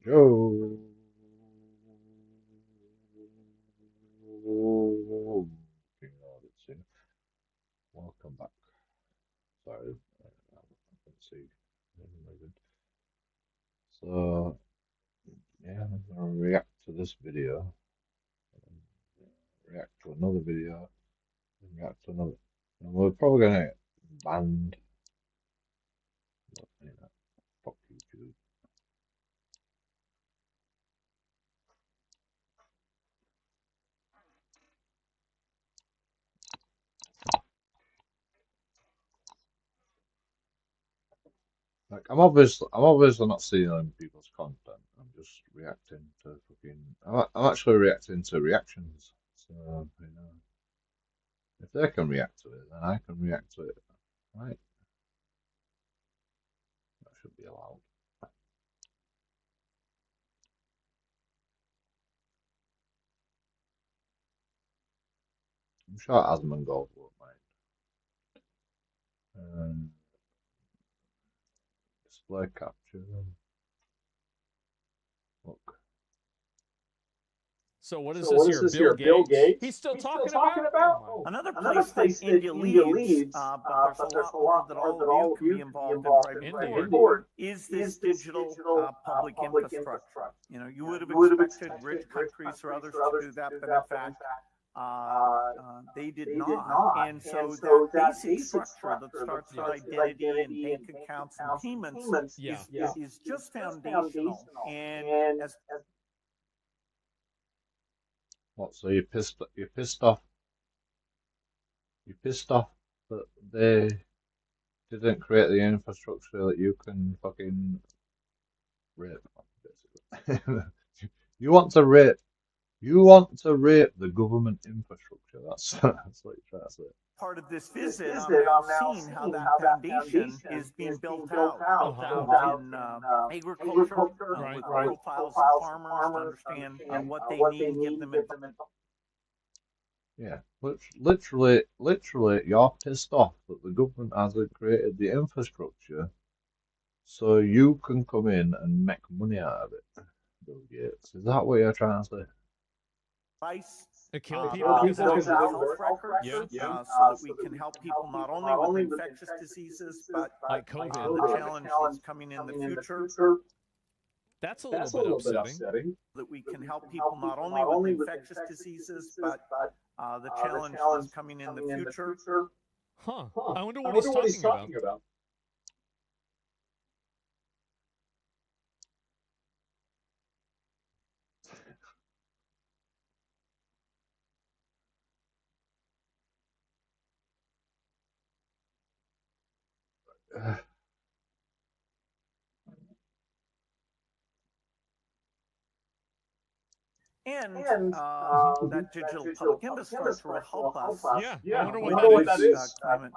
Joe. Welcome back. Sorry, I can't see. So, yeah, I'm gonna react to this video, react to another video, and react to another. And we're probably gonna get banned. But, fuck YouTube. Like, I'm obviously not seeing on people's content. I'm just reacting to fucking. I'm actually reacting to reactions. So, if they can react to it, then I can react to it. Right? That should be allowed. I'm sure Asmongold won't mind. Display capture. Look. So what is this here? Bill Gates? He's still talking about? Oh, another place that India leads, but there's a lot that all of you can be involved in right forward, is this digital public infrastructure. You know, you would have expected rich countries or others to do that, but in fact, they did not. And so that basic structure that starts with identity and bank accounts and payments is just foundational. And as What? So you're pissed off? You're pissed off that they didn't create the infrastructure that you can fucking rape, basically. You want to rape the government infrastructure. That's what you're trying to say. part of this visit, I'm now seeing how that foundation is being built out in agriculture, with profiles of farmers to understand what they need and give them information. Yeah, literally, you're pissed off that the government hasn't created the infrastructure so you can come in and make money out of it, Bill Gates. Is that what you're trying to say? Kill people build out health records, so that we can help people not only with infectious diseases, but like COVID. the challenge that's coming in the future. That's a little bit upsetting. That we can help people not only with infectious diseases, but the challenge that's coming in the future. Huh. I wonder what he's talking about. And that digital public infrastructure will help us. I wonder what that is. Climate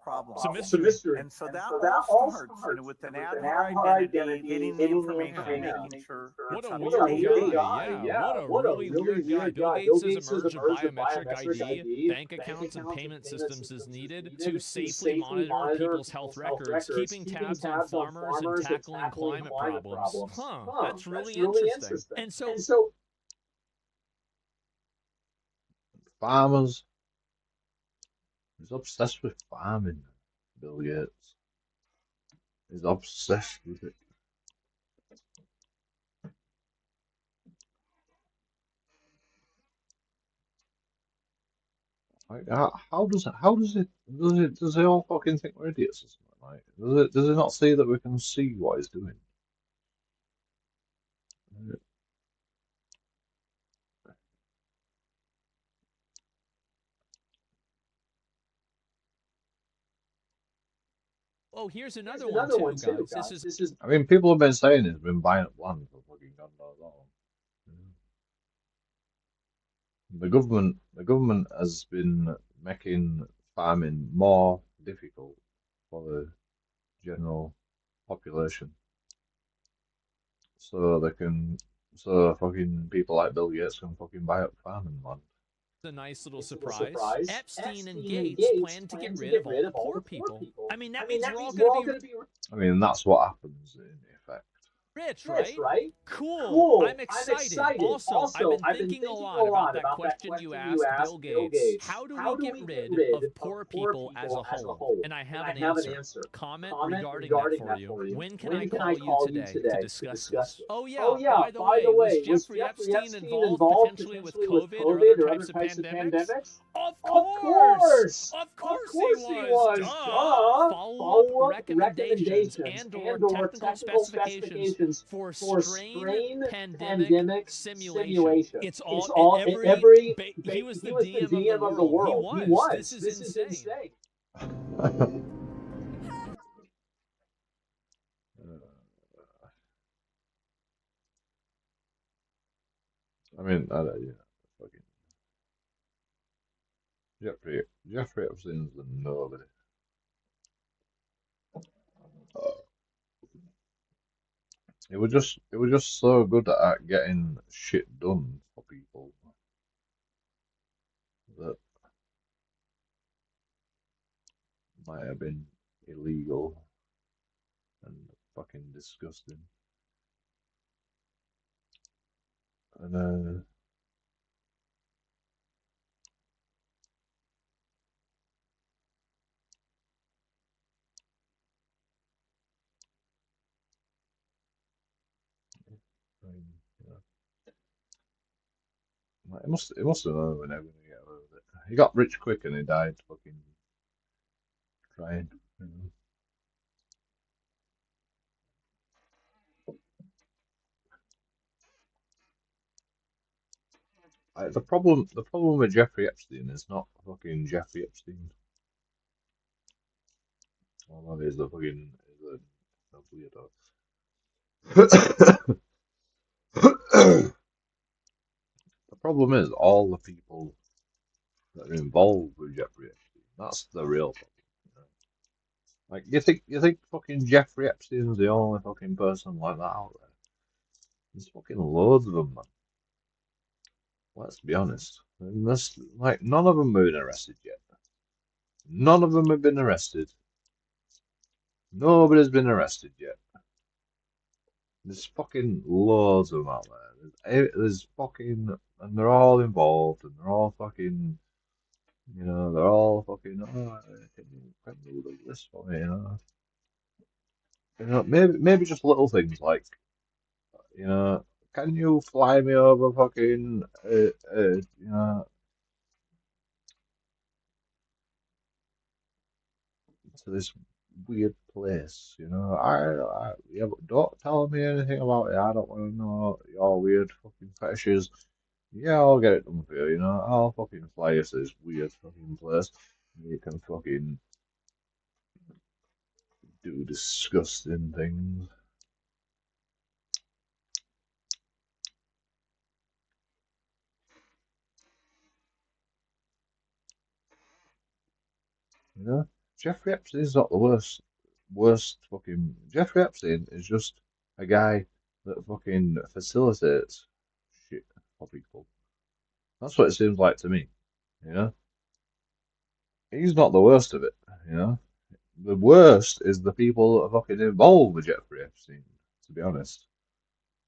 problem. It's a mystery. And so that all starts with an ad identity, getting the information, making sure. What a weird guy. Yeah, what a really weird guy. Bill Gates' says a merge of biometric ID, bank accounts, and payment systems is needed to safely monitor people's health records, keeping tabs on farmers and tackling climate problems. Huh, that's really interesting. And so farmers. He's obsessed with farming, Bill Gates. He's obsessed with it. Like, how does they all fucking think we're idiots or something? Like, does it not see that we can see what he's doing? oh, here's another one too, guys. This is. I mean, people have been saying he's been buying up land for fucking God knows how long. The government has been making farming more difficult for the general population, so fucking people like Bill Gates can fucking buy up farming land. A nice little surprise. Epstein and Gates plan to get rid of all the poor people. I mean, that means we're all going to be. I mean, that's what happens in effect. Rich, right? Cool. I'm excited. Also, I've been thinking a lot about that question you asked Bill Gates. How do we get rid of poor people as a whole? And I have an answer. Comment regarding that for you. When can I call you today to discuss this? Oh, yeah. By the way, was Jeffrey Epstein involved potentially with COVID or other types of pandemics? Of course! Of course he was! Duh! Follow-up recommendations and/or technical specifications for strain pandemic simulation. It's all he was the DM of the world. He was. This is insane. I mean, fucking Jeffrey Epstein's the nobody. It was just so good at getting shit done for people that might have been illegal and fucking disgusting. And I mean, you know, like, it must have known when everything get away with it. He got rich quick and he died fucking trying. You know. The problem with Jeffrey Epstein is not fucking Jeffrey Epstein. Although he's a weirdo. The problem is all the people that are involved with Jeffrey Epstein. That's the real problem. You know? Like you think fucking Jeffrey Epstein is the only fucking person like that out there? There's fucking loads of them, man. Let's be honest. And there's like none of them have been arrested yet. None of them have been arrested. Nobody's been arrested yet. There's fucking loads of them out there. There's fucking, and they're all involved, and they're all fucking, they're all fucking. Oh, can you do this for me? Maybe just little things like, can you fly me over fucking, to this weird place? Yeah, but don't tell me anything about it. I don't want to know your weird fucking fetishes. Yeah, I'll get it done for you, I'll fucking fly you to this weird fucking place. You can fucking do disgusting things. You know? Jeffrey Epstein's not the worst fucking. Jeffrey Epstein is just a guy that fucking facilitates shit for people. That's what it seems like to me, you know? He's not the worst of it, you know? The worst is the people that are fucking involved with Jeffrey Epstein, to be honest.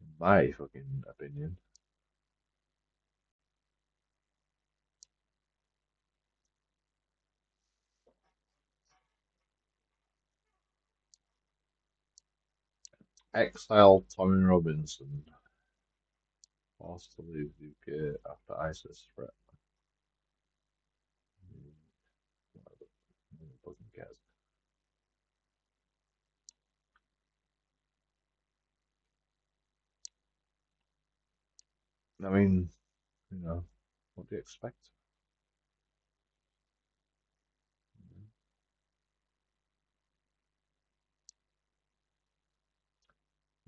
In my fucking opinion. Exiled Tommy Robinson forced to leave the UK after ISIS threat. Who fucking cares? I mean, what do you expect?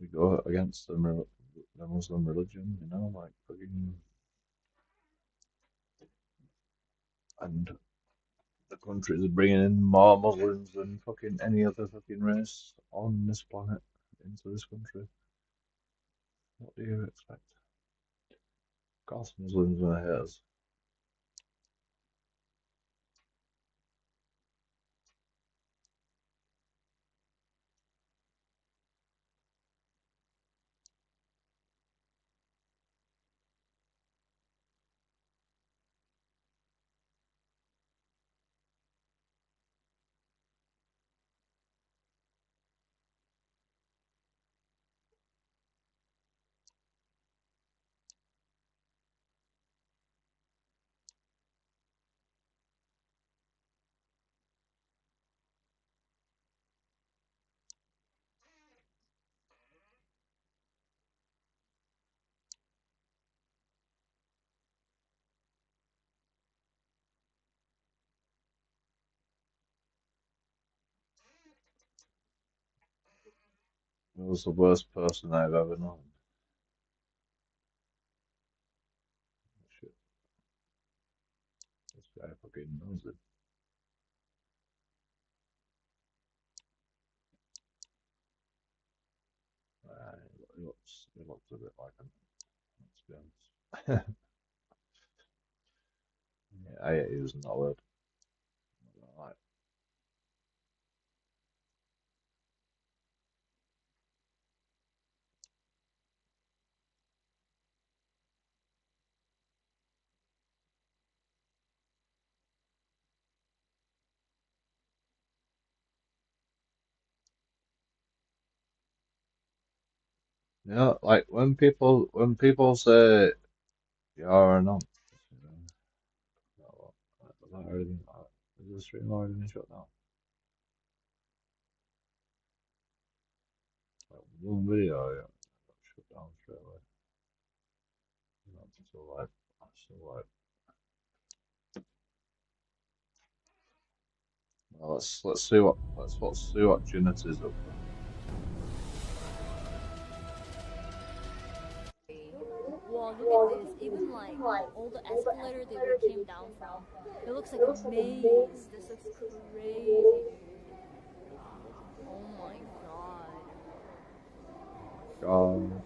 We go against the Muslim religion, like fucking, and the countries are bringing in more Muslims than fucking any other fucking race on this planet into this country. What do you expect? Of course, Muslims are haters. He was the worst person I've ever known. Shit, this guy fucking knows it. He looks a bit like him, let's be honest. Yeah, I hate using that word. Like, you know, like when people say you're a nonce, you know, has that already been, has the stream already been shut down? Like one video, yeah, got shut down straight away. You know, still like. Well, let's see what Janet is up to. Wow, look at this. Even like all the escalator that we came down from. It looks like a maze. This looks crazy. Oh my god. God.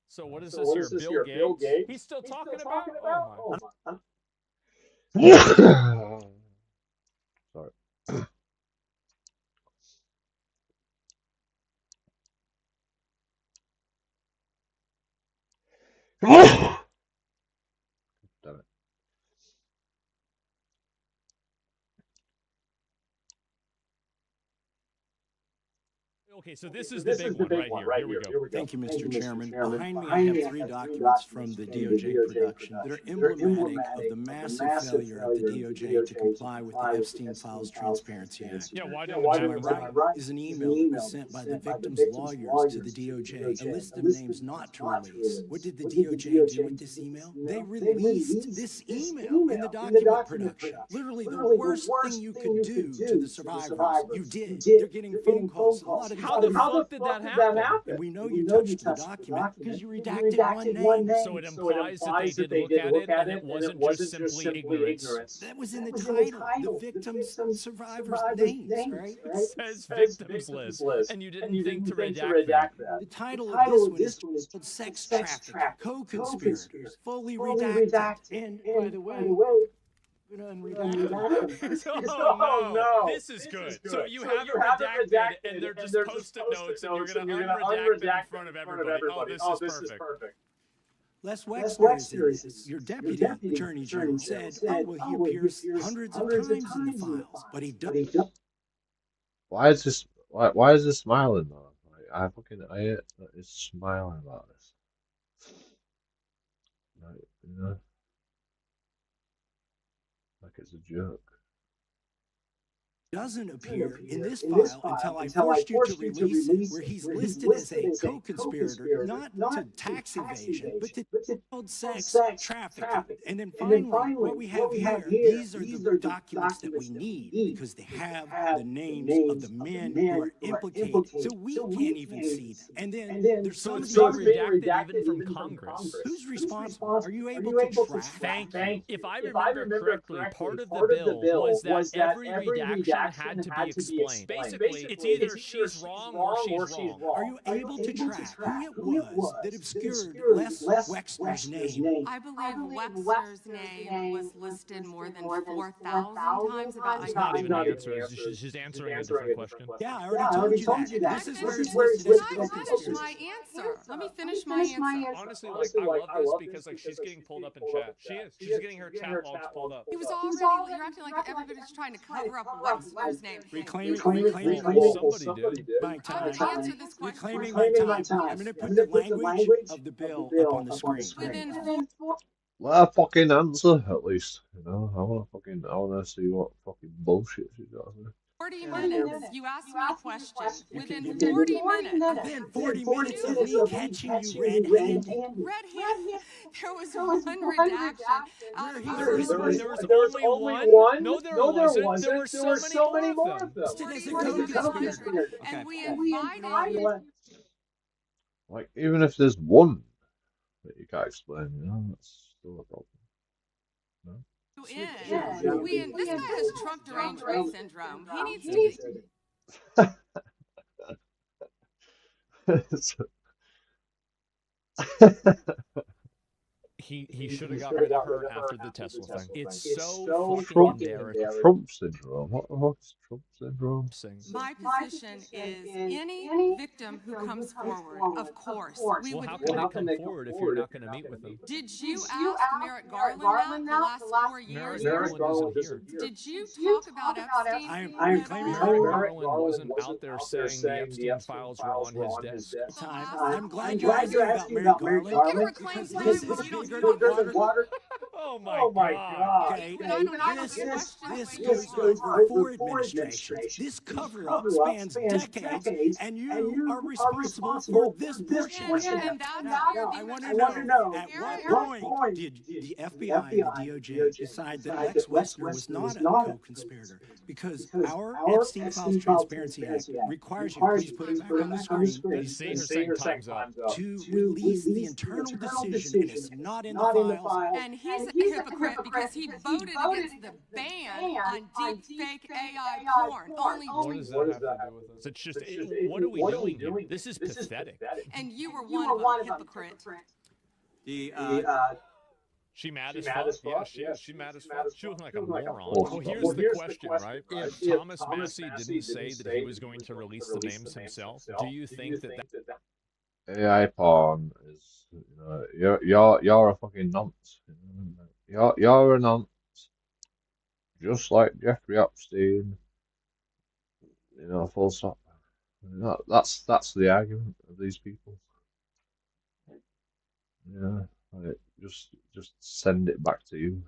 So what is this here? Bill Gates? He's still talking about? Oh Sorry. Damn it. Okay, so this is the big one right here. Here we go. Thank you, Mr. Chairman. Behind me, I have three documents from the DOJ production that are emblematic of the massive failure of the DOJ to comply with the Epstein Files Transparency Act. Yeah, why To don't my right is an email that was sent by the victim's lawyers to the DOJ, a list of names not to release. What did the DOJ do with this email? They released this email in the document production. Literally the worst thing you could do to the survivors, you did. They're getting phone calls, a lot of How the fuck did that happen? and we know you touched the document because you redacted one name. So it implies that they did look at it and it wasn't just simply ignorance. That was in the title, the victims' survivors' names, right? It says victims list, and you didn't think to redact that. The title of this one is called Sex Trafficking, Co-Conspirators, fully redacted. And by the way, Oh no, this is good. So you have it redacted, and they're just post-it notes, and you're gonna unredact it in front of everybody. Oh, this is perfect. Les Wexner is in this. Your deputy attorney general said, oh, well, he appears hundreds of times in the files, but he doesn't. Why is this? Why is this smiling though? Like, I hate that it's smiling about this. Like, you know, like it's a joke. Doesn't appear in this file until I forced you to release it, where he's listed as a co-conspirator, not to tax evasion, but to child sex trafficking. And then finally, what we have here, these are the documents that we need, because they have the names of the men who are implicated, so we can't even see them. And then there's So some it's of being these redacted even from Congress. Who's responsible? Are you able to track? Thank you. If I remember correctly, part of the bill was that every redaction had to be explained. Basically, it's either she's wrong or she's wrong. Are you able to track who it was that obscured Les Wexner's name? I believe Wexner's name was listed more than 4,000 times about It's not even an answer. She's answering a different question. Yeah, I already told you that. This is where it's listed Can as I finish my answer? Let me finish my answer. Honestly, I love this because she's getting pulled up in chat. She is. She's getting her chat logs pulled up. He was already, you're acting like everybody's trying to cover up Wexner's name. Reclaiming Somebody did. my time. Answer this question. Reclaiming my time. I'm going to put the language of the bill up on the screen. Within Let her fucking answer at least. You know, I wanna see what fucking bullshit she's got to say. 40 minutes. You asked me a question. Within give 40 me- minutes. Then 40 minutes of me catching you red-handed. Red-handed. There was one redaction out of Where he's 100. There was only one? No, there wasn't. There were so many more of them. listed as a 40 versus co-conspirator. 100. Okay. And we invited Like, even if there's one that you can't explain, that's still a problem. No? you in. This guy has Trump derangement syndrome. He needs to He should have got rid of her after the Tesla thing. It's so fucking Trump, embarrassing. Trump syndrome. What the fuck is Trump syndrome? My position is any victim who comes forward, of course, we Well, would. how can they come forward if you're not going to meet with them? Did you ask Merrick Garland that the last 4 years? Merrick Garland isn't here. Did you talk about Epstein? I'm claiming Merrick Garland wasn't out there saying the Epstein files were on his desk. I'm glad you're asking about Merrick Garland. You reclaim time This because is you don't bigger talk than about water. Oh my God. Okay, But I don't ask this questions. goes over 4 administrations. This cover-up spans decades, and you are responsible for this portion. And that's Now, where I the want to know, at what point did the FBI and the DOJ decide that Lex Wessner was not a co-conspirator? Because our Epstein Files Transparency Act requires you, please put it back on the screen, You see her saying time's up. to release the internal decision, and it's not in the files. And he's a hypocrite because he voted against the ban on deep fake AI porn. Only What does that have to do with us? It's just, what are we doing here? This is pathetic. and you were one of them, hypocrite. She mad as fuck? Yeah, she mad as fuck. She looking like a moron. Oh, Well, here's the question, right? If Thomas Massey didn't say that he was going to release the names himself, do you think that AI porn is, you're a fucking nonce. You're a nonce. Just like Jeffrey Epstein. Full stop. That's the argument of these people. Like, just send it back to you.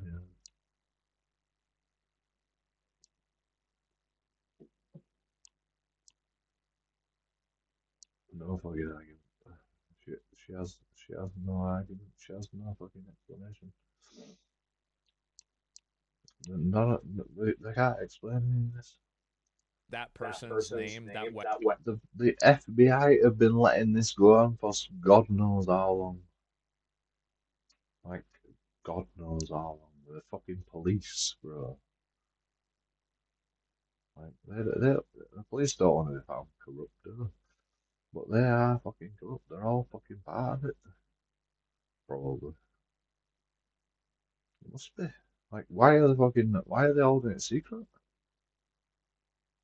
No fucking argument. She has no argument. She has no fucking explanation. They can't explain any of this. that person's name, that way? The FBI have been letting this go on for God knows how long. Like, God knows how long. The fucking police, bro. Like, the police don't want to be found corrupt, do they? But they are fucking corrupt. They're all fucking part of it. Probably. It must be. Like, why are they holding it secret?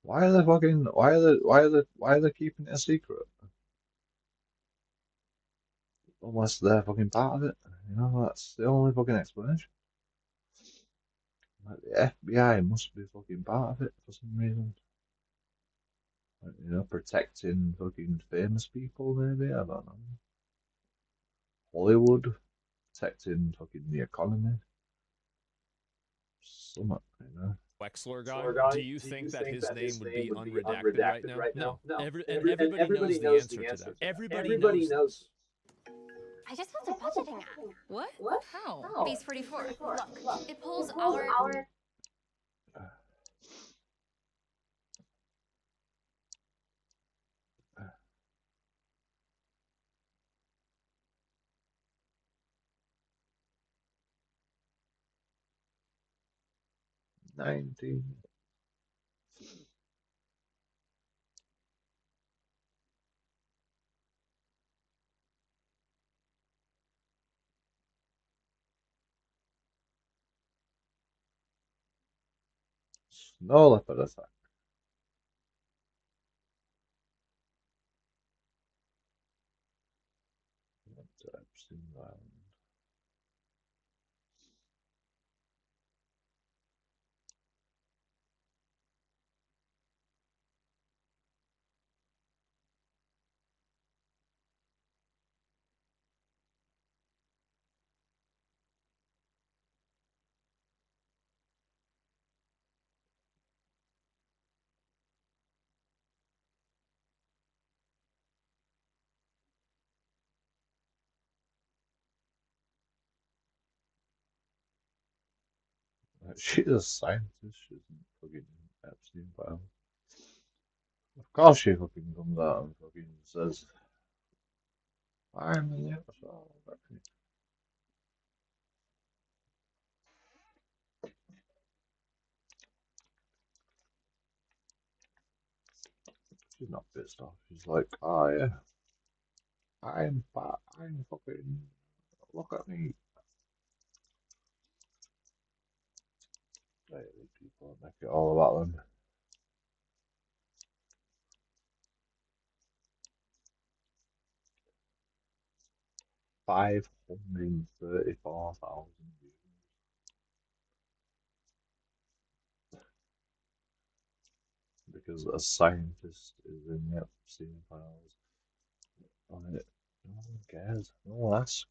Why are they keeping it a secret? Unless they're fucking part of it. That's the only fucking explanation. Like, the FBI must be fucking part of it for some reason. Like, protecting fucking famous people, maybe? I don't know. Hollywood, protecting fucking the economy. Something, Wexler guy, do you think that his name would be unredacted right now? No. Everybody knows the answer to that. Everybody knows. I just found a budgeting app. What? How? Base 44. Look, it pulls our... 19. No leopard attack. Epstein Island. She's a scientist. She's fucking Epstein file. Of course, she fucking comes out and fucking says, "I'm in the episode." She's not pissed off. She's like, "Oh yeah, I'm fat. I'm fucking. Look at me." Right, these people make it all about them. 534,000 views because a scientist is in the Epstein files on it. No one cares. No one asks.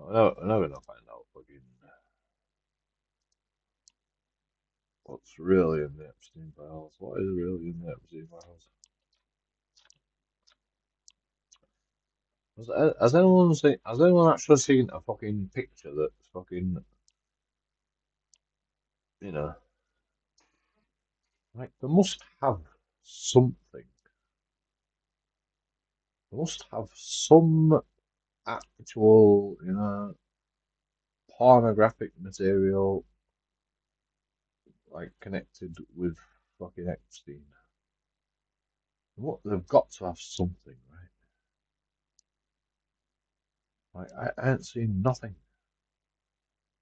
I'm never gonna find out fucking what's really in the Epstein files. What is really in the Epstein files? Has anyone actually seen a fucking picture that's fucking, you know, like they must have something. They must have some actual, you know, pornographic material like connected with fucking Epstein. What they've got to have something, right? Like I ain't seen nothing.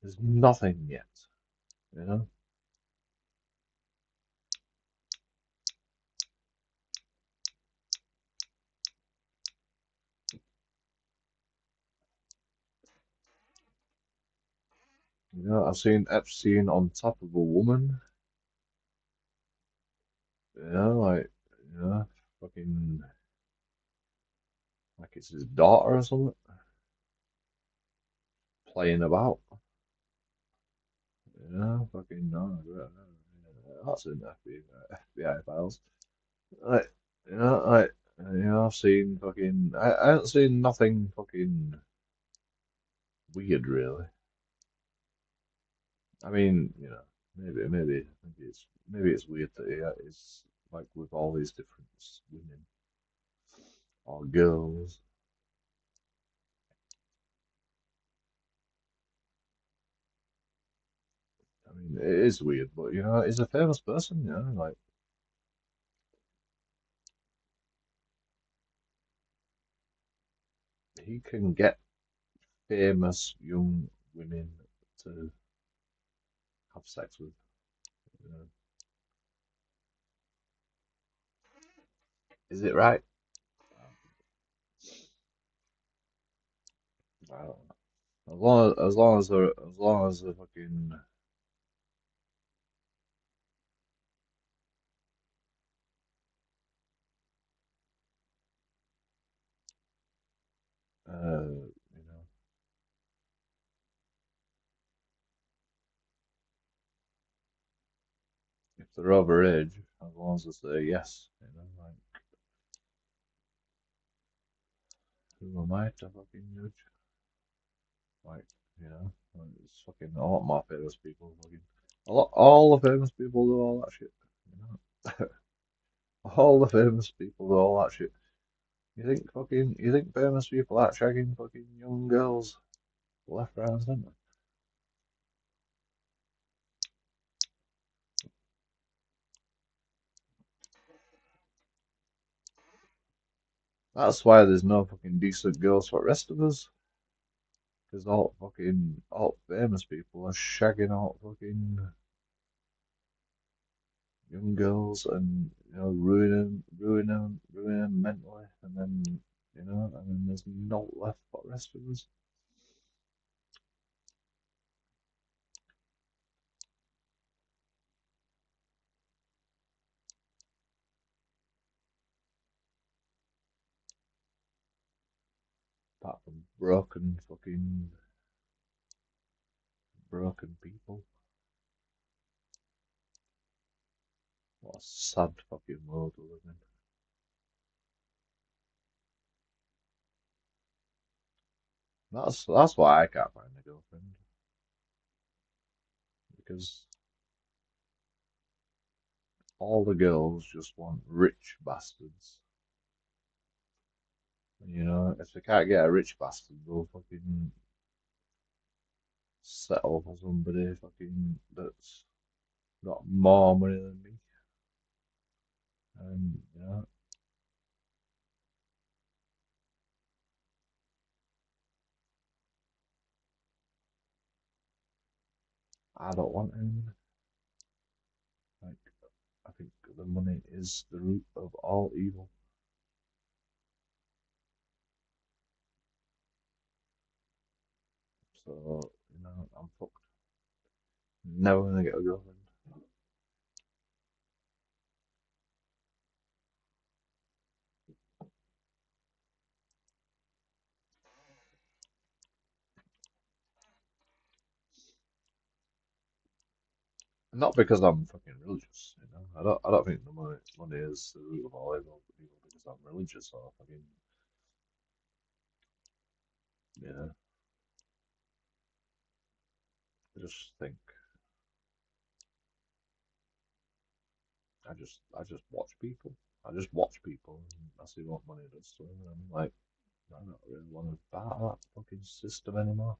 There's nothing yet, you know. You know, I've seen Epstein on top of a woman. You know, like, you know, fucking like it's his daughter or something, playing about. You know, fucking no, that's in FBI files. Like, you know, I've seen fucking. I haven't seen nothing fucking weird, really. I mean, you know, maybe it's weird that he is like with all these different women or girls. I mean, it is weird, but you know, he's a famous person, you know, like he can get famous young women to have sex with. You know. Is it right? I don't know. As long as they're fucking, you know, if they're overage, as long as they say yes, you know, like who am I to fucking judge? Like, you know, like, it's fucking a lot more famous people fucking all the famous people do all that shit. You know, all the famous people do all that shit. You think famous people are shagging fucking young girls left, right, and centre? That's why there's no fucking decent girls for the rest of us. Because all famous people are shagging out fucking young girls and you know ruining them mentally, and then you know, and then there's no left for the rest of us. apart from broken people. What a sad fucking world we live in. That's why I can't find a girlfriend. Because all the girls just want rich bastards. And, you know, if they can't get a rich bastard, they'll fucking settle for somebody fucking that's got more money than me. And, you know, I don't want any. Like, I think the money is the root of all evil. So, you know, I'm fucked. Never gonna get a girlfriend. Not because I'm fucking religious, you know. I don't think the money is the root of all evil because I'm religious or fucking, you know. I just think I just watch people. I just watch people and I see what money does to them. And I'm like, I don't really want to be part of that fucking system anymore.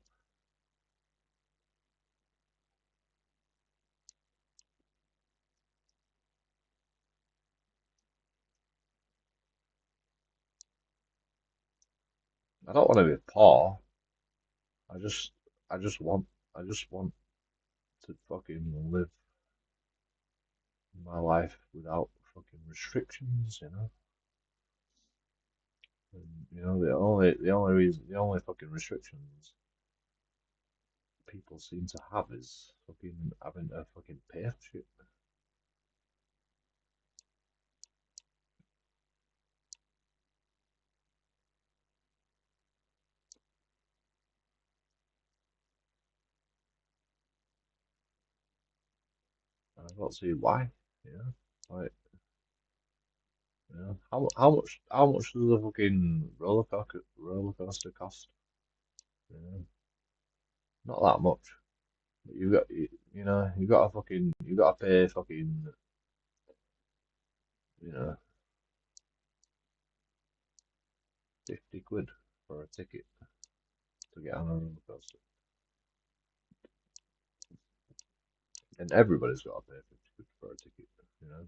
I don't want to be poor. I just I just want I just want to fucking live my life without fucking restrictions, you know. And, you know, the only fucking restrictions people seem to have is fucking having to fucking pay for shit. And I don't see why, you know. Like, you know, how much does a fucking roller coaster cost? You know, not that much. But you know, you got to pay fucking, you know, 50 quid for a ticket to get on a roller coaster, and everybody's got to pay 50 quid for a ticket. You know,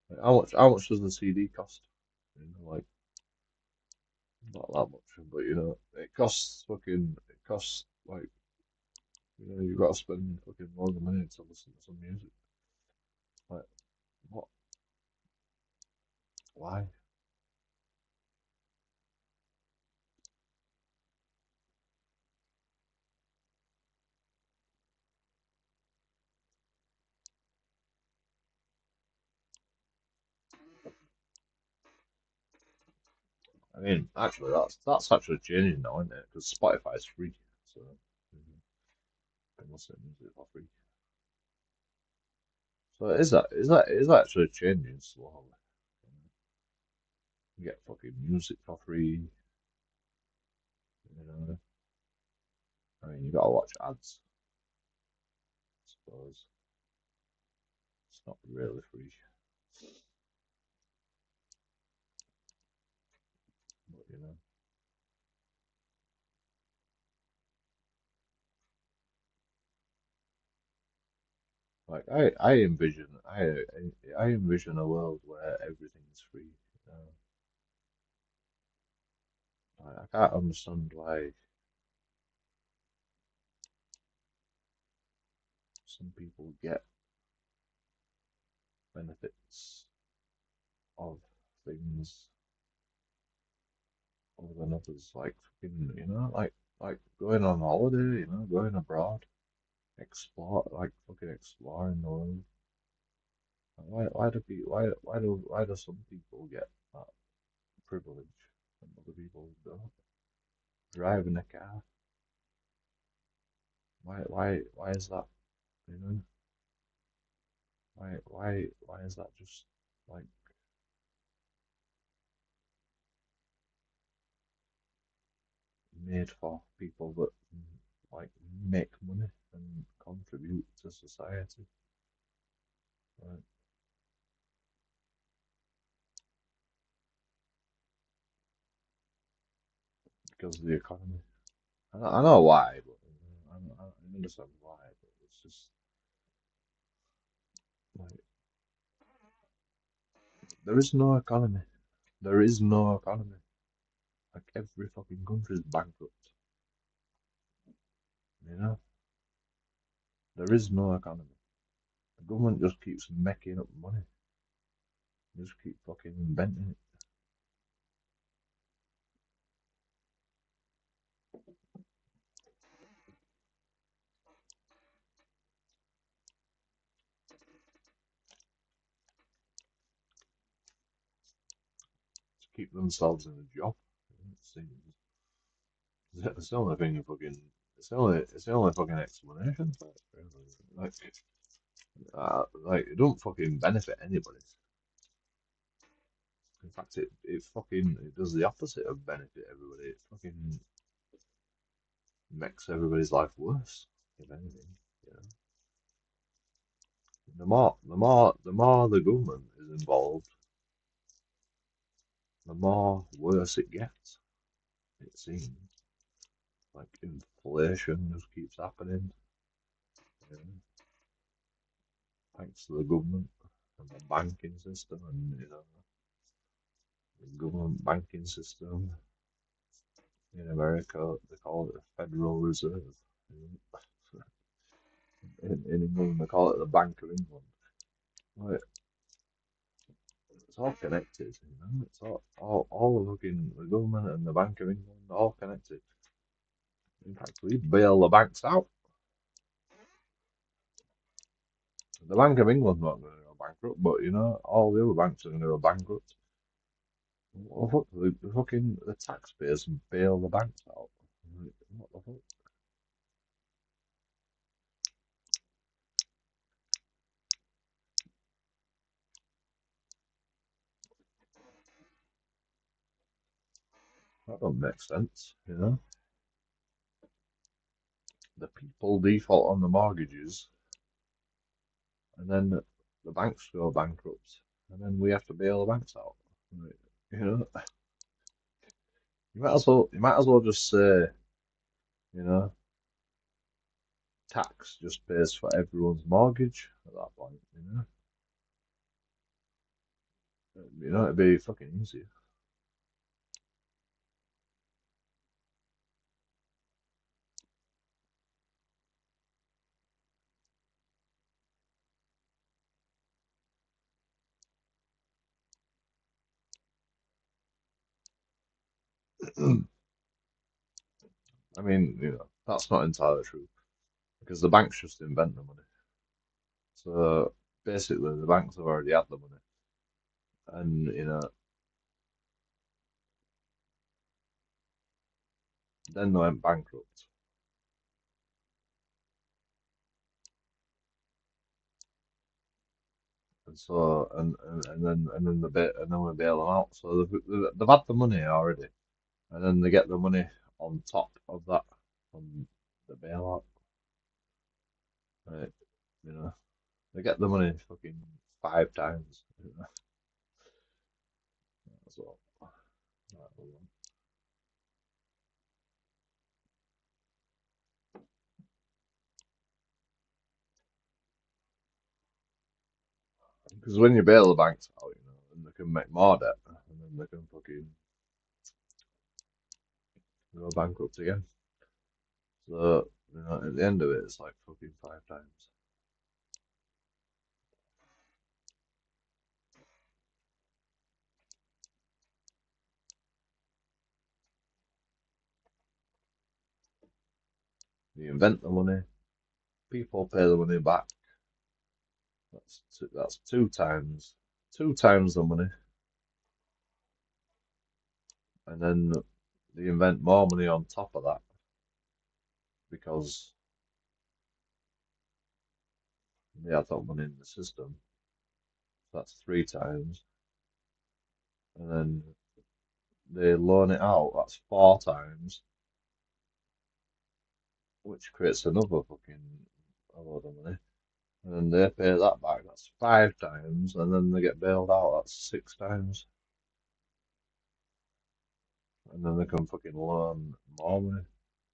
like, how much does the CD cost? You know, like not that much, but you know, it costs like you know, you've got to spend fucking loads of money to listen to some music. Like what? Why? I mean, actually, that's actually changing now, isn't it? Because Spotify is free, so you can listen to music for free. So is that actually changing slowly? You get fucking music for free, you know. I mean, you gotta watch ads, I suppose. It's not really free, but you know, like I envision a world where everything's free. You know? Like, I can't understand why some people get benefits of things other than others, like fucking, you know, like going on holiday, you know, going abroad, fucking exploring the world. Why do some people get that privilege and other people don't? driving a car. Why is that? You know, why is that just like made for people that like make money and contribute to society? Right? Because of the economy. I know why, but I understand why, but it's just like there is no economy. There is no economy. Like every fucking country is bankrupt. You know, there is no economy. The government just keeps making up money. They just keep fucking inventing it. To keep themselves in a job. It's the only thing you fucking. It's the only fucking explanation for it, really. Like it don't fucking benefit anybody. In fact, it does the opposite of benefit everybody. It fucking makes everybody's life worse, if anything. You know, the more the government is involved, the more worse it gets. It seems like inflation just keeps happening. You know, thanks to the government and the banking system, and the government banking system in America they call it the Federal Reserve. You know. In England they call it the Bank of England. Like, it's all connected, you know. It's all the fucking the government and the Bank of England all connected. In fact, we bail the banks out. The Bank of England's not going to go bankrupt, but all the other banks are going to go bankrupt. What the fuck? The taxpayers bail the banks out. Like, what the fuck? That don't make sense, you know. The people default on the mortgages, and then the banks go bankrupt, and then we have to bail the banks out. Like, you know, you might as well just say, you know, tax just pays for everyone's mortgage at that point. It'd be fucking easy. I mean, that's not entirely true because the banks just invent the money. So basically, the banks have already had the money, and then they went bankrupt, and so and then we bail them out. So they've had the money already, and then they get the money on top of that from the bailout. Right? You know, they get the money fucking 5 times. That's all. Because when you bail the banks out, then they can make more debt, and then they can fucking go bankrupt again. So, at the end of it, it's like fucking 5 times. You invent the money, people pay the money back. That's 2 times the money, and then they invent more money on top of that because they have that money in the system. So that's 3 times, and then they loan it out. That's 4 times, which creates another fucking a load of money. And then they pay that back. That's 5 times, and then they get bailed out. That's 6 times, and then they can fucking loan more money.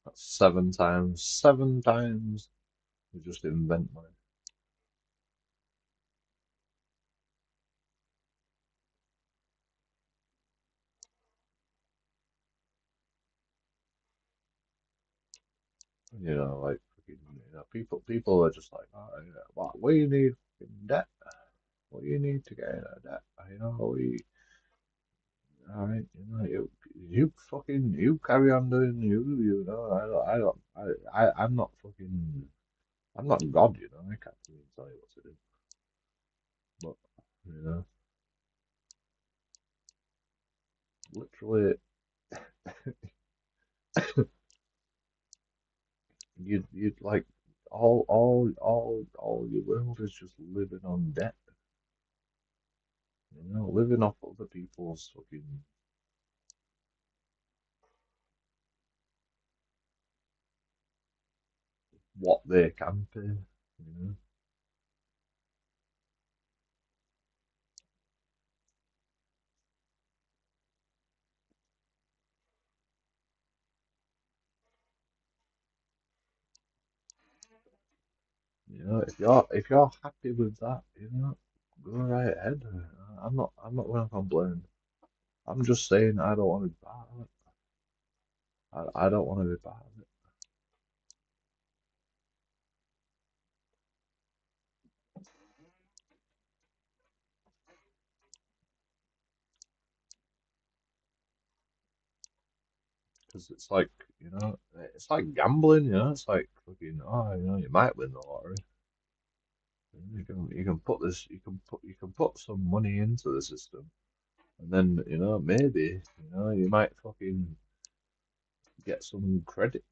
That's 7 times. 7 times. They just invent money. Like fucking, people are just like, oh, what do you need fucking debt? What do you need to get out of debt? All right, you fucking, you carry on doing I'm not fucking, I'm not God, I can't even tell you what to do. But, you know, literally, you'd like, all your world is just living on debt, living off other people's fucking, what they can pay, if you're happy with that, go right ahead. I'm not gonna complain. I'm just saying I don't want to be part of it. I don't want to be part of it because it's like gambling. It's like fucking, oh, you might win the lottery. You can put some money into the system, and then maybe you might fucking get some credit.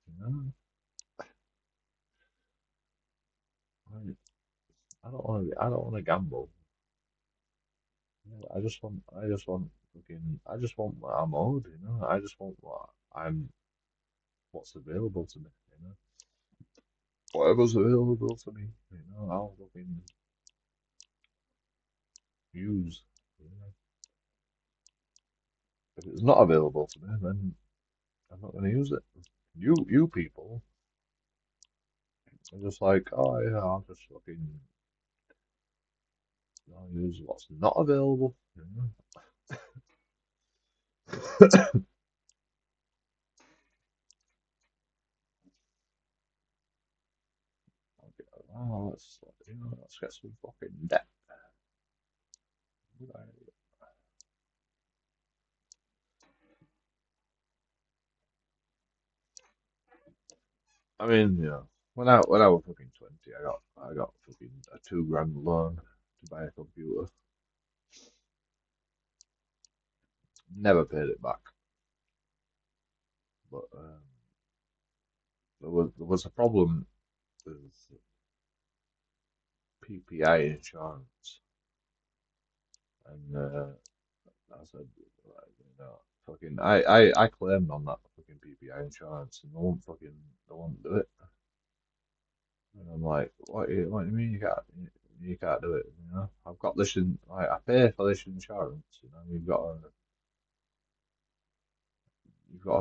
You know, Like, I don't want to gamble. I just want what I'm owed. I just want what's available to me. Whatever's available to me. I'll fucking use. You know. If it's not available to me, then I'm not going to use it. You people are just like, oh yeah, I'll just fucking I'll use what's not available. Oh, let's get some fucking debt. I mean, when I was fucking 20, I got fucking a 2 grand loan to buy a computer. Never paid it back, but there was a problem with PPI insurance, and I said, fucking, I claimed on that fucking PPI insurance, and they won't do it. And I'm like, what do you mean you can't do it? I've got this like I pay for this insurance. You've got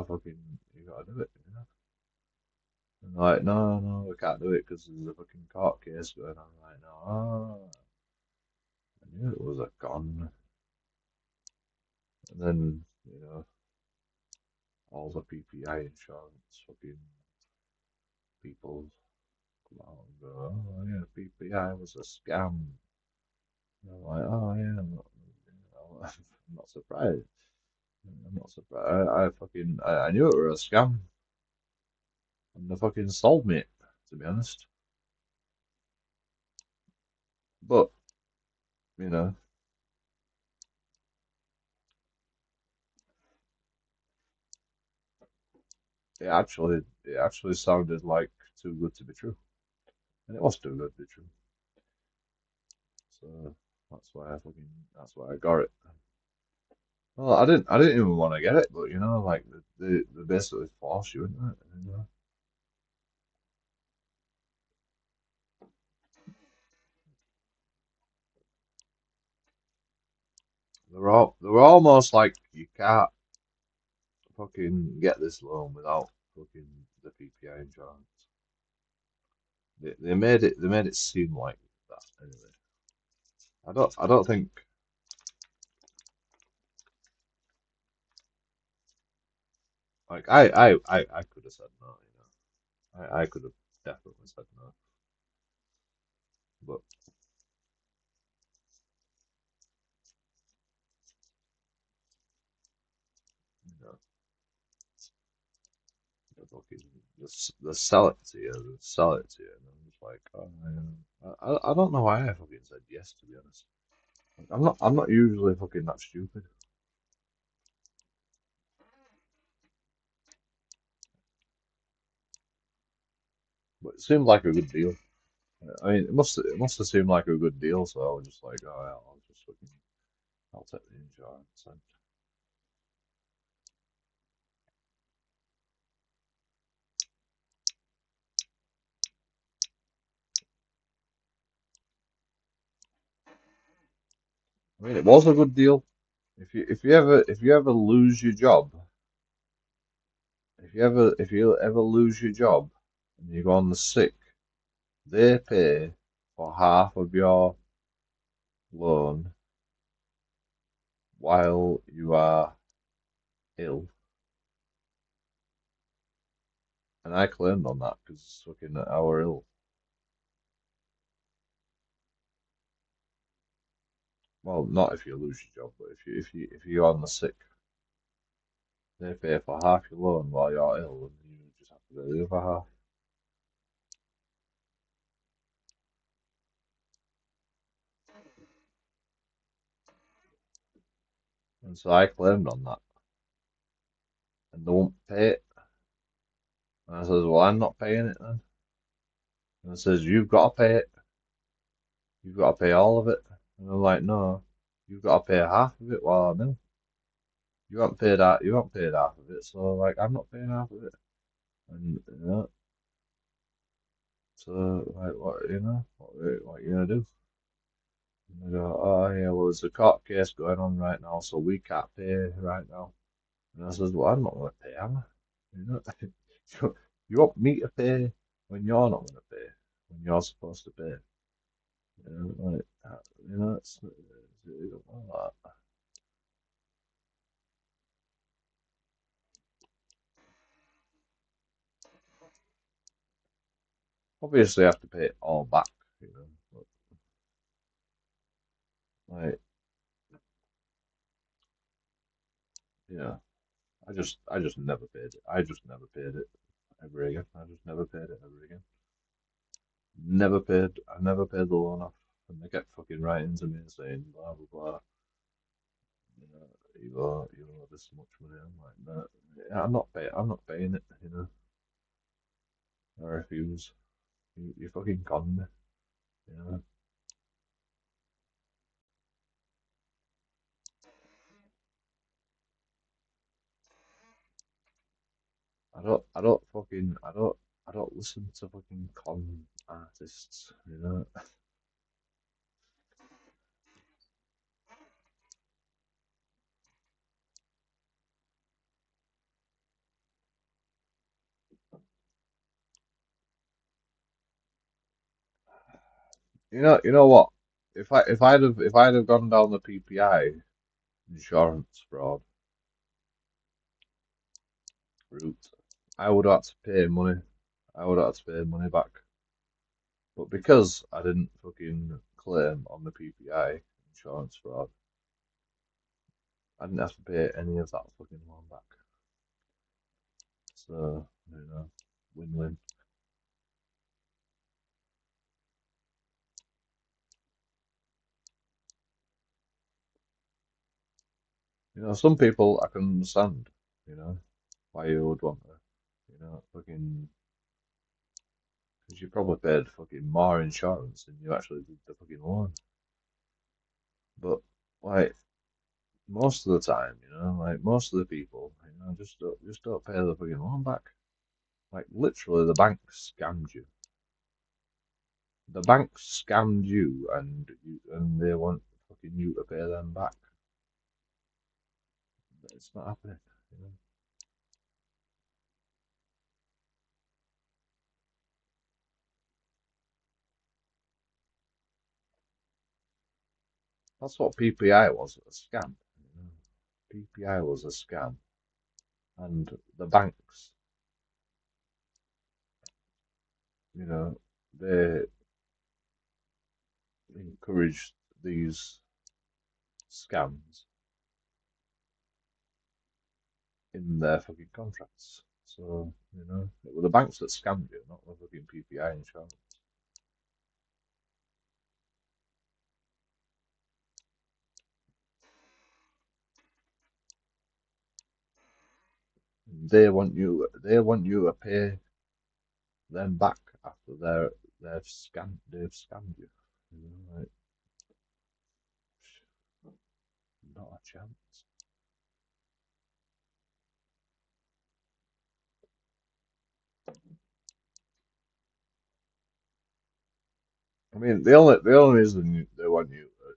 to do it. And like, no, no, we can't do it because there's a fucking court case going on right now. I knew it was a con. And then, all the PPI insurance fucking people come out and go, oh yeah, PPI was a scam. And I'm like, oh yeah, I'm not surprised. I'm not surprised. I knew it was a scam, and they fucking sold me it, to be honest. But you know, it actually sounded like too good to be true, and it was too good to be true. So that's why I got it. Well, I didn't even want to get it, but like they basically force you into it. They were almost like you can't fucking get this loan without fucking the PPI insurance. They made it seem like that anyway. I don't think like I could have said no, I could have definitely said no, but you know the fucking the sell it to you, and I'm just like, oh, I don't know why I fucking said yes, to be honest. Like, I'm not usually fucking that stupid, but it seemed like a good deal. I mean, it must have seemed like a good deal, so I was just like, oh yeah, I'll take the insurance. And I mean, it was a good deal. If you ever lose your job, if you ever lose your job and you go on the sick, they pay for half of your loan while you are ill. And I claimed on that because fucking I were ill. Well, not if you lose your job, but if you're on the sick, they pay for half your loan while you're ill, and you just have to pay the other half. And so I claimed on that, and they won't pay it. And I says, well, I'm not paying it then. And it says, you've got to pay it. You've got to pay all of it. And I'm like, no, you've got to pay half of it while I'm ill. You haven't paid that. You haven't paid half of it, so like I'm not paying half of it. And so like what you gonna do? And they go, oh yeah, well there's a court case going on right now, so we can't pay right now. And I says, well, I'm not gonna pay, am I? You want me to pay when you're not gonna pay, when you're supposed to pay. Like you don't want that. Obviously, I have to pay it all back, but like you know, I just never paid it. I just never paid it ever again. I just never paid it ever again. Never paid. I never paid the loan off, and they kept fucking writing to me and saying blah blah blah. You owe this much money. I'm like, no, yeah, I'm not paying. I'm not paying it. I refuse. You fucking con me. You know. I don't listen to fucking con artists. You know what? If I'd have gone down the PPI insurance fraud route, I would have had to pay money. I would have had to pay money back. But because I didn't fucking claim on the PPI insurance fraud, I didn't have to pay any of that fucking loan back. So, win-win. Some people I can understand, why you would want to. You know, fucking, because you probably paid fucking more insurance than you actually did the fucking loan. But like most of the time, you know, like most of the people, you know, just don't pay the fucking loan back. Like literally, the bank scammed you. The bank scammed you, and they want fucking you to pay them back. It's not happening. You know? That's what PPI was, a scam. You know? PPI was a scam, and the banks, you know, they encouraged these scams in their fucking contracts. So, you know, it were the banks that scammed you, not the fucking PPI insurance. They want you to pay them back after they've scammed you. You know, like, not a chance. I mean, the only reason they want you to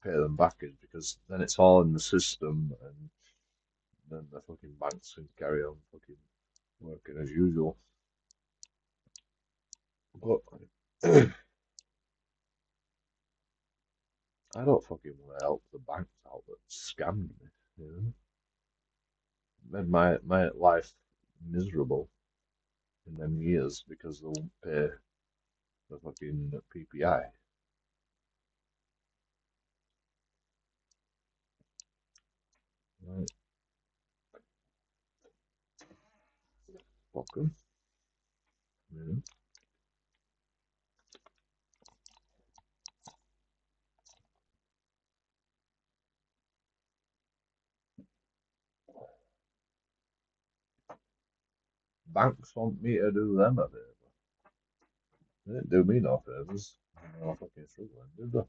pay them back is because then it's all in the system, and then the fucking banks can carry on fucking working as usual. But I don't fucking want to help the banks out that scammed me. You know, made my life miserable in them years because they won't pay the fucking PPI. Right, fuck 'em, you know. Banks want me to do them a favour. They didn't do me no favours. I was fucking struggling, did they?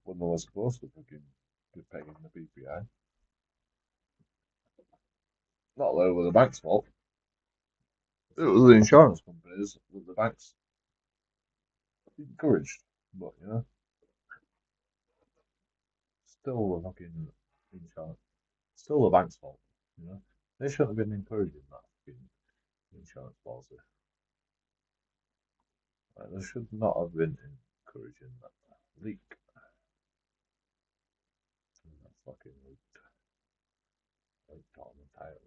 When I was supposed to fucking be paying the PPI. Not that it was the bank's fault. It was the insurance companies that the banks encouraged. But, you know, still the fucking insurance. Still the bank's fault. You know, they shouldn't have been encouraging that fucking insurance policy. Like, they should not have been encouraging that leak. That fucking leaked on the tires.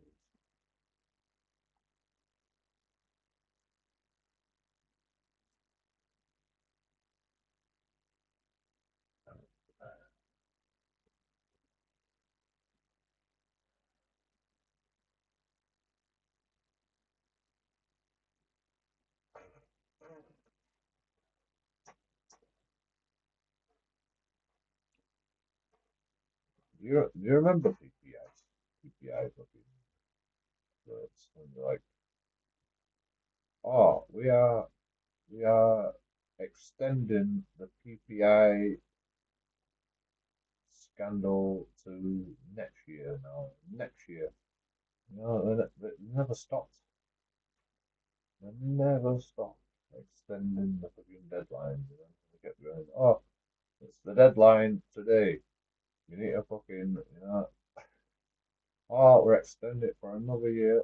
Do you remember PPI? PPI fucking words. And they're like, oh, we are extending the PPI scandal to next year now. Next year. No, they never stopped. They never stopped extending the fucking deadlines. You know? They kept going, oh, it's the deadline today. You need to fucking, you know, oh, we're extending it for another year,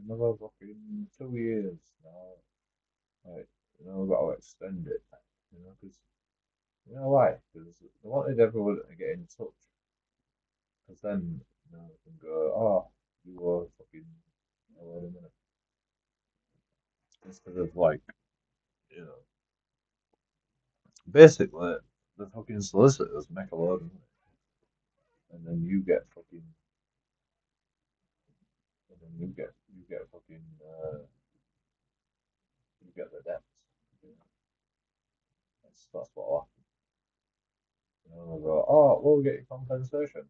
another fucking 2 years now. Like, you know, we've got to extend it. You know, because, you know why? Because they wanted everyone to get in touch. Because then, you know, they can go, oh, you were fucking, oh, wait a minute. Instead of like, you know, basically, the fucking solicitors make a load of money, and then you get fucking, you get the debts. You know, that's what will happen. You know, they go, oh, we'll get you compensation.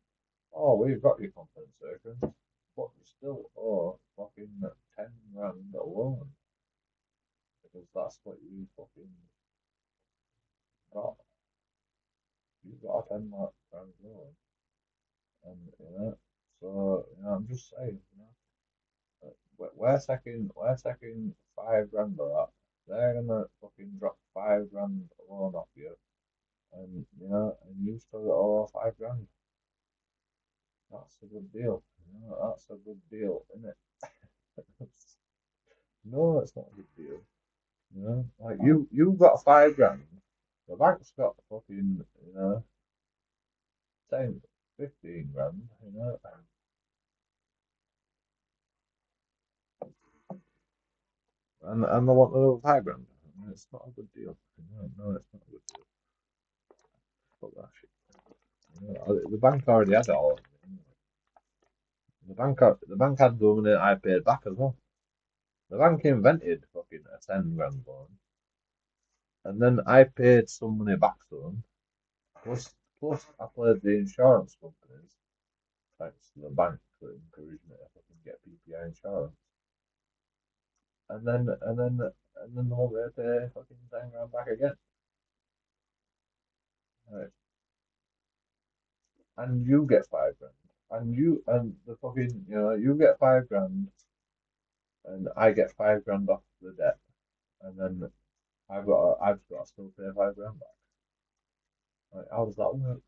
Oh, we've got your compensation. but you still owe fucking 10 grand alone because that's what you fucking got. You got a 10 grand loan, and so I'm just saying, we're taking 5 grand of that. They're gonna fucking drop 5 grand loan off you, and and you still owe 5 grand. That's a good deal. That's a good deal, isn't it? No, it's not a good deal. Like you got 5 grand. The bank's got fucking 10, 15 grand. And they want another 5 grand. It's not a good deal. No, it's not a good deal. Fuck that shit. The bank already had it all. The bank had the money that I paid back as well. The bank invented fucking a 10 grand loan, and then I paid some money back to them. Plus I played the insurance companies, thanks to the bank for encouraging me to fucking get PPI insurance. And then they want me to pay fucking 10 grand back again. Right. And you get 5 grand. And the fucking you get 5 grand and I get 5 grand off the debt. And then I've got to still pay 5 grand back. Like, how does that work?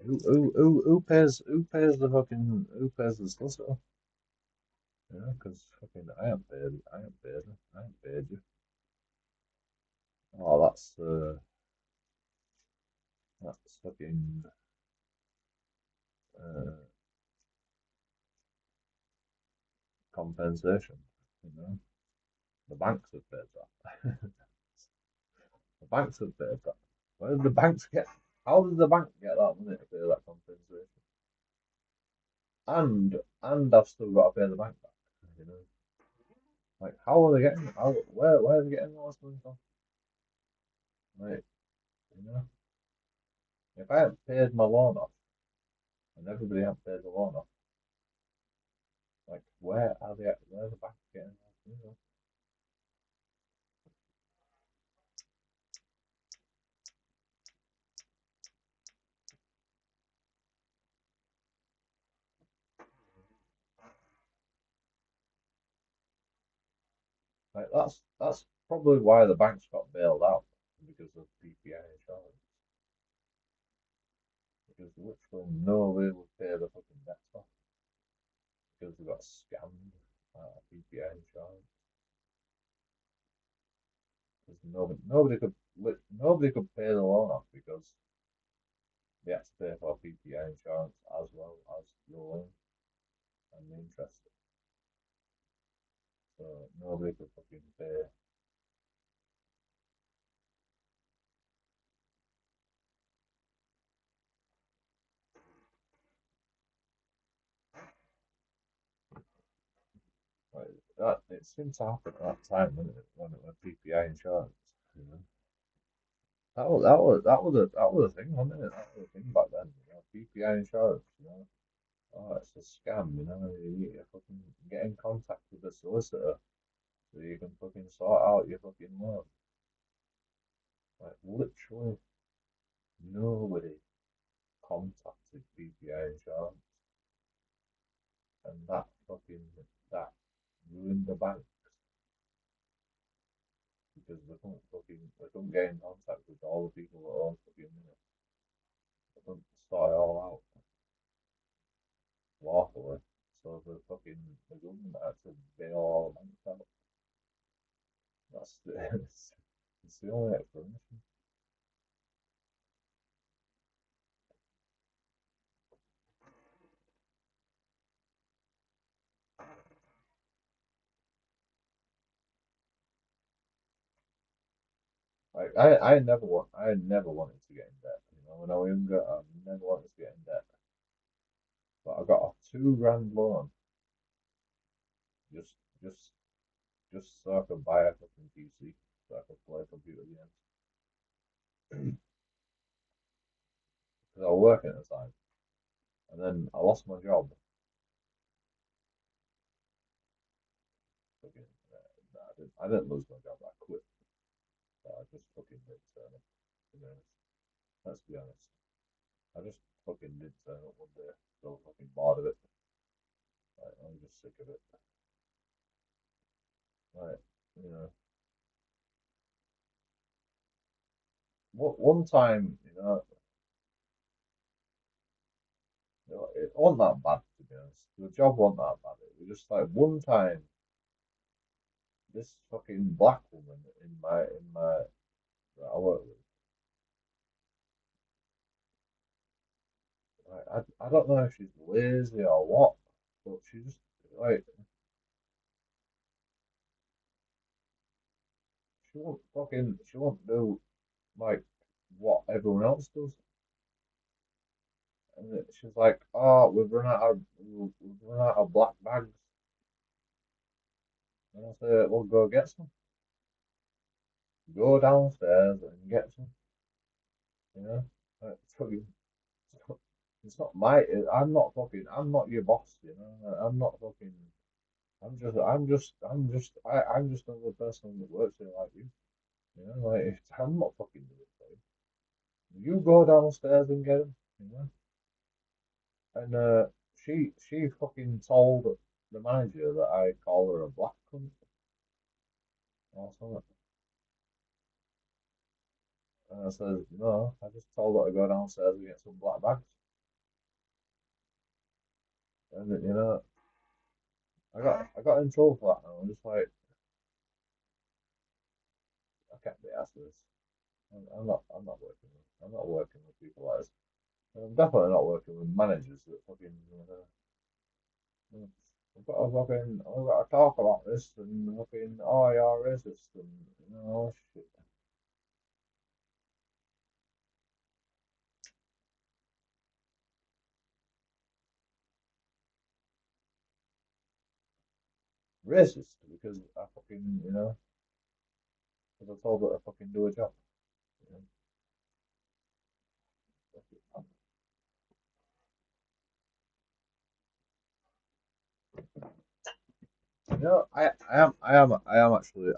Who pays the solicitor? Because fucking I ain't paid you. Oh, that's fucking uh, compensation. The banks have paid that. The banks have paid that. Where did the banks get? How did the bank get that money to pay that compensation? And I've still got to pay the bank back. You know, like how are they getting? Where are they getting all this money from? Like, if I hadn't paid my loan off and everybody hadn't paid the loan off, like where are they? Where are the banks getting all this money? Like that's probably why the banks got bailed out because of PPI insurance. Because literally nobody would pay the fucking debts off because they got scammed out of PPI insurance. Because nobody could pay the loan off because they had to pay for PPI insurance as well as your loan and the interest. So nobody could fucking pay. Like it seemed to happen at that time when it was PPI insurance. You know? That was a thing, wasn't it? That was a thing back then. PPI insurance. Oh, it's a scam. You need to fucking get in contact with the solicitor so you can fucking sort out your fucking loan. Like literally nobody contacted PPI insurance, and that ruined the bank because they couldn't get in contact with all the people that own fucking money. They couldn't sort it all out lawfully. So the government had to bail all the banks out. That's the it's the only explanation. Like I never wanted to get in debt. When I was younger, I never wanted to get in debt. But I got a 2 grand loan just just just so I could buy a fucking PC so I could play computer games. because I was working at the time, and then I lost my job. Fucking, I didn't lose my job. I quit. I just fucking didn't turn up. To be honest, let's be honest. I just fucking didn't turn up one day. So fucking bored of it. Like, I'm just sick of it. Like, you know, one time, it wasn't that bad to be honest. The job wasn't that bad. It was just like one time, this fucking black woman in my that I work with. Like, I don't know if she's lazy or what, but she just like she won't do like what everyone else does. And she's like, "Oh, we've run out of black bags." And I say, "Well, go get some. Go downstairs and get some." You know, like, fucking, it's not my. I'm not your boss. You know, like, I'm not fucking. I'm just another person that works here like you. You know, like I'm not fucking doing it for you. You go downstairs and get them. You know, and she fucking told the manager that I call her a black cunt or something. And I said, no, I just told her to go downstairs and get some black bags. And I got in trouble for that. And I'm just like, I can't be asked this. I'm not working with people like this. And I'm definitely not working with managers that fucking. I've got to talk about this and fucking. Oh, you're racist and shit. Racist because I fucking because I told her to fucking do a job. You I am actually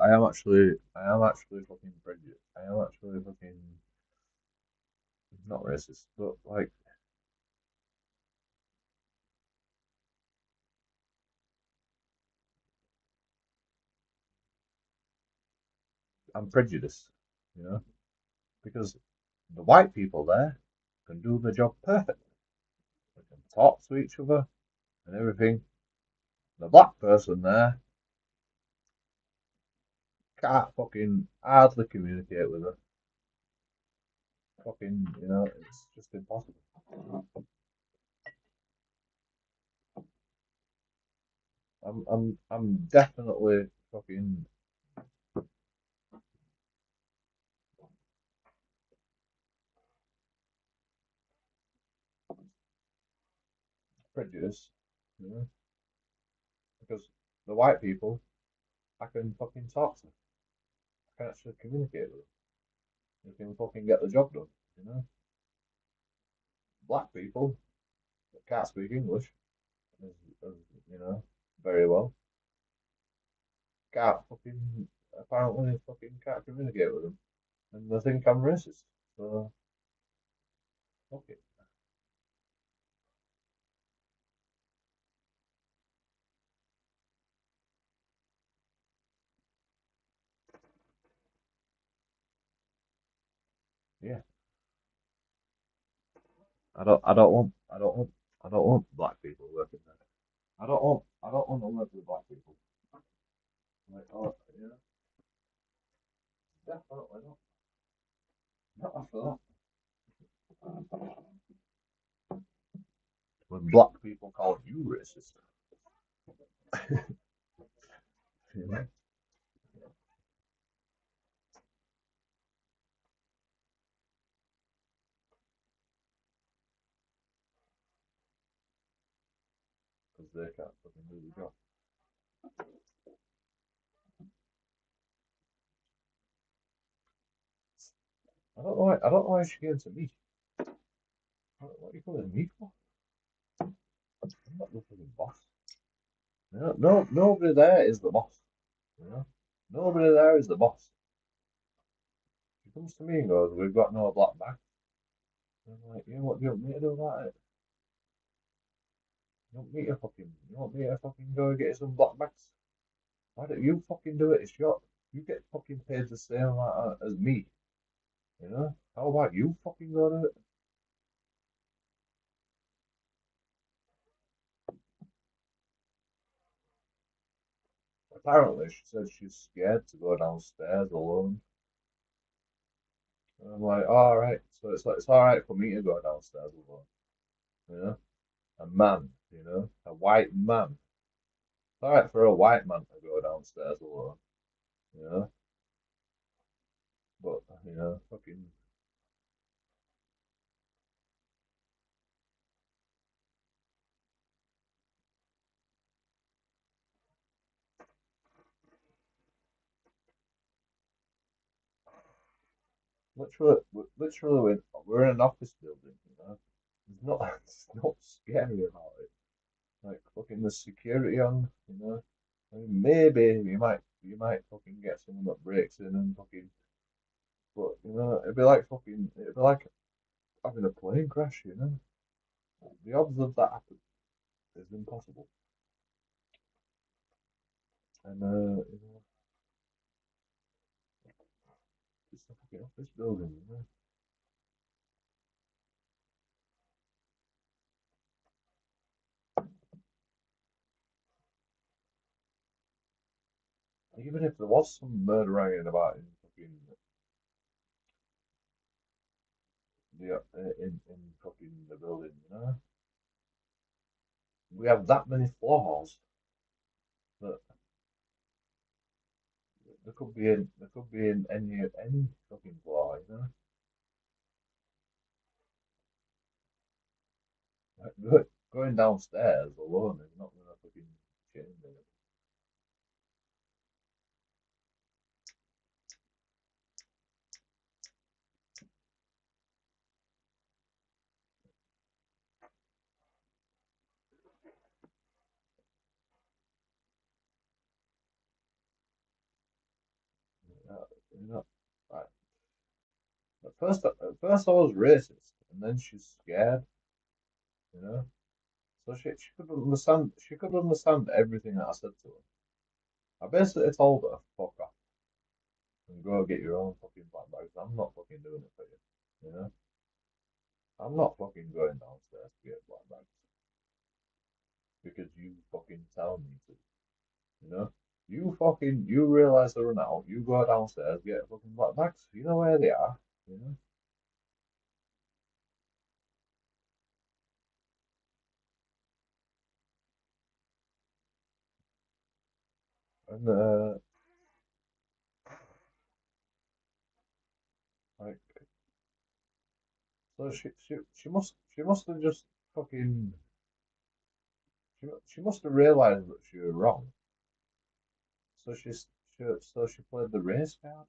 fucking prejudiced. I am actually fucking not racist, but like I'm prejudiced, you know, because the white people there can do the job perfectly. They can talk to each other and everything. The black person there can't fucking hardly communicate with her. Fucking, it's just impossible. I'm definitely fucking prejudiced, you know, because the white people I can fucking talk to. I can actually communicate with them. They can fucking get the job done, you know. Black people that can't speak English, as, as you know, very well, can't fucking apparently fucking can't communicate with them, and they think I'm racist. So fuck it. Yeah, I don't want black people working there. I don't want to work with black people. Like, oh, definitely not. Not after that. When black people call you racist, you know, because they can't fucking do the job. I don't know why she came to me. telling me for? I'm not the fucking boss. No, nobody there is the boss. You know, nobody there is the boss. She comes to me and goes, "We've got no black bag." And I'm like, "Yeah, what do you want me to do about it? You want me to fucking go and get some black bags? Why don't you fucking do it? It's your, you get fucking paid the same amount as me. You know? How about you fucking go do it?" Apparently, she said she's scared to go downstairs alone. And I'm like, all right, so it's all right for me to go downstairs alone. You know, a man, a white man. It's all right for a white man to go downstairs alone. You know, but fucking literally, we're in an office building. There's not, it's not scary about it. Like fucking the security on. I mean, maybe you might fucking get someone that breaks in and fucking, but it'd be like having a plane crash. The odds of that happen is impossible. And it's a fucking office building. Even if there was some murder hanging about in fucking the building, we have that many floors that there could be in any fucking floor. Going downstairs alone is not gonna fucking change it. Uh, you know, right. At first I was racist, and then she's scared. You know, so she could understand. She could understand everything that I said to her. I basically told her, "Fuck off and go get your own fucking black bags. I'm not fucking doing it for you. You know, I'm not fucking going downstairs to get black bags because you fucking tell me to. You know, you realize they're run out. You go downstairs, get fucking black bags. You know where they are. You know, and like so she must have just fucking she must have realized that she was wrong. So she played the race card.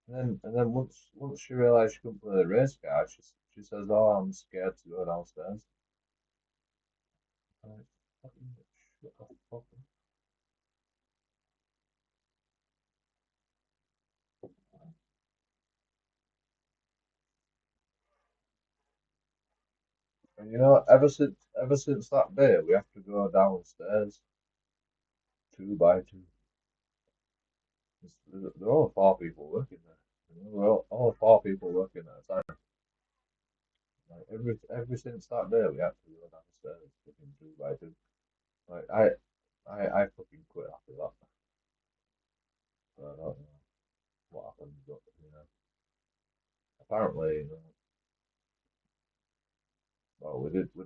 And then once she realized she couldn't play the race card, she says, "Oh, I'm scared to go downstairs." Like, fucking shut the fuck up. And ever since that day, we have to go downstairs two by two. There are only four people working there. There are only four people working at a time. Like every since that day, we have to go downstairs fucking two by two. Like I fucking quit after that. So I don't know what happened, but apparently, well, we had to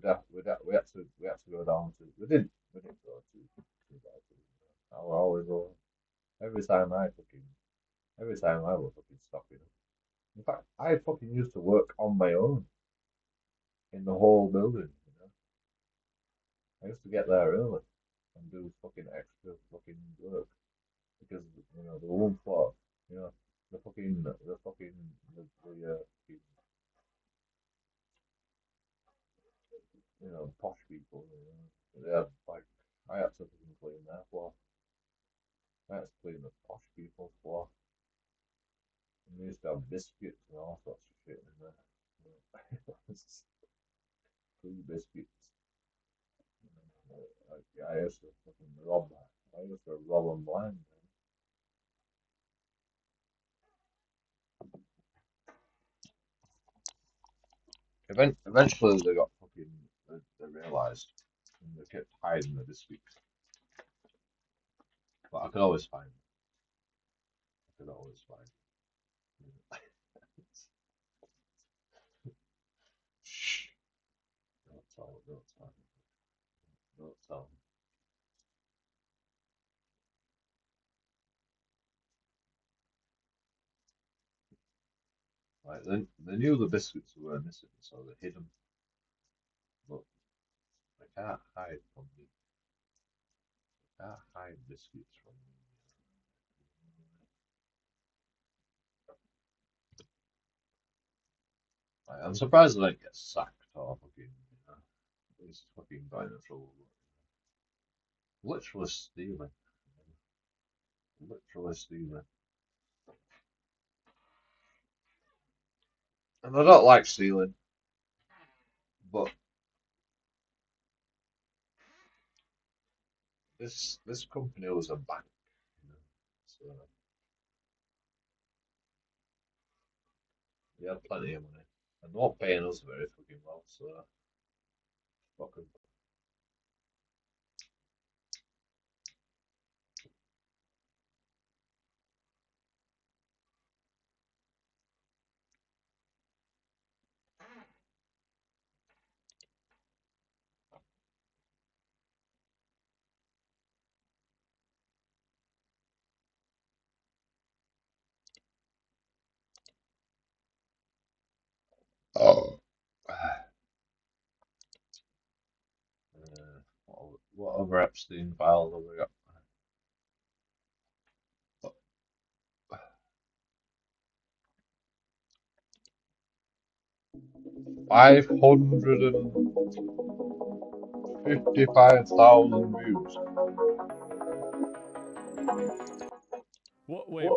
go down to we didn't go to two by two. I were always over every time I was fucking stopping. In fact, I fucking used to work on my own in the whole building. I used to get there early and do fucking extra fucking work because the one floor, you know, the fucking the biscuits and all sorts of shit in there. Free biscuits. I used to fucking rob. I used to rob them blind. Eventually, they got fucking. They realised, and they kept hiding the biscuits. But I could always find them. I could always find them. Shh! Don't tell. Don't tell. Don't tell. Like they knew the biscuits were missing, so they hid them. But they can't hide from me. They can't hide biscuits from me. Like, I'm surprised I didn't get sacked or fucking, at least fucking got into trouble. Literally stealing. Literally stealing. And I don't like stealing, but this company was a bank, so they had plenty of money. And they weren't paying us very fucking well, so fuck 'em. Oh. What other Epstein files have we got? 555,000 views.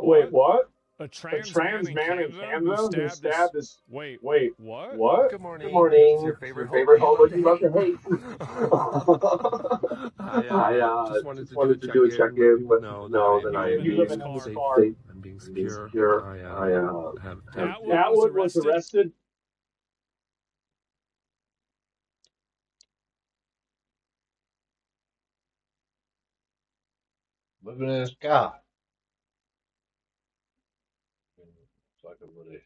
Wait, what? A A trans trans man in man in Canada who Canada who stabbed his. stabbed his. Wait, Wait, what? what? Good morning. Good morning. It's your It's favorite your favorite hobo hobo you you love love to to hate. hate. I I just wanted just to do a wanted to do a check in, let check-in, people let people know know that that You I I live am in a am nice being being car. car. safe. I'm being I'm being secure. secure. I I have Atwood was arrested. Living in his car. It's like a bloody.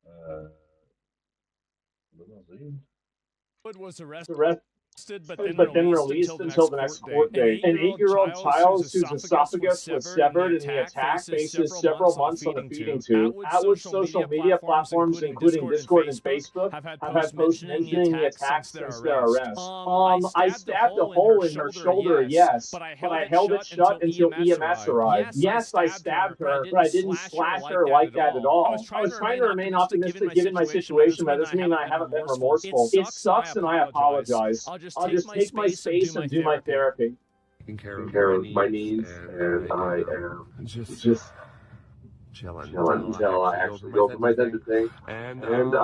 Uh, limousine. Atwood was arrested, arrested, but then but then released until released the until next the next court date. court An date. An 8-year-old eight-year-old child whose child whose esophagus was severed in the severed attack faces several months several on the months on the feeding feeding tube. tube. Atwood's Atwood's social social media media platforms, platforms, including including Discord and Discord and Facebook, Facebook, have had have posts had posts mentioning the mentioning the attack attack since their since their arrest. arrest. I I stabbed a stabbed a hole in her hole in her shoulder, shoulder, yes, yes, but I but held I it held it shut shut until until EMS EMS arrived. arrived. Yes, I stabbed But her, I but I didn't didn't slash slash her her like like that at that at all. I was all. I trying was to trying remain to remain optimistic optimistic given given my my situation, but situation, that but doesn't doesn't mean mean I I haven't haven't been been remorseful. remorseful. It It sucks sucks and and I I apologize. apologize. I'll just I'll take just my take my space and do space my and do my therapy. therapy. taking care Taking of care my of my needs, needs, and and I I am am just just chilling chilling until I until I actually go for actually my go for my sentencing. sentencing. And And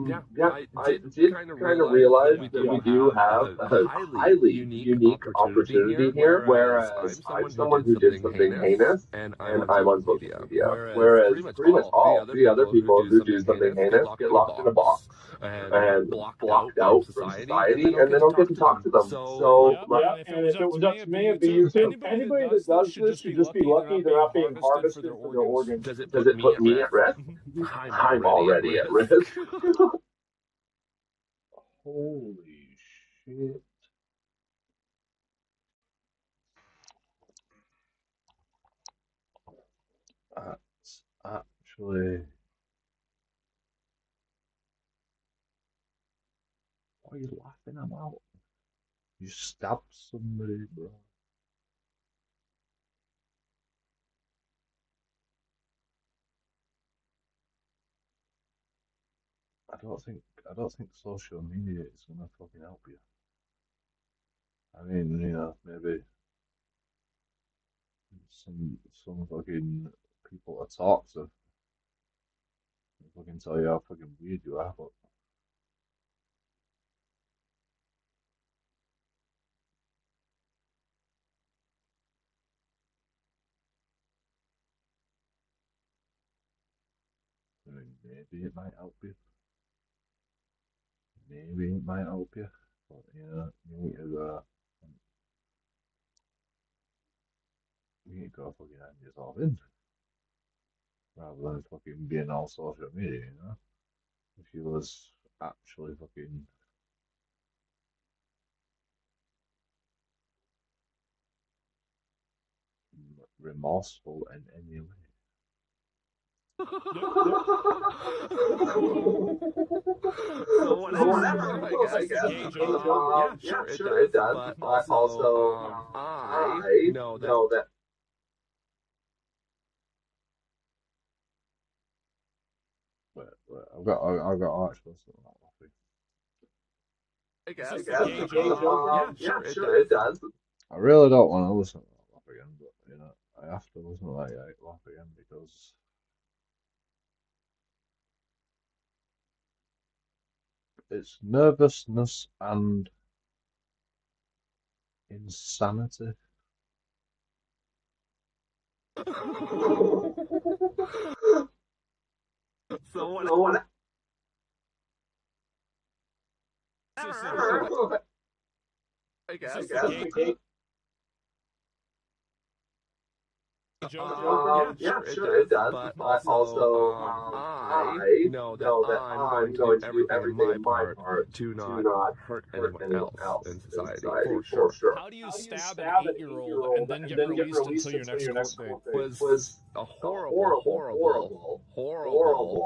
yeah, yeah, I I did did kind of kind of realize that realize we that we do do have have a a highly highly unique unique opportunity opportunity here, here, whereas I'm whereas I'm someone who someone did who did something something heinous heinous and I'm and on I'm social on social media, media. whereas Whereas pretty much pretty much all the all other the other people who people do who do something something heinous get heinous locked get in a locked in a box box and and blocked out blocked from out from society, and then society, don't and get they to don't get talk to to talk them. to them. So, Yep, yeah. and if it was up to me, it'd be you too. Anybody that Anybody does that this does should this just should be just be lucky they're lucky not they're being not being harvested for their harvested for their organs. organs. Does it Does put it me put at me at risk? risk? I'm I'm already at already at risk. risk. Holy shit. That's actually. What are you laughing about? You stabbed somebody, bro. I don't think social media is gonna fucking help you. I mean, maybe some fucking people to talk to. Fucking tell you how fucking weird you are, but I mean, maybe it might help you. Maybe it might help you, but you know, you need to go fucking hand yourself in rather than fucking being all social media, you know? If you was actually fucking remorseful in any way. So whatever, I guess. Yeah, sure, it does. But also, I know that. But I've got to ask something about Luffy. I guess. Yeah, Sure, it does. I really don't want to listen to that laugh again, but you know, I have to listen to that laugh again because it's nervousness and insanity. So what? I guess. Yeah, sure, it does. But also, I know that I'm going to do everything in my part to not hurt anyone else in society, for sure. How do you stab an 8-year-old and then get released until your next court date? Was a horrible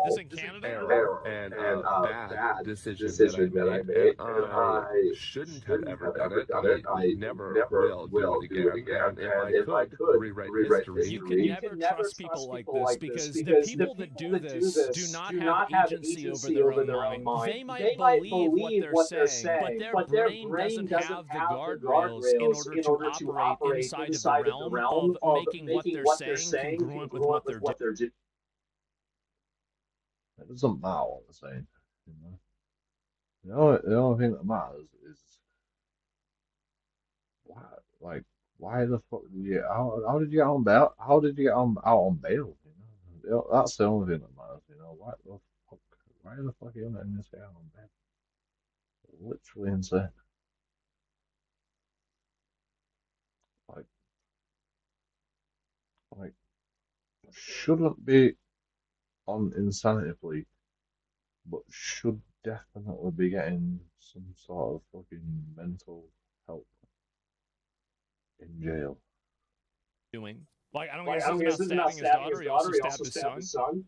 This in Canada? error and a bad decision that I made. And I shouldn't have ever done it. I never will do it again. And if I could rewrite history, you can never trust people like this because the people that do this do not have agency over their own mind. They might believe what they're saying, but their brain doesn't have the guardrails in order to operate inside of the realm of making what they're saying congruent with what they're doing. It doesn't matter what they're saying, you know. The only thing that matters is why the fuck did you how did you get on bail? How did you get out on bail? You know, that's the only thing that matters. You know, why the fuck are you letting this guy out on bail? Literally insane. Like shouldn't be on insanity plea, but should definitely be getting some sort of fucking mental help in jail. Doing. Like, I don't guess this is about stabbing his daughter. He also stabbed his son.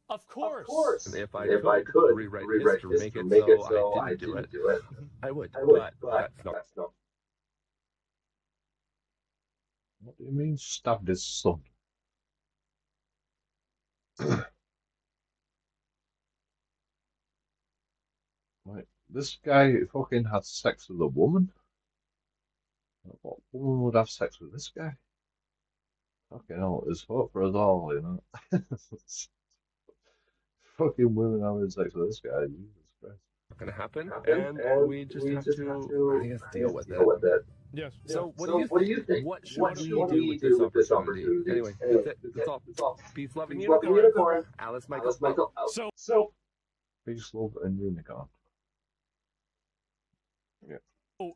Of course. and if I could rewrite history, make it so I didn't do it, I would. But that's not. What do you mean stabbed his son? Like, this guy fucking had sex with a woman? What woman would have sex with this guy? Fucking hell, there's hope for us all, you know? Fucking women having sex with this guy, Jesus Christ. Gonna happen, and we just have to, I guess, deal with it. Yes. So, what do you think? What should we do with this opportunity? Anyway, that's all. Peace, love, and unicorn. Alice Michael. So Peace, love, and unicorn.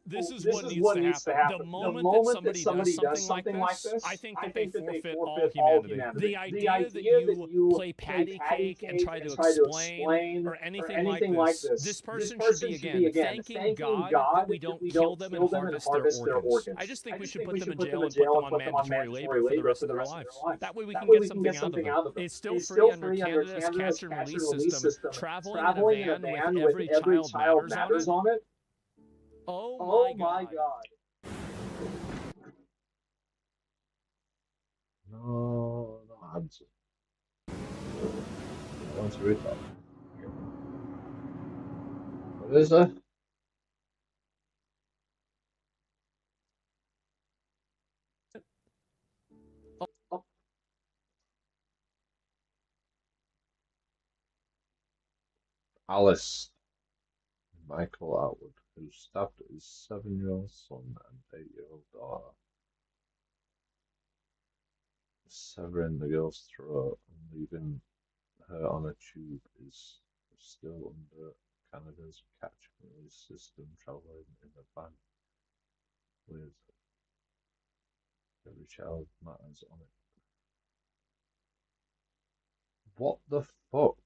this is what needs to happen. The moment that somebody does something like this, I think that they forfeit all humanity. The idea that you play patty cake and try to explain or anything like this person should be, again, thanking God that we don't kill them and harvest their organs. I just think we should put them in jail and put them on mandatory labor for the rest of their lives. That way we can get something out of them. It's still free under Canada's catch and release system. Traveling in a van with every child matters on it. Oh my God. No answer. I want to read that. What is it? Alice Michael Atwood, who stabbed his 7-year-old son and 8-year-old daughter, severing the girl's throat and leaving her on a tube, is still under Canada's catch and release system, travelling in a van with Every Child Matters on it. What the fuck?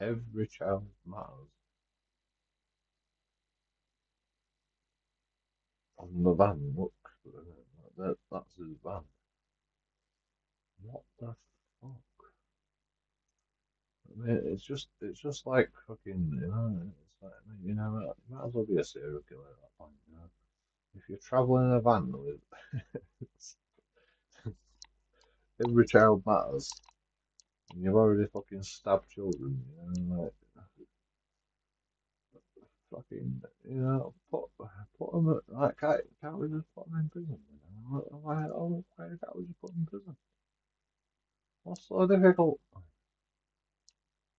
Every Child Matters on the van. Look, that's his van. What the fuck? I mean, it's just like fucking, it's like, you might as well be a serial killer at that point, If you're traveling in a van with Every Child Matters, and you've already fucking stabbed children, like, fucking, put them like, can't we just put them in prison? Why can't we just put them in prison? What's so difficult?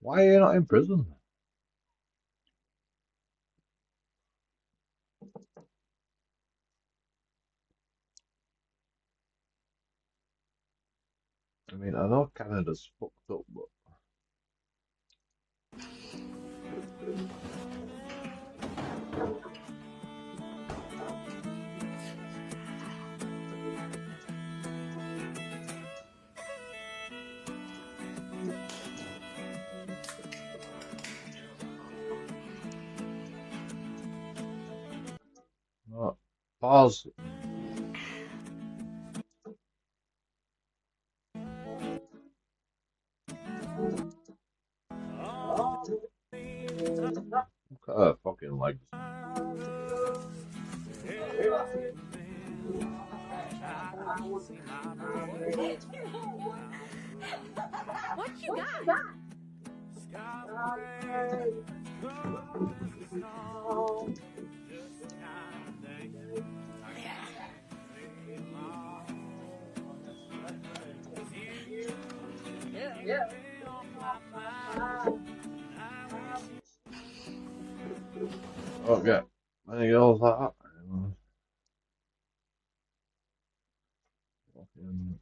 Why are you not in prison? I mean, I know Canada's fucked up, but no. Pause. Look at her fucking legs. What you got? Yeah. Okay. Many girls like that. Fucking,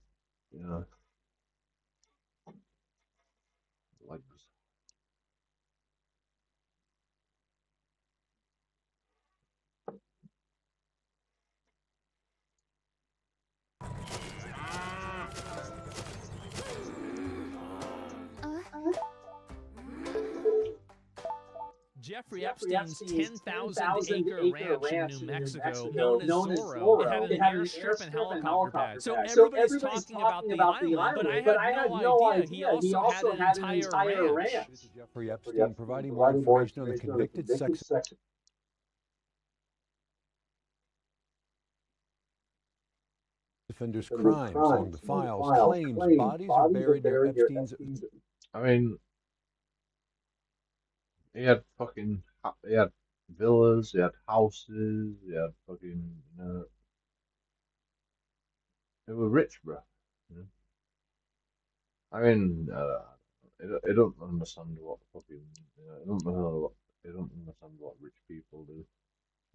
legs. Jeffrey Epstein's 10,000-acre ranch in New Mexico, known as Zorro, it had an airstrip and helicopter pad. So everybody's talking about the island, but I had no idea he also had an entire ranch. This is Jeffrey Epstein providing more information on the convicted sex offenders' crimes along the files. Claims bodies are buried near Epstein's. I mean, he had villas, he had houses, he had fucking, they were rich, bro. I mean, I don't understand what fucking, I don't understand what rich people do,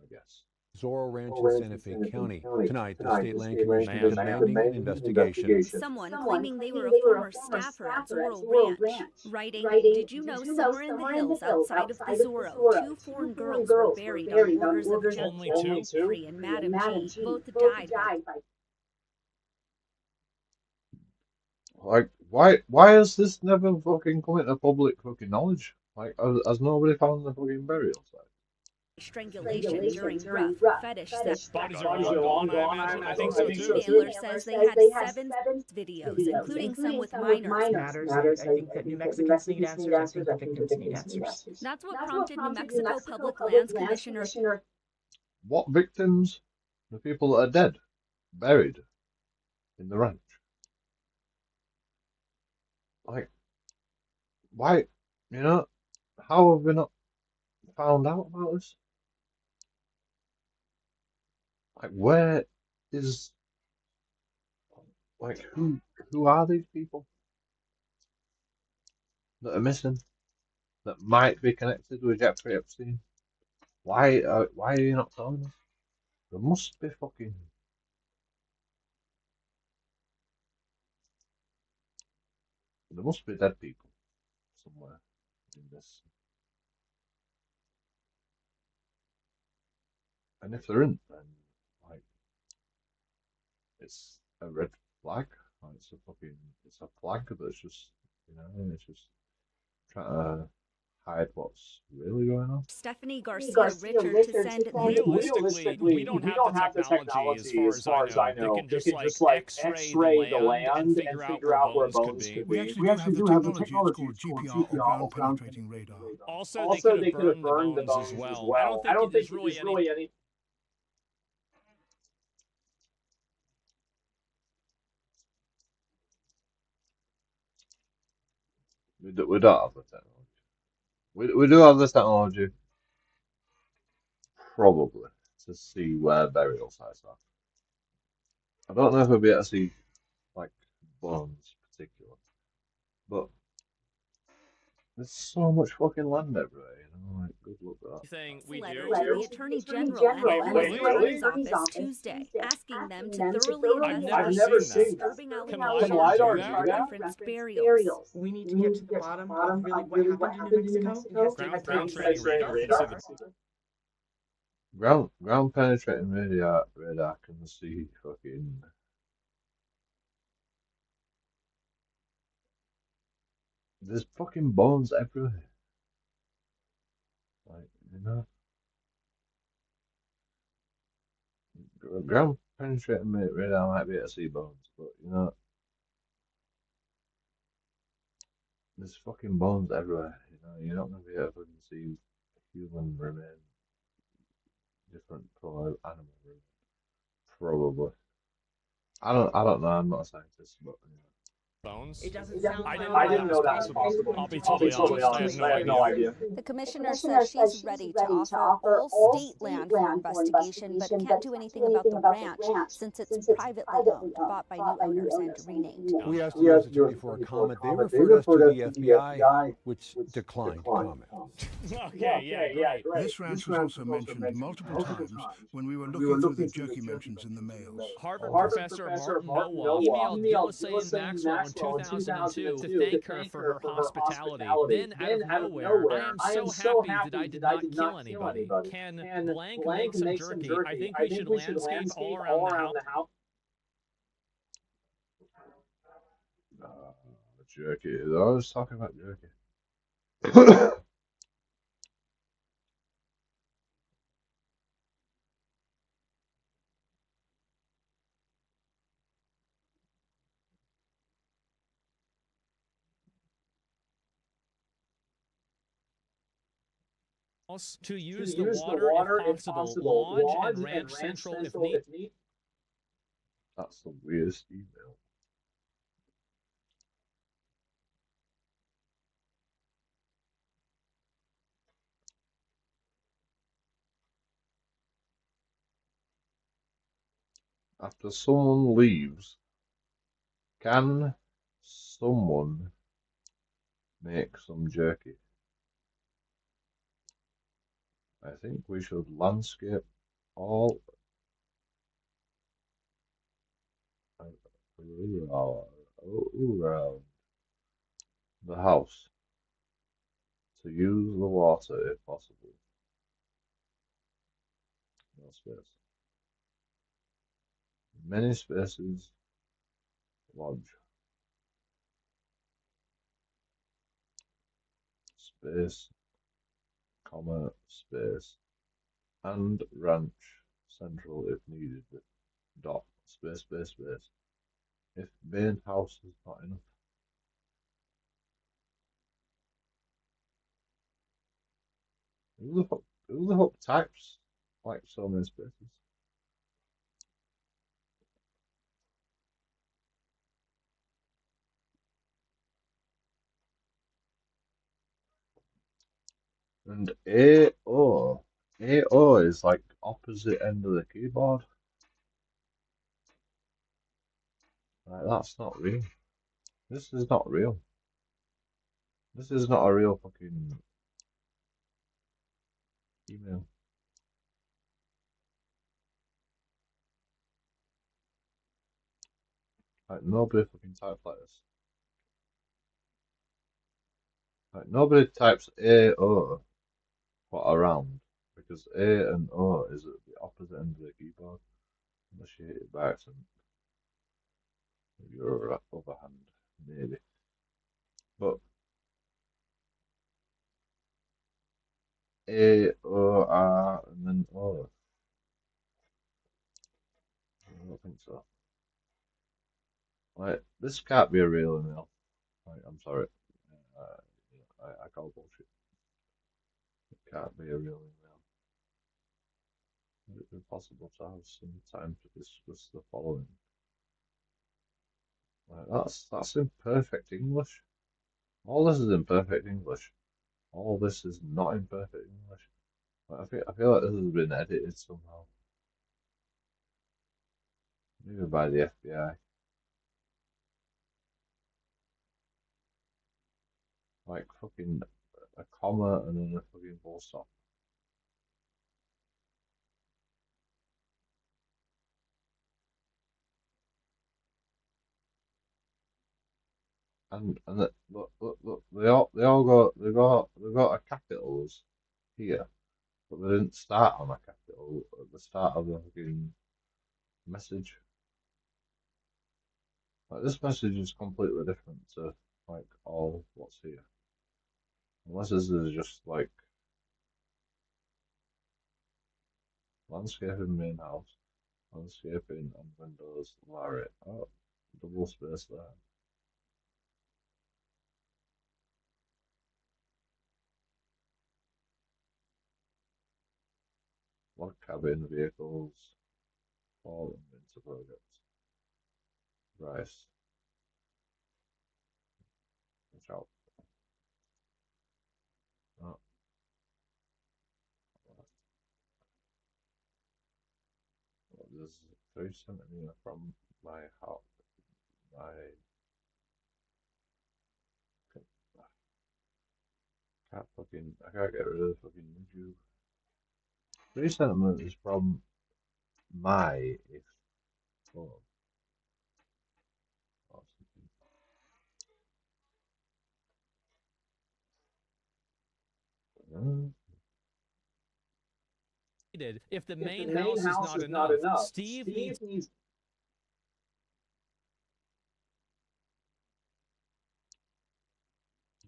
I guess. Zorro Ranch in Santa Fe County. Tonight, the State Land Commission is demanding an investigation. Someone claiming they were a former staffer at Zorro Ranch, writing, "Did you know somewhere in the hills outside of the Zorro, 2 foreign girls were buried on orders of Only Judge two? Jeffrey and Madam G. Both died by..." Like, why has this never fucking come into public fucking knowledge? Like, has nobody found the fucking burial site? Strangulation during rough fetish sex. Bodies are long gone, I imagine. I think so too. Mailer says they had 7 videos, including some with minors. Matters. I think that New Mexicans need answers. I think the victims need answers. That's what prompted New Mexico Public Lands Commissioner. What victims? The people that are dead, buried in the ranch. Like, why? How have we not found out about this? Like, where is, like, who are these people that are missing that might be connected with Jeffrey Epstein? Why are you not telling us? There must be dead people somewhere in this. And if there isn't, then like it's a red flag. Like, it's a flag that's just it's just trying to hide what's really going on. Stephanie Garcia Richard to send Realistically, we don't have the technology, as far as I know, that can just like X-ray the land and figure out where bones could be. We actually do have the technology. It's called GPR, or ground penetrating radar. Also, they could have burned the bones as well. I don't think there's really any. We don't have the technology. We do have the technology, probably, to see where burial sites are. I don't know if we'll be able to see like bones particular, but there's so much fucking land everywhere, like good luck with that. Thing we letter do. to the Attorney General and the U.S. Attorney's Office Tuesday, asking them to thoroughly investigate disturbing allegations of referenced burials. We need to get to the bottom of really what happened in New Mexico. It has to be Ground found. penetrating radar. Ground penetrating radar can see fucking. There's fucking bones everywhere. Like, ground penetrating radar might be able to see bones, but there's fucking bones everywhere. You're not gonna be able to see human remain different from an animal remain. Probably. I don't know. I'm not a scientist, but Bones. It doesn't sound I like didn't know that was possible. I'll be totally honest. I have no idea. The commissioner says she's ready to offer all state land for investigation, but can't do anything about the ranch since it's privately owned, bought by new owners and renamed. We asked the U.S. Attorney for a comment. They referred us to the FBI, which declined comment. Okay, yeah, great. This ranch was also mentioned multiple times when we were looking through the jerky mentions in the mails. Harvard professor Martin Noah emailed Gillisayan Maxwell in 2002 to thank her for her hospitality. Then, out of nowhere, I am so happy that I did not kill anybody. Can blank make some jerky? I think we should landscape all around the house. Jerky. I was talking about jerky. To use the water if possible, lodge and ranch central if need. That's the weirdest email. After someone leaves, can someone make some jerky? I think we should landscape all around the house to use the water if possible. No space. Many spaces. Lodge. Space, comma, space. And ranch central if needed. Dot. Space, space, space. If main house is not enough. Who the fuck types like so many spaces? And AO is like opposite end of the keyboard. Like, that's not real. This is not real. This is not a real fucking email. Like, nobody fucking types like this. Like, nobody types A-O but around, because A and O is at the opposite end of the keyboard, unless you hit it by accident. Your other hand, maybe. But A-O-R and then O. I don't think so. Like, this can't be a real email. Like, I'm sorry. I call bullshit. It can't be a real email. Would it be possible to have some time to discuss the following? Like, that's in perfect English. All this is in perfect English. All this is not in perfect English. Like, I feel like this has been edited somehow. Maybe by the FBI. Like fucking a comma and then a fucking full stop. And look, they got a capitals here, but they didn't start on a capital at the start of the fucking message. Like, this message is completely different to like all what's here. Unless this is just like landscaping main house, landscaping and windows Larry. Oh, double space there. Log cabin vehicles, all into projects. Rice. Watch out. Oh, this is 3 centimeter from my house. My can't fucking I can't get rid of the fucking YouTube. 3 centimeters from my if oh, If the main house is not enough, Steve needs.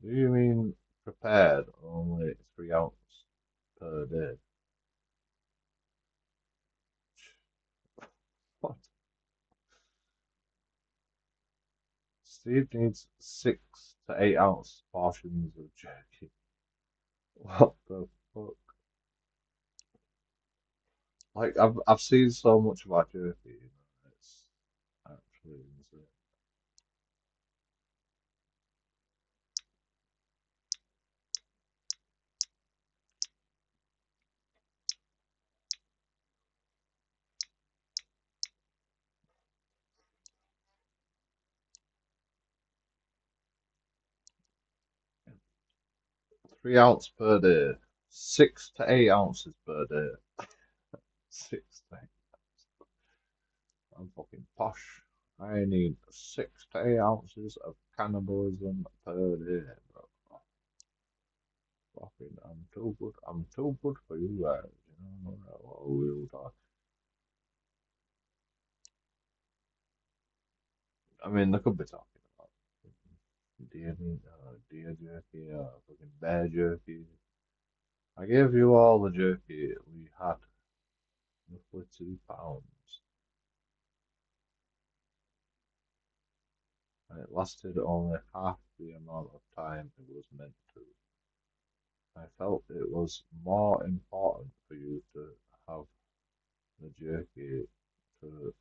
Do you mean prepared only 3 ounce per day? What? Steve needs 6 to 8 ounce portions of jerky. What the fuck? Like I've seen so much about jerky, it's actually insane. 3 ounce per day. 6 to 8 ounces per day. 6 to 8. I'm fucking posh. I need 6 to 8 ounces of cannibalism per day, bro. Fucking, I'm too good. I'm too good for you guys. You know what we'll talk. I mean, they could be talking about deer meat, deer jerky, fucking bear jerky. I gave you all the jerky we had, roughly 2 pounds. And it lasted only half the amount of time it was meant to. I felt it was more important for you to have the jerky to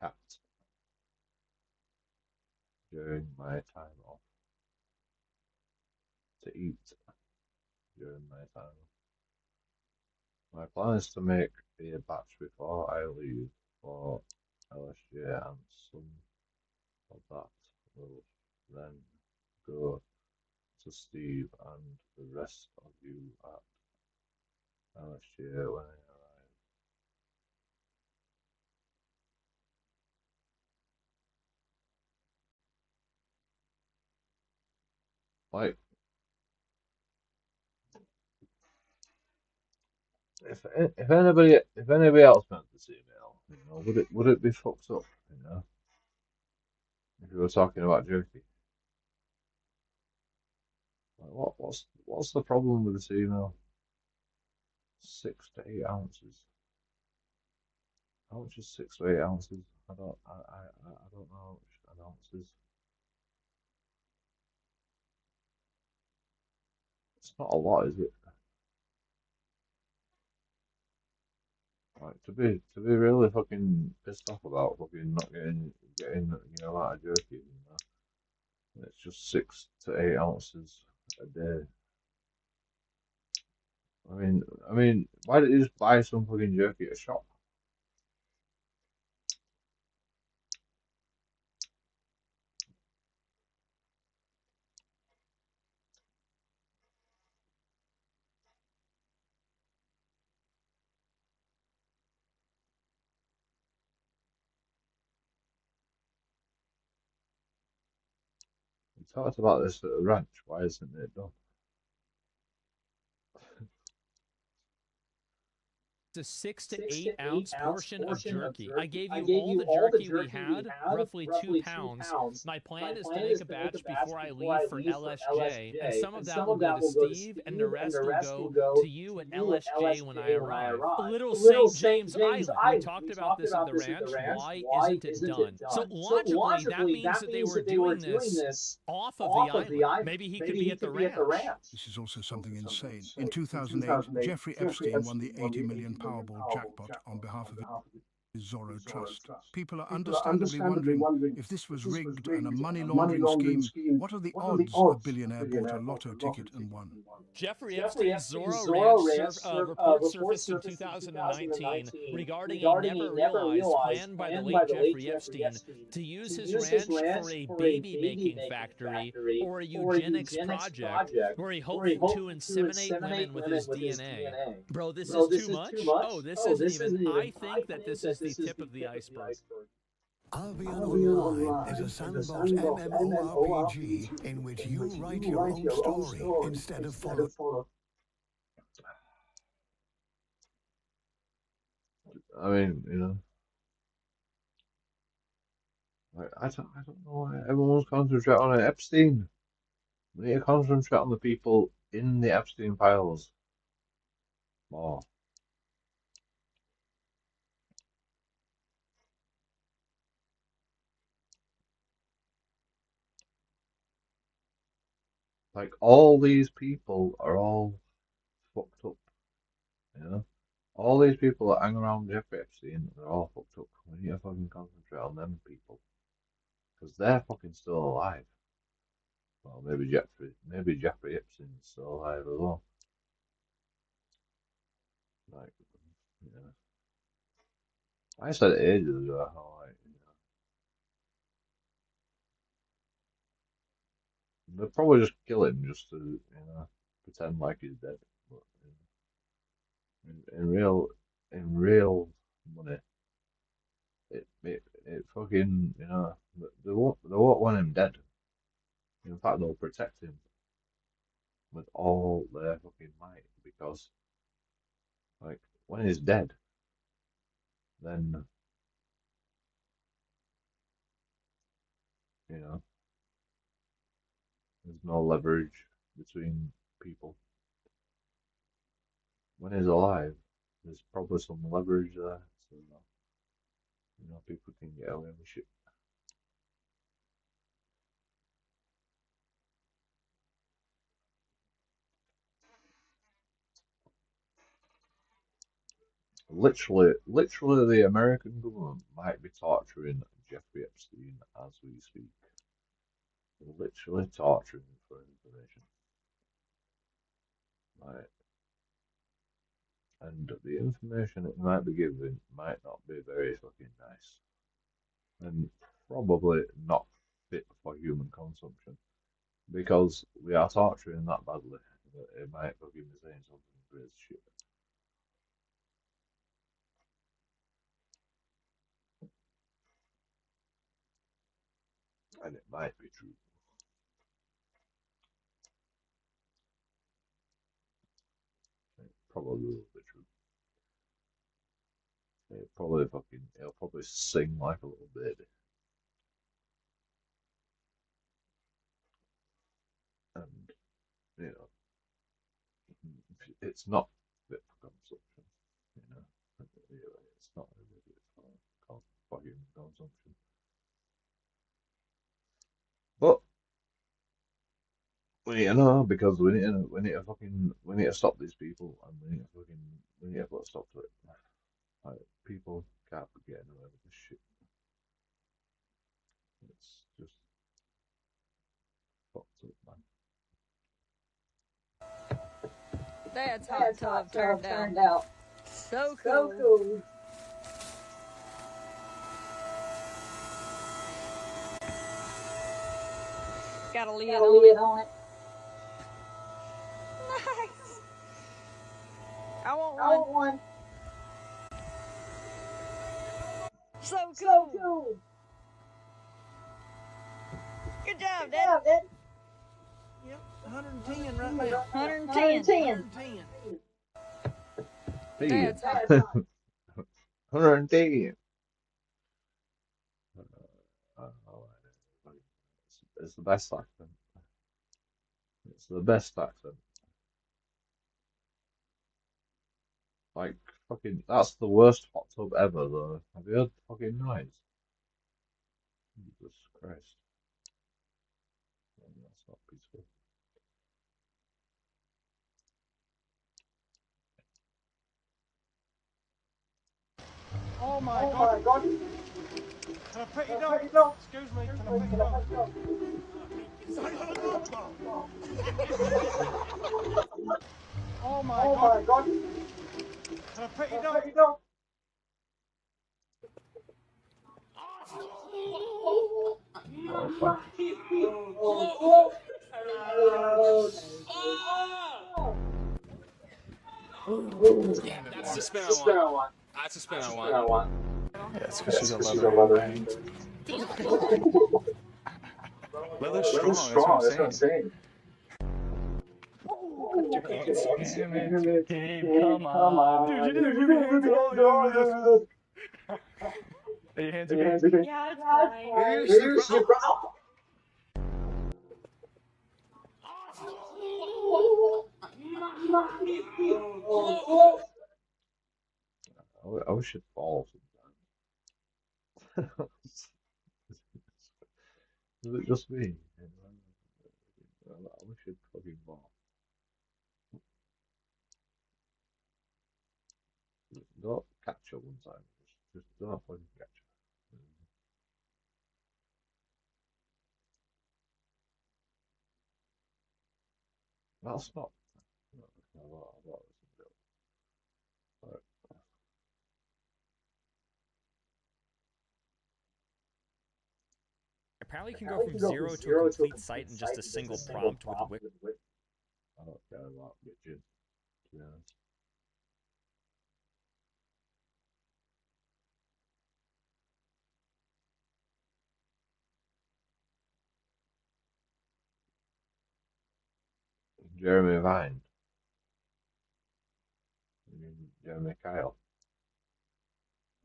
cat during my time off, to eat during my time off. My plan is to make a batch before I leave for LSJ and some So that will then go to Steve and the rest of you at LSJ when I arrive. Like, if anybody else meant this email, you know, would it be fucked up, you know, if you were talking about jerky? Like, what's the problem with this email? 6 to 8 ounces. How much is 6 to 8 ounces? I don't know how much an ounce is. It's not a lot, is it? Like to be really fucking pissed off about fucking not getting you know out of jerky, you know. And it's just 6 to 8 ounces a day. I mean, why don't you just buy some fucking jerky at a shop? We talked about this at the ranch. Why isn't it done? It's a 6 to 8 ounce portion of jerky. I gave you all the jerky we had, roughly 2 pounds. My plan is to make a batch before I leave for LSJ, and some of that will go to Steve, and the rest will go to you at LSJ when I arrive. Little St. James Island. We talked about this at the ranch. Why isn't it done? So logically, that means that they were doing this off of the island. Maybe he could be at the ranch. This is also something insane. In 2008, Jeffrey Epstein won the 80 million Powerball jackpot on behalf of his Zorro Trust. People are understandably wondering if this was rigged and a money laundering scheme. What are the odds a billionaire bought a lotto ticket and won? Jeffrey Epstein's Zorro Ranch report surfaced in 2019 regarding a never-realized plan by the late Jeffrey Epstein to use his ranch for a baby-making factory or a eugenics project where he hoped to inseminate women with his DNA. Bro, this is too much? Oh, this isn't even... I think that this is the tip of the iceberg. Albion Online is a sandbox MMORPG in which you write your own story instead of following. I mean, you know, I don't know why everyone's concentrating on Epstein. We need to concentrate on the people in the Epstein files more. Like, all these people are all fucked up, you know? All these people that hang around Jeffrey Epstein are all fucked up. We need to fucking concentrate on them people. Because they're fucking still alive. Well, maybe Jeffrey Epstein's still alive as well. Like, you know. I said ages ago how, like, you know, they'll probably just kill him just to, you know, pretend like he's dead. But, you know, in real money, it fucking, you know, they won't want him dead. In fact, they'll protect him with all their fucking might because, like, when he's dead, then, you know, there's no leverage between people. When he's alive, there's probably some leverage there, so you know people can get away with shit. Literally, the American government might be torturing Jeffrey Epstein as we speak. They're literally torturing him for information. Right. And the information it might be given might not be very fucking nice. And probably not fit for human consumption because we are torturing that badly that it might fucking be saying something crazy shit. And it might be true. It probably will be true. It'll probably sing like a little baby. And, you know, it's not fit for consumption, you know. It's not really fit for human consumption. But we need to know because we need to stop these people and we need to put a stop to it. Like, people can't be getting away with this shit. It's just fucked up, man. That's hot tub turned out. So cool. Got a lid on it. Nice. I want one. So cool. Good job, Dad. Yep, 110 right now. 110. That's hot. 110. It's the best accent. It's the best accent. Like, fucking, that's the worst hot tub ever, though. Have you heard the fucking noise? Jesus Christ. That's not peaceful. Oh my god. Can I pet your dog? Excuse me, can I pet your dog? Oh my god. Can I pet your dog? Yeah, that's the spin I want. That's the spin I want. Yeah, it's because she's a leather bang. Leather's strong, that's what I'm saying. Damn it, Gabe, come on. Dude, you didn't move your hands at all. Are your hands okay? Yeah, it's fine. Seriously, bro. I wish it'd fall sometimes. Is it just me? I wish it'd fucking fall. Don't catch her one time. Just don't fucking catch her. That's not. Apparently, you can go from 0 to a complete site in just a single prompt with Wix. I don't care about bitching, to be honest. Jeremy Vine. You mean Jeremy Kyle?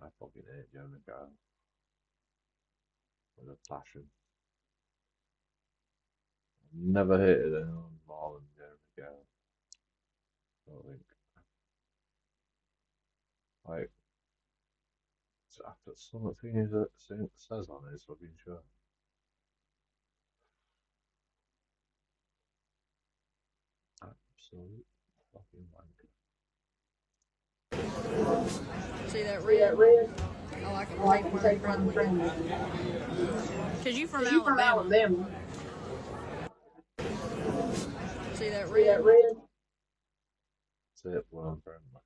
I fucking hate Jeremy Kyle. With a passion. I've never hated anyone more than Jeremy Kyle. I don't think. Like, after some of the things that says on his fucking show. Absolute fucking wanker. See that red? I like them tapeworm friendly. Because you from Alabama. See that red? Say it when I'm friendly.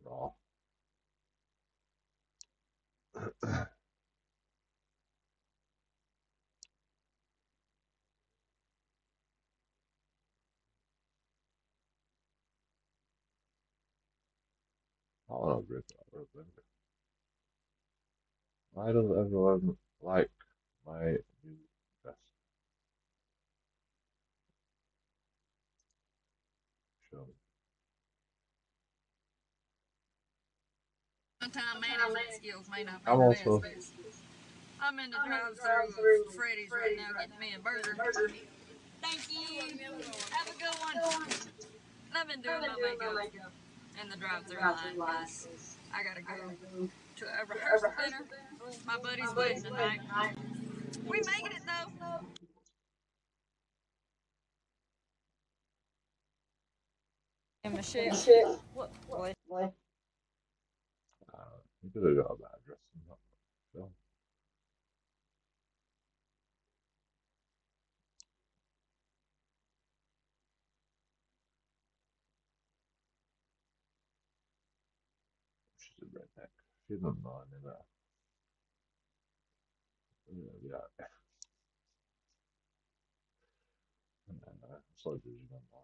Raw. I want to rip that real quick. Why does everyone like my new dress? Show me. My time management skills may not be I'm the also. best. I'm in the drive-thru of Freddy's right now getting me a burger. Thank you. Have a good one. I've been doing my makeup in the drive-thru line because I gotta go to a rehearsal dinner. It's my buddy's wedding tonight. We making it though. And Michelle, what? You could have got a better dress than that. So, she's a redneck. She doesn't know any better. Yeah. So did you know that?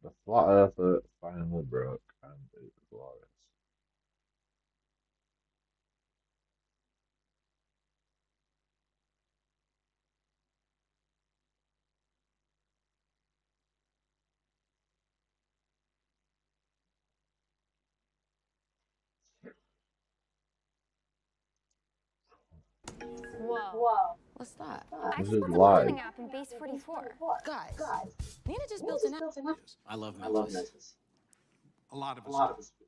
The flat earther finally broke and it was glorious. Whoa. What's that? I This just is built a live. modeling app in Base 44. Guys, Nina just built an app. I love Memphis. A lot of us do.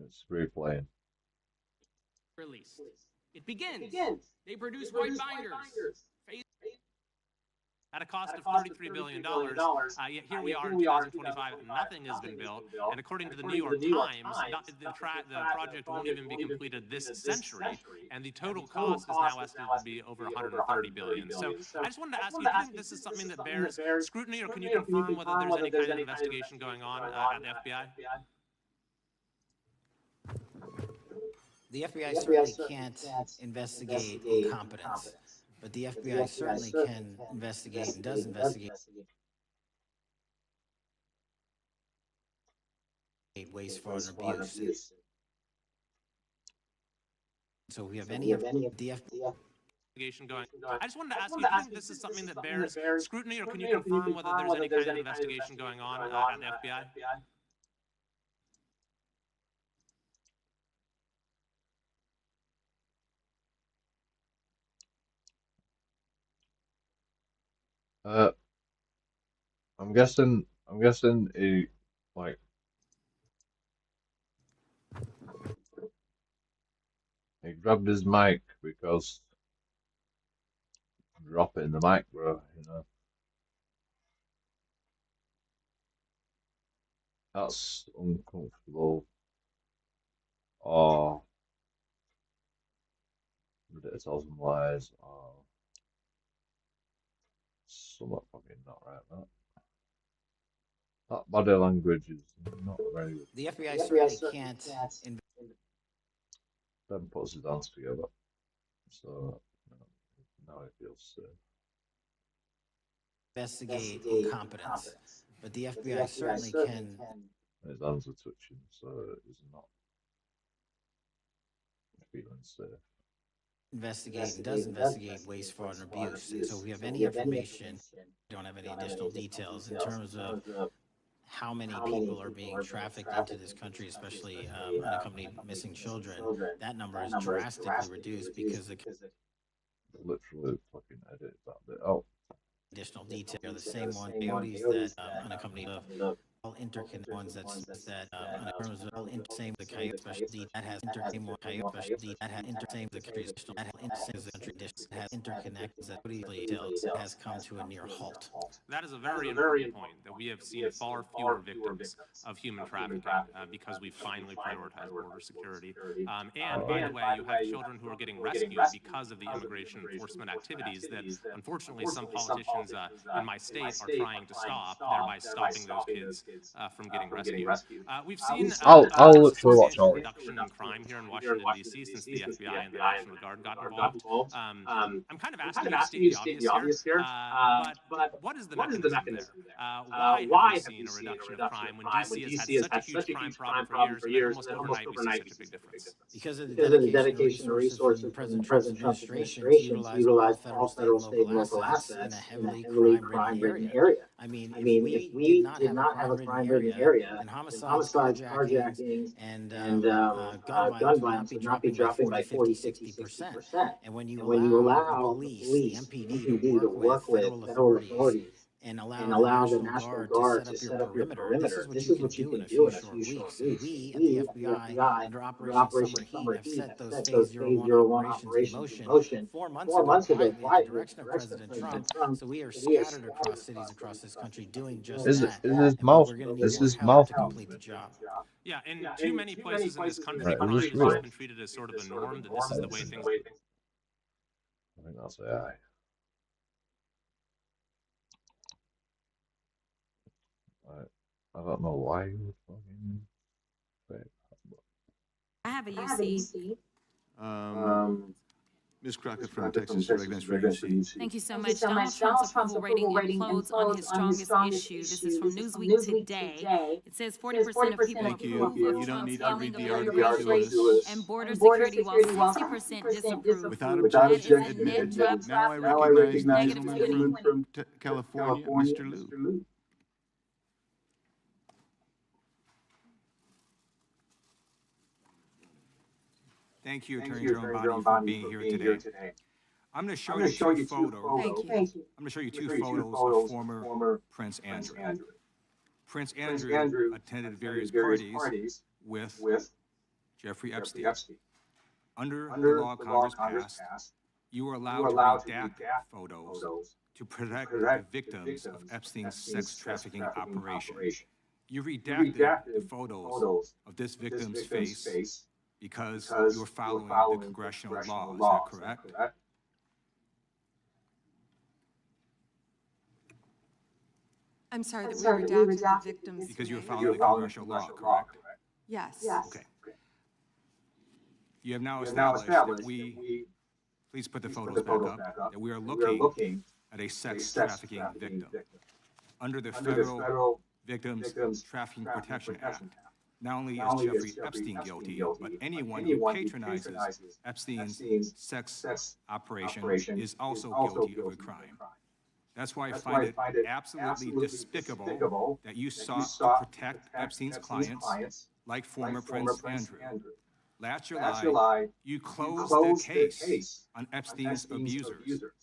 It's replaying. Released. It begins. They produce white binders. At a cost of $33 billion, yet here we are in 2025 and nothing has been built. And according to the New York Times, the project won't even be completed this century. And the total cost is now estimated to be over $130 billion. So I just wanted to ask you, do you think this is something that bears scrutiny, or can you confirm whether there's any kind of investigation going on at the FBI? The FBI certainly can't investigate incompetence, but the FBI certainly can investigate and does investigate waste, fraud, and abuse. So we have any of the FBI Going. I just wanted to ask you, do you think this is something that bears scrutiny, or can you confirm whether there's any kind of investigation going on at the FBI? I'm guessing he like he grabbed his mic because dropping the mic, bro, you know. That's uncomfortable. Or did it tell some lies, or somewhat fucking not right, man. That body language is not very good. The FBI certainly can't Ben puts his hands together, so now he feels safe. investigate incompetence, but the FBI certainly can. His hands are twitching, so he's not feeling safe. Investigate and does investigate waste, fraud, and abuse. And so we have any information, don't have any additional details in terms of how many people are being trafficked into this country, especially unaccompanied missing children. That number is drastically reduced because the literally fucking edit that bit out. Additional detail are the same one coyotes that unaccompanied all interconnect ones that in terms of all same the coyote specialty that has same one coyote specialty that has same the country that has same the country dish that has interconnects that details has come to a near halt. That is a very important point, that we have seen far fewer victims of human trafficking because we finally prioritized border security. And by the way, you have children who are getting rescued because of the immigration enforcement activities that unfortunately some politicians in my state are trying to stop, thereby stopping those kids from getting rescued. We've seen I'll literally watch substantial all of it. reduction in crime here in Washington, D.C. since the FBI and the National Guard got involved. I'm kind of asking you to state the obvious here, but what is the mechanism there? Why have we seen a reduction of crime when D.C. has had such a huge crime problem for years, and then almost overnight we see such a big difference? Because of the dedication and resources from President Trump's administration to utilize all federal, state, and local assets in a heavily crime-ridden area. I mean, if we did not have a crime-ridden area, then homicides, carjackings, and gun violence would not be dropping by 40, 50, 60%. And when you allow the police, the MPD, to work with federal authorities and allow the National Guard to set up your perimeter, this is what you can do in a few short weeks. We at the FBI, under Operation Summer Heat, have set those Phase 01 operations in motion 4 months ago, quietly at the direction of President Trump. So we are scattered across cities across this country doing just that. Is his mouth? Is his mouth to complete the job. Yeah, in too many places in this country, Right, crime has real. just been treated as sort of a norm, that this is the way things. I think that's AI. I don't know why you would fucking say I have a UC. Ms. Crockett from Texas Residence for UC. Thank you so much. Donald Trump's approval rating implodes on his strongest issue. This is from Newsweek today. It says 40% of people approve of Trump's ending of immigration and border security, while 60% disapprove. Without That is a objection, net drop. now I recognize the Negative gentleman 20. from California, Mr. Liu. Thank you, Attorney General Bondi, for being here today. I'm going to show you two photos. Thank you. I'm going to show you two photos of former Prince Andrew. Prince Andrew attended various parties with Jeffrey Epstein. Under the law Congress passed, you were allowed to redact photos to protect the victims of Epstein's sex trafficking operation. You redacted the photos of this victim's face because you were following the congressional law. Is that correct? I'm sorry, that we redacted the victims. Because you were following the congressional law, correct? Yes. Okay. You have now established that please put the photos back up, that we are looking at a sex trafficking victim. Under the Federal Victims Trafficking Protection Act, not only is Jeffrey Epstein guilty, but anyone who patronizes Epstein's sex operation is also guilty of a crime. That's why I find it absolutely despicable that you sought to protect Epstein's clients, like former Prince Andrew. Last July, you closed the case onEpstein's abusers.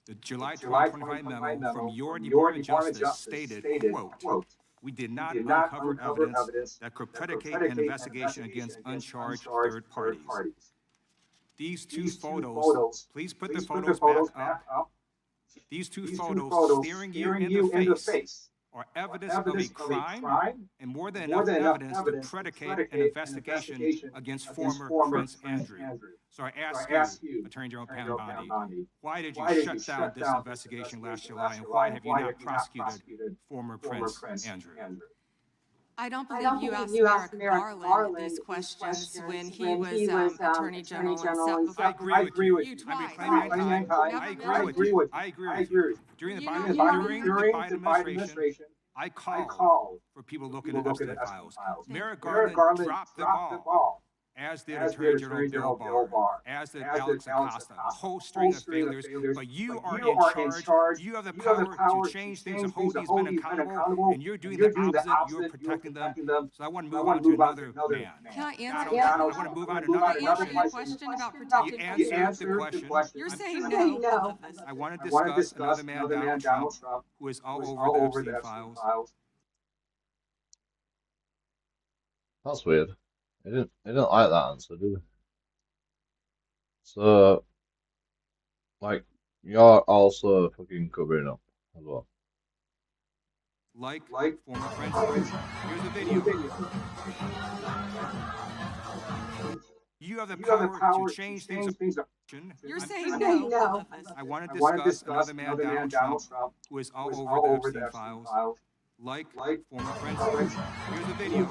The July 2025 memo from your Department of Justice stated, quote, "We did not uncover evidence that could predicate an investigation against uncharged third parties." These two photos, please put the photos back up. These two photos staring you in the face are evidence of a crime and more than enough evidence to predicate an investigation against former Prince Andrew. So I ask you, Attorney General Pam Bondi, why did you shut down this investigation last July, and why have you not prosecuted former Prince Andrew? I don't believe you asked Merrick Garland these questions when he was Attorney General and set before I agree with you. twice. I agree with you. During the Biden administration, I called for people looking at Epstein files. Merrick Garland dropped the ball, as did Attorney General Bill Barr, as did Alex Acosta, a whole string of failures. But you are in charge. You have the power to change things and hold these men accountable, and you're doing the opposite. You're protecting them. So I want to move on to another man. Can I answer I want to move on to another question about protecting You answered the question. You're saying no. I want to discuss another man, Donald Trump, who is all over the Epstein files. That's weird. He didn't like that answer, did he? So, like, you're also fucking covering up as well. Like former Prince. Here's the video. You have the power to change things. You're saying no. I want to discuss another man, Donald Trump, who is all over the Epstein files. Like former Prince. Here's the video.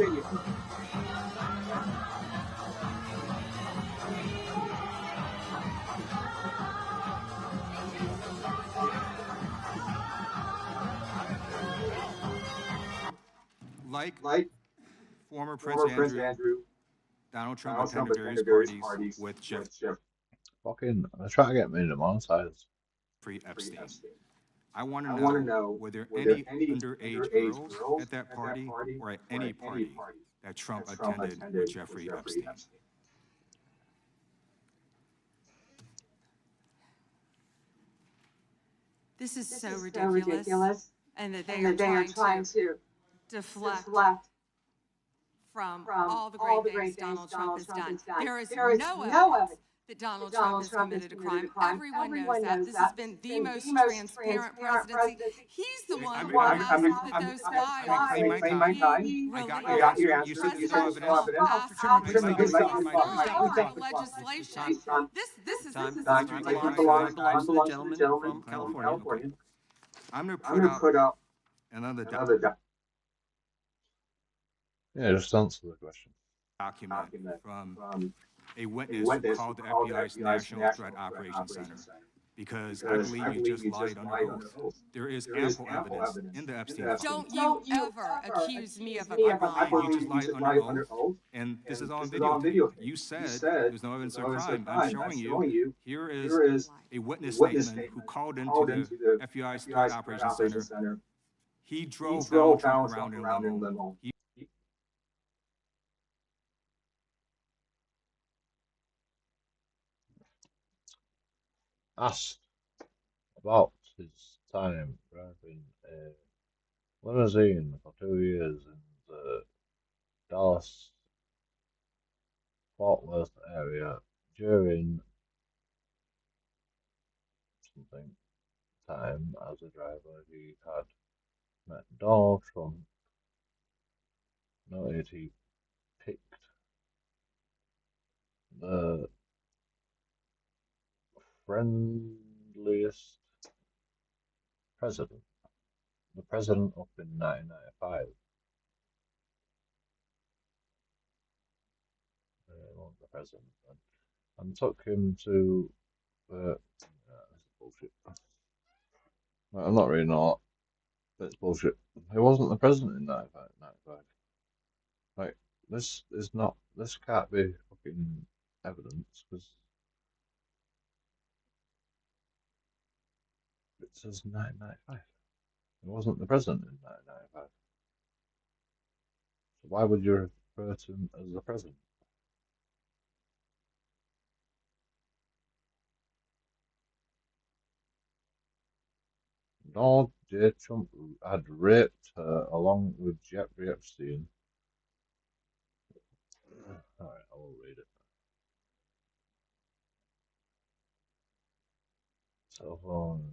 Like former Prince Andrew, Donald Trump attended various parties with Jeffrey Fucking, they're trying to get me demonetized. Epstein. I want to know, were there any underage girls at that party or at any party that Trump attended with Jeffrey Epstein? This is so ridiculous. And that they are trying to deflect from all the great things Donald Trump has done. There is no evidence that Donald Trump has committed a crime. Everyone knows that. This has been the most transparent presidency. He's the one who asked that those files be released. I got your answer. You said there's no evidence. Legislation. This is Time belongs to the gentleman from California. I'm going to put up another Yeah, just answer the question. document from a witness who called the FBI's National Threat Operations Center. Because I believe you just lied under oath. There is ample evidence in the Epstein files. Don't you ever accuse me of a crime. You just lied under oath, and this is all on videotape. You said there's no evidence of crime. I'm showing you. Here is a witness statement who called into the FBI's Threat Operations Center. He drove Donald Trump around in limo. Asked about his time driving a limousine for 2 years in the Dallas Fort Worth area during something time as a driver. He had met Donald Trump, noted he picked the friendliest president, the president up in 1995. The president, and took him to this is bullshit. I'm not reading all that. It's bullshit. He wasn't the president in 95. Like, this is not, this can't be fucking evidence, because it says 1995. He wasn't the president in 1995. So why would you refer to him as the president? Donald J. Trump had raped her along with Jeffrey Epstein. Alright, I will read it. Cell phone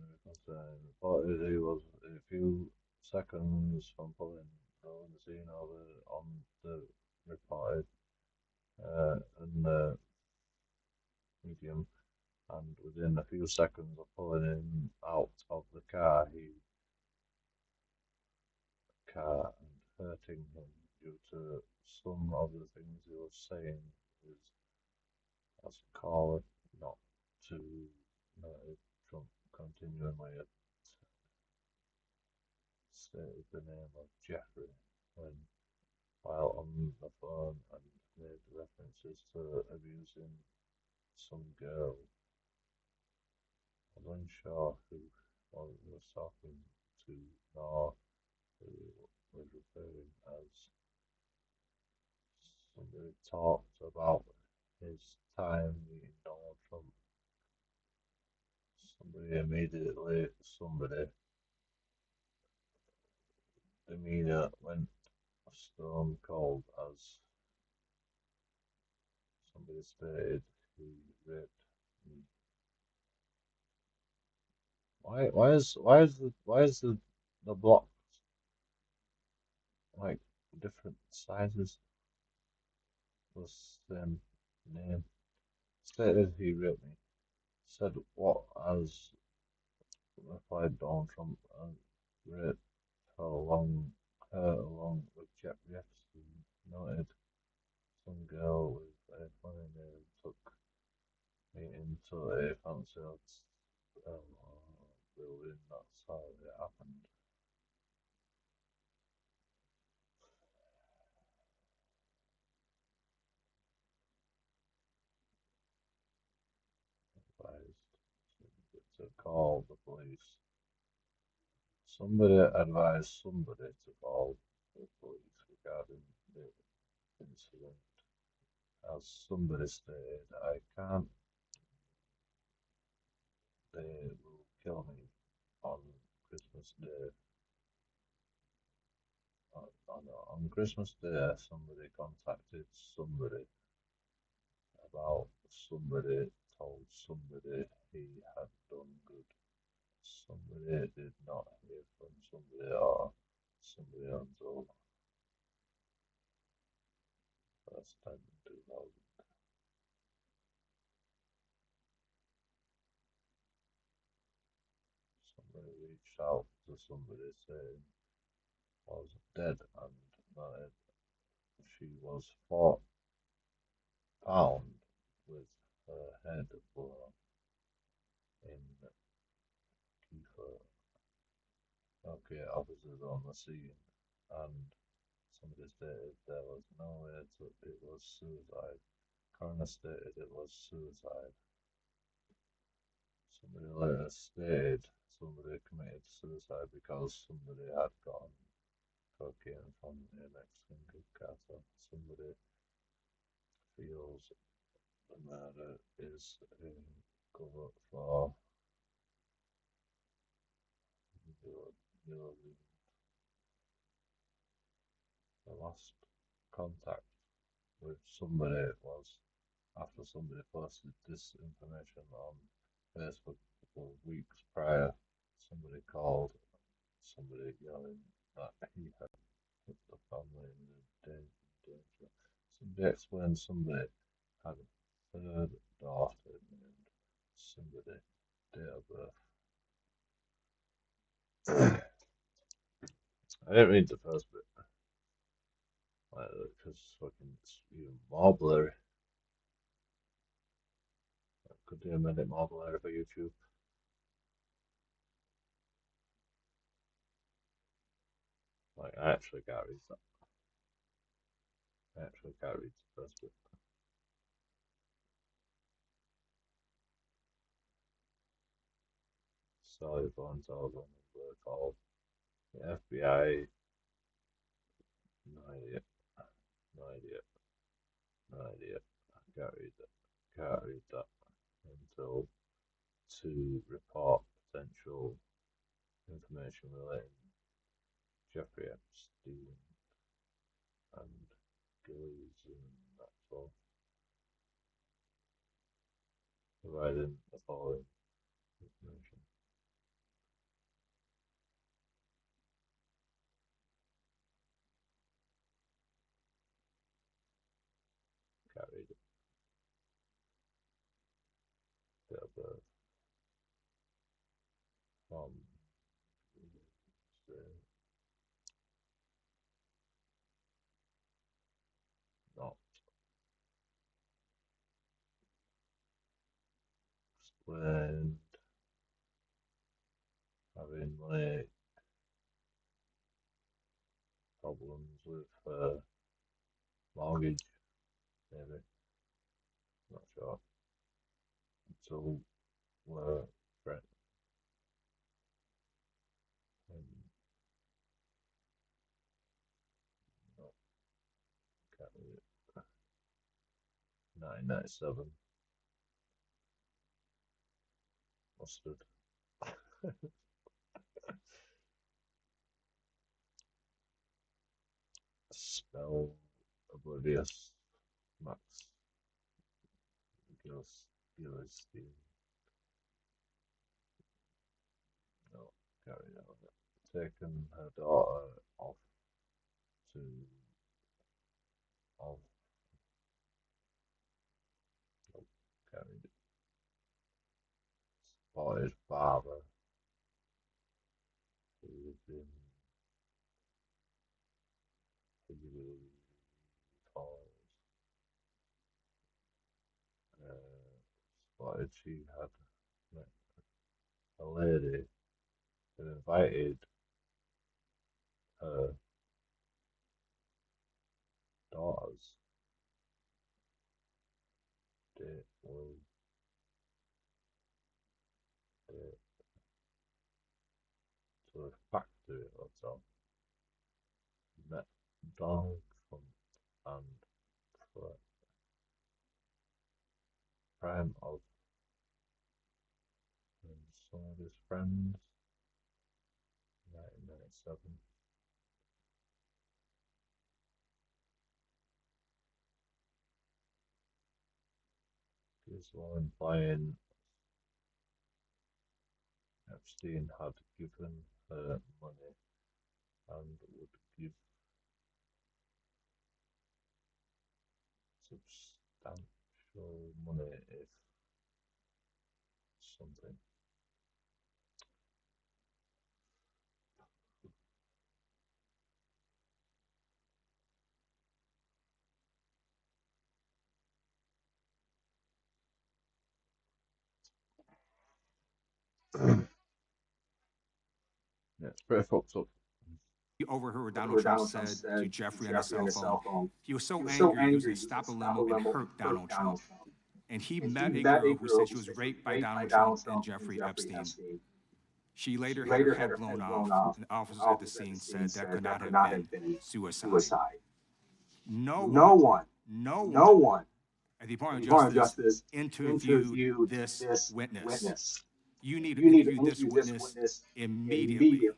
reported he was a few seconds from pulling the scene over on the reported in the medium, and within a few seconds of pulling him out of the car and hurting him due to some of the things he was saying is as called not to Trump continually stated the name of Jeffrey while on the phone and made references to abusing some girl. I was unsure who was talking to nor who was referring as. Somebody talked about his time meeting Donald Trump. Somebody demeanor went stone cold as Somebody stated he raped me. Why is the block like different sizes with same name? Stated he raped me. Said what as replied Donald Trump and raped her along with Jeffrey Epstein. Noted some girl with a funny name took me into a fancy building. That's how it happened. Advised to call the police. Somebody advised somebody to call the police regarding the incident. As somebody stated, I can't. They will kill me on Christmas Day. On Christmas Day, somebody contacted somebody about somebody told somebody he had done good. Somebody did not hear from somebody or somebody until first time in 2000. Somebody reached out to somebody saying I was dead and that she was found with her head blown in Kiefer. Okay, officers on the scene, and somebody stated there was no way it was suicide. Coroner stated it was suicide. Somebody later stated somebody committed suicide because somebody had gotten cocaine from a Mexican cartel. Somebody feels the murder is a cover for the last contact with somebody was after somebody posted this information on Facebook a couple of weeks prior. Somebody called somebody yelling that he had put the family in danger. Somebody explained somebody had a third daughter named somebody date of birth. I didn't read the first bit. Because fucking it's even more blurry. I could do a minute more blurry for YouTube. Like, I actually can't read that. I actually can't read the first bit. Sally phone tells them were called. The FBI, no idea. No idea. No idea. I can't read that. Can't read that until to report potential information relating Jeffrey Epstein and Gillies and that's all. Providing the following information. Can't read it. Date of birth. From not explained having money problems with mortgage, maybe. Not sure. Until we're friends. No, can't read it. 1997. Mustard. Spell oblivious. Max. Gillistein. No, carry on. Taken her daughter off to of carried spotted father who was in Hillary Falls. Spotted she had met a lady who invited her daughter's date was date to a factory or so. Met Donald Trump and prime of and some of his friends. 1997. This one implying Epstein had given her money and would give substantial money if something. Yeah, it's pretty fucked up. He overheard Donald Trump said to Jeffrey on his cell phone, he was so angry he was going to stop a limo and hurt Donald Trump. And he met a girl who said she was raped by Donald Trump and Jeffrey Epstein. She later had her head blown off, and officers at the scene said that could not have been suicide. No one at the Department of Justice interviewed this witness. You need to interview this witness immediately.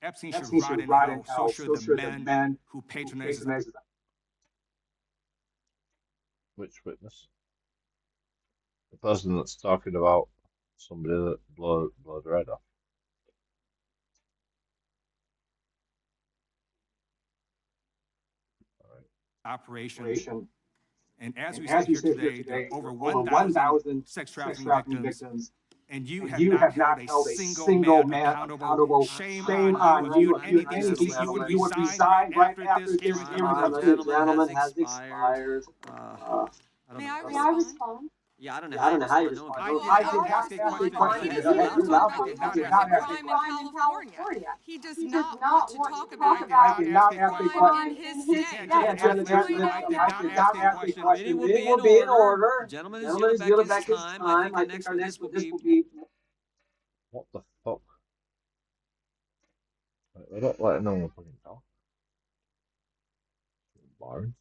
Epstein should rot in hell, so should the men who patronize his. Which witness? The person that's talking about somebody that blew their head off. Operation. And as we sit here today, there are over 1,000 sex trafficking victims, and you have not held a single man accountable. Shame on you. If you had anything, you would resign right after this hearing. The gentleman has expired. May I respond? Yeah, I don't know how you respond. I did not ask a question. He does not want to talk about the crime in California. He does not want to talk about the crime in his state. I did not ask a question. It will be in order. The gentleman is yielding back his time. I think our next witness will be. What the fuck? They're not letting no one fucking talk. Barnes.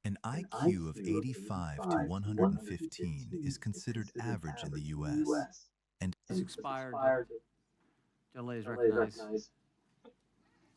An IQ of 85 to 115 is considered average in the U.S. and It's expired. Delay is recognized.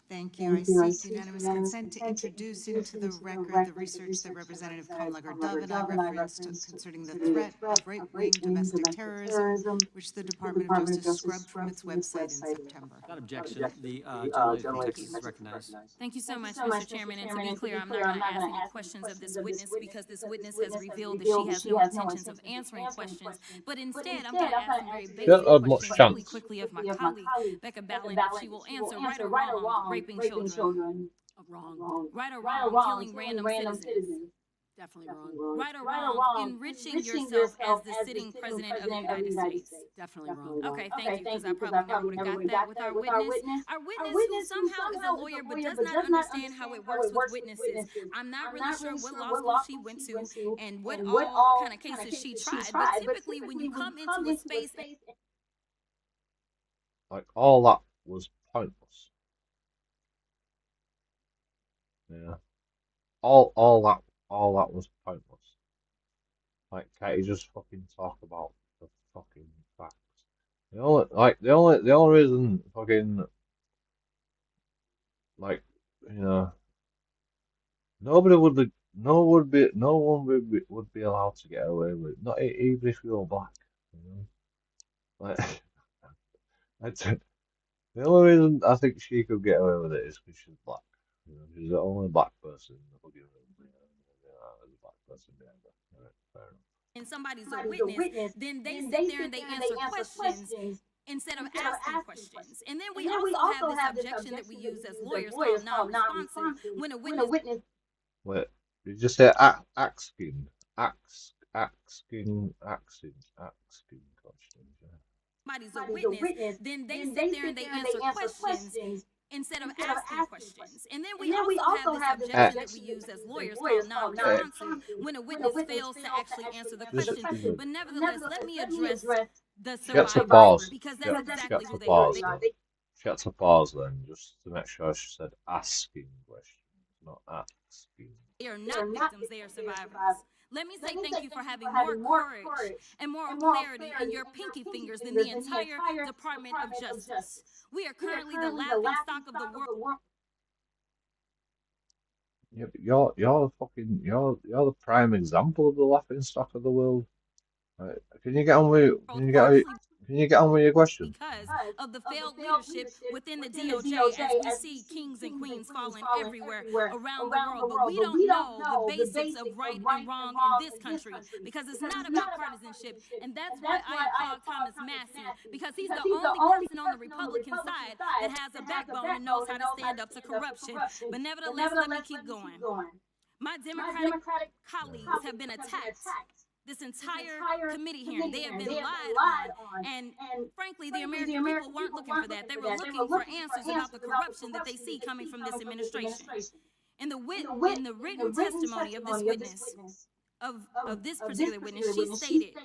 Thank you. I seek unanimous consent to introduce into the record the research that Representative Kamlager-Davida referenced concerning the threat of right-wing domestic terrorism, which the Department of Justice scrubbed from its website in September. Without objection, the gentleman from Texas is recognized. Thank you so much, Mr. Chairman. And to be clear, I'm not going to ask any questions of this witness because this witness has revealed that she has no intentions of answering questions. But instead, I'm going to ask some very basic questions really quickly of my colleague, Becca Ballin, if she will answer right or wrong raping children. Wrong. Right or wrong killing random citizens. Definitely wrong. Right or wrong enriching yourself as the sitting president of the United States. Definitely wrong. Okay, thank you, because I probably never would have got that with our witness. Our witness who somehow is a lawyer but does not understand how it works with witnesses. I'm not really sure what law school she went to and what all kind of cases she tried, but typically when you come into a space... Like, all that was pointless. Yeah. All that was pointless. Like, can't you just fucking talk about the fucking facts? The only reason fucking, like, you know, Nobody would be, no one would be allowed to get away with it. Not even if you're black. You know? Like, the only reason I think she could get away with it is because she's black. You know, she's the only black person in the fucking room. You know, there's a black person behind her. All right, fair enough. And somebody's a witness, then they sit there and they answer questions instead of asking questions. And then we also have this objection that we use as lawyers called non-responsive when a witness Wait, did you just say asking? Asking questions. Yeah. somebody's a witness, then they sit there and they answer questions instead of asking questions. And then we also have this objection that we use as lawyers called non-responsive when a witness fails to actually answer the Just question. But nevertheless, let me address the she had to survivors pause. because She that's had exactly to who they are. pause. She had to pause then, just to make sure she said asking questions, not asking. They are not victims, they are survivors. Let me say thank you for having more courage and more clarity in your pinky fingers than the entire Department of Justice. We are currently the laughing stock of the world. Yeah, but you're the prime example of the laughing stock of the world. Right. Can you get on with your question? Because of the failed leadership within the DOJ, as we see kings and queens falling everywhere around the world. But we don't know the basics of right and wrong in this country because it's not about partisanship. And that's why I applaud Thomas Massey, because he's the only person on the Republican side that has a backbone and knows how to stand up to corruption. But nevertheless, let me keep going. My Democratic colleagues have been attacked this entire committee hearing. They have been lied on, and frankly, the American people weren't looking for that. They were looking for answers about the corruption that they see coming from this administration. In the written testimony of this witness, of this particular witness, she stated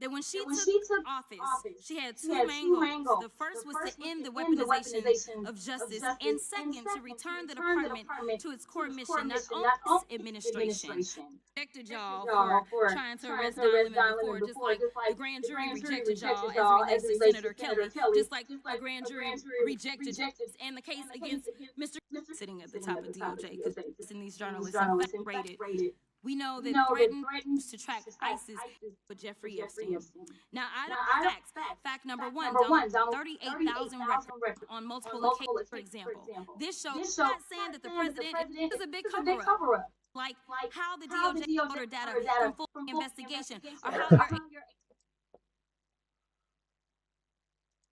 that when she took office, she had two main goals. The first was to end the weaponization of justice, and second, to return the department to its core mission, not only this administration. Rejected y'all for trying to arrest Don Lemon before, just like the grand jury rejected y'all as it relates to Senator Kelly, just like the grand jury rejected and the case against Mr. sitting at the top of DOJ, because in these journalists and fact rated. We know that threatened to track ISIS with Jeffrey Epstein. Now, I don't have facts. Fact number one, Donald, 38,000 records on multiple occasions, for example. This shows, I'm not saying that the president is a big cover-up, like how the DOJ voter data from full investigation, or how your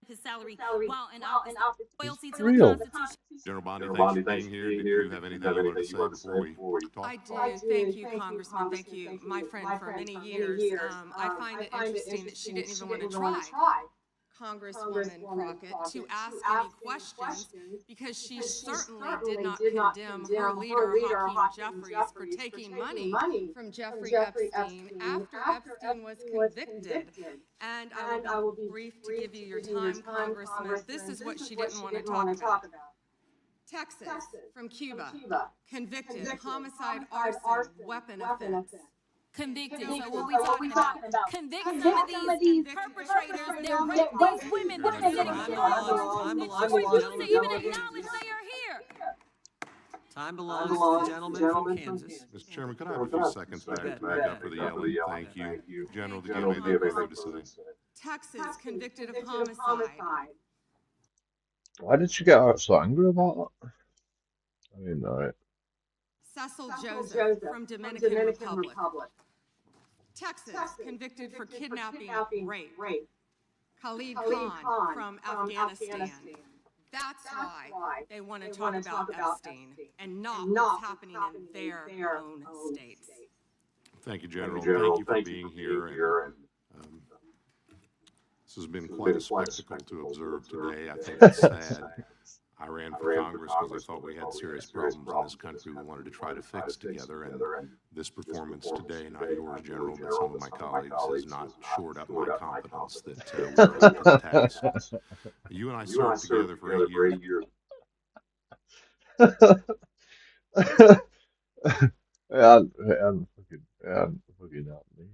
his salary while in office, loyalty to the Constitution. General Bondi, thanks for being here. Did you have anything you wanted to say before we talk? I do. Thank you, Congressman. Thank you, my friend, for many years. I find it interesting that she didn't even want to try, Congresswoman Crockett, to ask any questions because she certainly did not condemn her leader, Hakeem Jeffries, for taking money from Jeffrey Epstein after Epstein was convicted. And I will be brief to give you your time, Congressman. This is what she didn't want to talk about. Texas, from Cuba, convicted, homicide, arson, weapon offense. Convicted. So what we talking about? Convict some of these perpetrators that rape these women that are sitting alone. That you refuse to even acknowledge they are here. Time belongs to the gentleman from Kansas. Mr. Chairman, could I have a few seconds back up for the yelling? Thank you. General, did you have anything further to say? Texas, convicted of homicide. Why did she get so angry about that? I mean, all right. Cecil Joseph from Dominican Republic. Texas, convicted for kidnapping, rape. Khalid Khan from Afghanistan. That's why they want to talk about Epstein and not what's happening in their own states. Thank you, General. Thank you for being here. And, this has been quite a spectacle to observe today. I think it's sad. I ran for Congress because I thought we had serious problems in this country we wanted to try to fix together, and this performance today, not yours, General, but some of my colleagues, has not shored up my confidence that we're up to the task. You and I served together for 8 years. And fucking help me.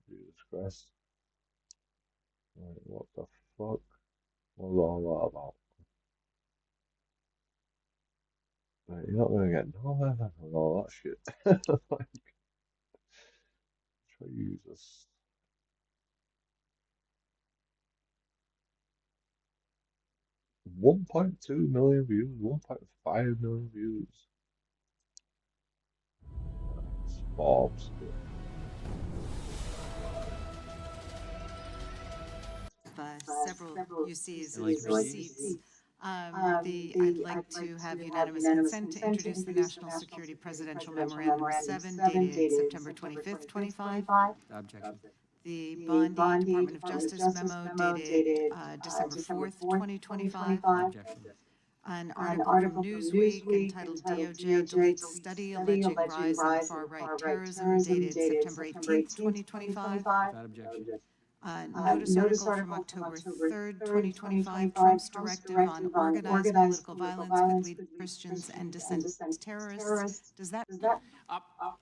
Jesus Christ. Right, what the fuck was all that about? Right, you're not gonna get nowhere with all that shit. Like, Jesus. 1.2 million views, 1.5 million views. It's Forbes. Several UCs and receipts. I'd like to have unanimous consent to introduce the National Security Presidential Memorandum 7 dated September 25th, 25. Objection. The Bondi Department of Justice memo dated December 4th, 2025. Objection. An article from Newsweek entitled DOJ Deletes Study Alleging Rise in Far-Right Terrorism dated September 18th, 2025. Without objection. Notice article from October 3rd, 2025, Trump's directive on organized political violence could lead Christians and dissenters terrorists. Does that?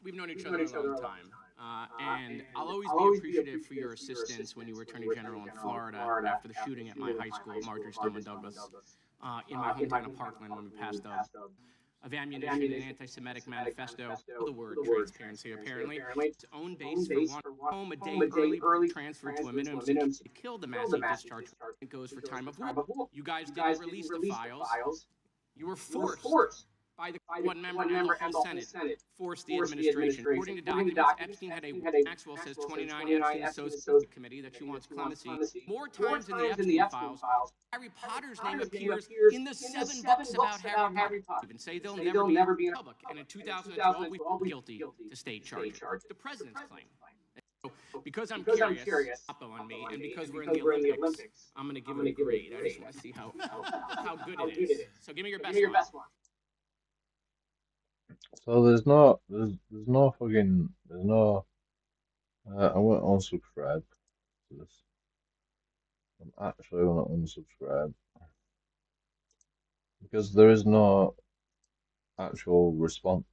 We've known each other a long time, and I'll always be appreciative for your assistance when you were Attorney General in Florida after the shooting at my high school at Marjorie Stoneman Douglas, in my hometown of Parkland when we passed of ammunition and anti-Semitic manifesto. The word transparency, apparently. Its own base for one home a day early, transferred to a minimum security, killed the massive discharge. It goes for time of war. You guys didn't release the files. You were forced by the one member and the whole Senate, forced the administration. According to documents, Epstein had a, Maxwell says 29 Epstein Associate Committee that she wants clemency. More times in the Epstein files, Harry Potter's name appears in the 7 books about Harry Potter. Even say they'll never be in public. And in 2012, we plead guilty to state charges. The president's claim. So, because I'm curious, on me, and because we're in the Olympics, I'm going to give it a grade. I just want to see how good it is. So give me your best one. So there's no fucking, I won't unsubscribe to this. I'm actually gonna unsubscribe. Because there is no actual response.